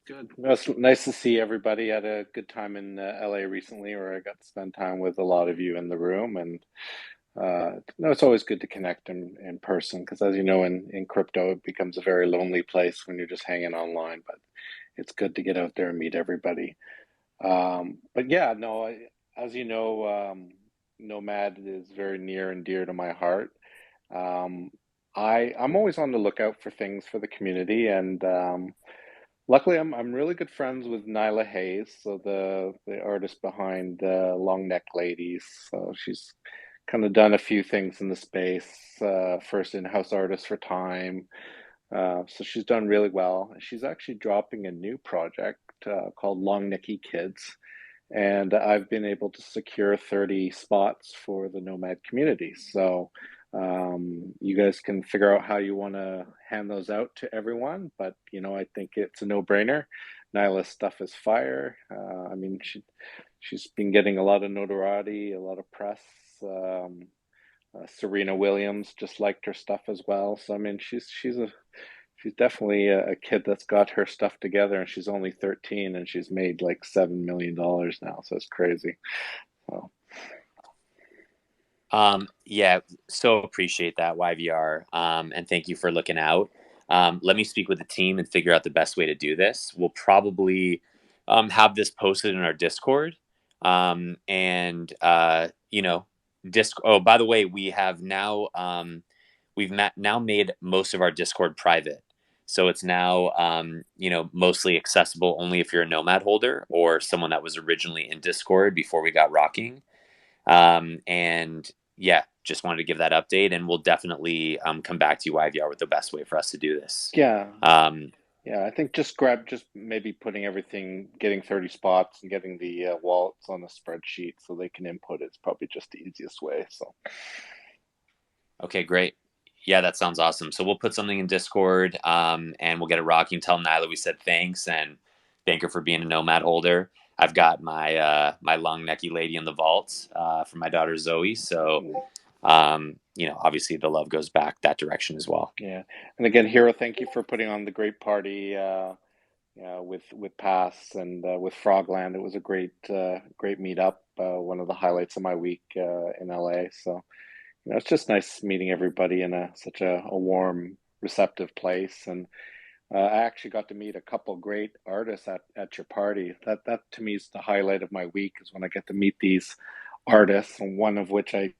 Good. It's nice to see everybody. I had a good time in LA recently, where I got to spend time with a lot of you in the room, and it's always good to connect in person because, as you know, in crypto, it becomes a very lonely place when you're just hanging online. But it's good to get out there and meet everybody. But yeah, no, as you know, Nomad is very near and dear to my heart. Um, I'm always on the lookout for things for the community, and luckily I'm really good friends with Nyla Hayes, so the artist behind Long Neck Ladies. So she's kind of done a few things in the space. First in-house artist for Time. So she's done really well. She's actually dropping a new project called Long Necky Kids, and I've been able to secure 30 spots for the Nomad community. So you guys can figure out how you want to hand those out to everyone, but I think it's a no-brainer. Nyla's stuff is fire. I mean, she's been getting a lot of notoriety, a lot of press. Serena Williams just liked her stuff as well. So I mean, she's definitely a kid that's got her stuff together, and she's only 13, and she's made like $7 million now. So it's crazy. So. Yeah, so appreciate that, YVR. And thank you for looking out. Let me speak with the team and figure out the best way to do this. We'll probably have this posted in our Discord. And oh, by the way, we have now now made most of our Discord private. So it's now mostly accessible only if you're a Nomad holder or someone that was originally in Discord before we got rocking. And yeah, just wanted to give that update, and we'll definitely come back to you, YVR, with the best way for us to do this. Yeah. Yeah, I think just maybe putting everything, getting 30 spots and getting the wallets on a spreadsheet so they can input it's probably just the easiest way. So. Okay, great. Yeah, that sounds awesome. So we'll put something in Discord, and we'll get it rocking. Tell Nyla we said thanks, and thank her for being a Nomad holder. I've got my my long necky lady in the vault for my daughter Zoe. So obviously the love goes back that direction as well. Yeah, and again, Hero, thank you for putting on the great party with Pass and with Frogland. It was a great meetup. One of the highlights of my week in LA. So it's just nice meeting everybody in such a warm, receptive place. And I actually got to meet a couple great artists at your party. That to me is the highlight of my week, is when I get to meet these artists, and one of which I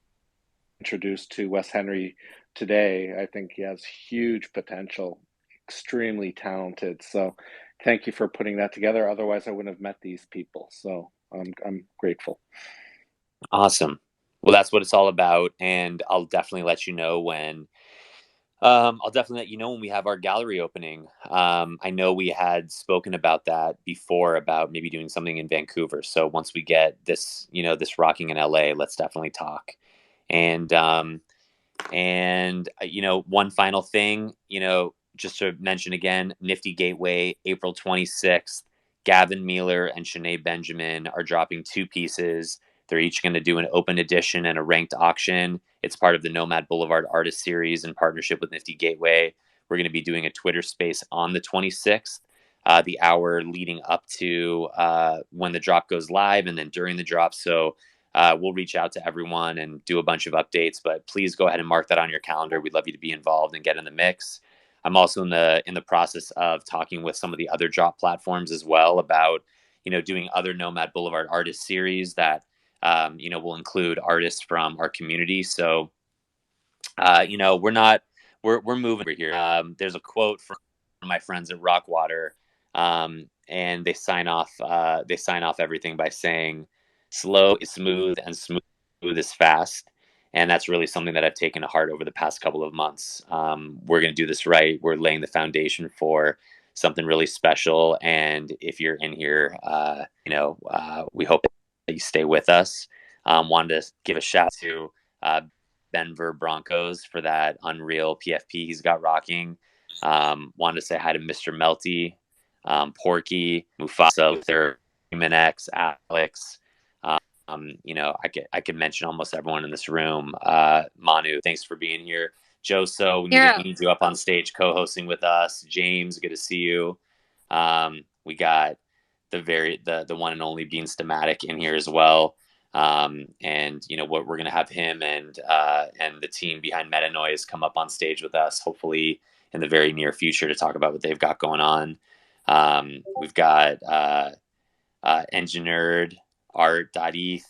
introduced to Wes Henry today. I think he has huge potential, extremely talented. So thank you for putting that together. Otherwise, I wouldn't have met these people. So I'm grateful. Awesome. Well, that's what it's all about, and I'll definitely let you know when. When we have our gallery opening. I know we had spoken about that before, about maybe doing something in Vancouver. So once we get this, this rocking in LA, let's definitely talk. And one final thing, just to mention again, Nifty Gateway, April 26th. Gavin Mealer and Shanae Benjamin are dropping 2 pieces. They're each going to do an open edition and a ranked auction. It's part of the Nomad Blvd Artist Series in partnership with Nifty Gateway. We're going to be doing a Twitter space on the 26th, the hour leading up to when the drop goes live, and then during the drop. So we'll reach out to everyone and do a bunch of updates. But please go ahead and mark that on your calendar. We'd love you to be involved and get in the mix. I'm also in the process of talking with some of the other drop platforms as well about doing other Nomad Boulevard artist series that will include artists from our community. So we're moving over here. There's a quote from my friends at Rockwater, and they sign off everything by saying, "Slow is smooth, and smooth is fast." And that's really something that I've taken to heart over the past couple of months. We're going to do this right. We're laying the foundation for something really special. And if you're in here, we hope that you stay with us. Wanted to give a shout to Denver Broncos for that unreal PFP he's got rocking. Wanted to say hi to Mr. Melty, Porky, Mufasa, Luther, Human X, Alex. I could mention almost everyone in this room. Manu, thanks for being here. Joso, we need you up on stage co-hosting with us. James, good to see you. We got the one and only Bean Stamatic in here as well. And what we're gonna have him and the team behind Meta Noise come up on stage with us, hopefully in the very near future, to talk about what they've got going on. We've got Engineered Art.eth.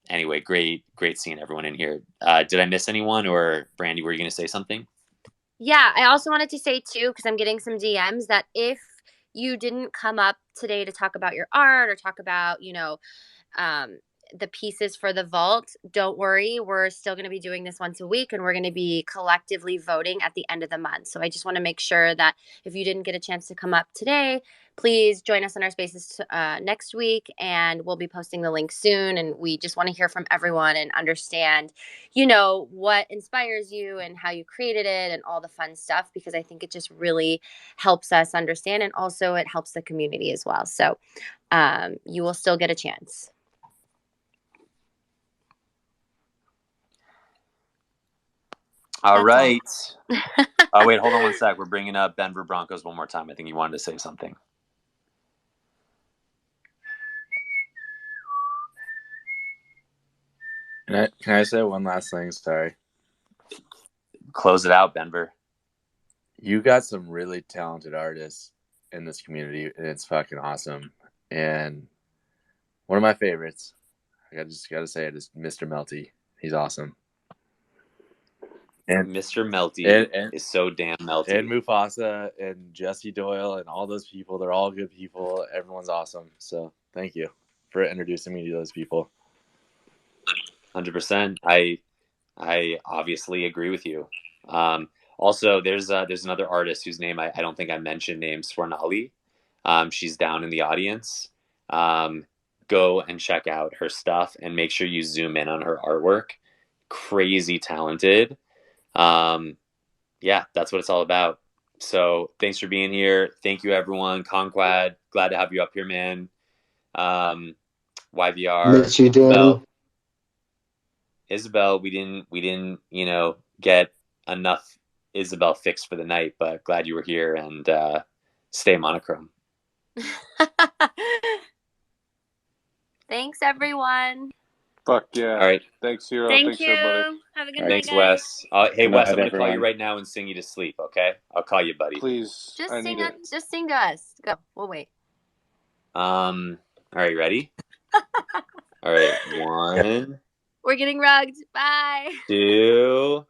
Anyway, great seeing everyone in here. Did I miss anyone, or Brandy, were you gonna say something? Yeah, I also wanted to say too, because I'm getting some DMs, that if you didn't come up today to talk about your art or talk about, the pieces for the vault, don't worry. We're still going to be doing this once a week, and we're going to be collectively voting at the end of the month. So I just want to make sure that if you didn't get a chance to come up today, please join us in our spaces next week, and we'll be posting the link soon. And we just want to hear from everyone and understand, what inspires you and how you created it and all the fun stuff, because I think it just really helps us understand, and also it helps the community as well. So you will still get a chance. All right. Oh, wait, hold on one sec. We're bringing up Denver Broncos one more time. I think you wanted to say something. Can I say one last thing? Sorry. Close it out, Denver. You got some really talented artists in this community, and it's fucking awesome. And one of my favorites, I just got to say it, is Mr. Melty. He's awesome. And Mr. Melty is so damn melty. And Mufasa and Jesse Doyle and all those people, they're all good people. Everyone's awesome. So thank you for introducing me to those people. 100%. I obviously agree with you. Also, there's another artist whose name I don't think I mentioned, named Swarnali. She's down in the audience. Go and check out her stuff and make sure you zoom in on her artwork. Crazy talented. Yeah, that's what it's all about. So thanks for being here. Thank you, everyone. Conquad, glad to have you up here, man. YVR. Miss you, Dan. Isabelle, we didn't, get enough Isabelle fixed for the night, but glad you were here, and stay monochrome. Thanks, everyone. Fuck yeah. All right. Thanks, Hero. Thanks, everybody. Have a good night, Thanks, Wes. Hey, Good Wes, night, I'm going to call you everyone. right now and sing you to sleep, okay? I'll call you, buddy. Please. Just sing to us. Go. We'll wait. All right, ready? All right, 1. We're getting rugged. Bye. 2.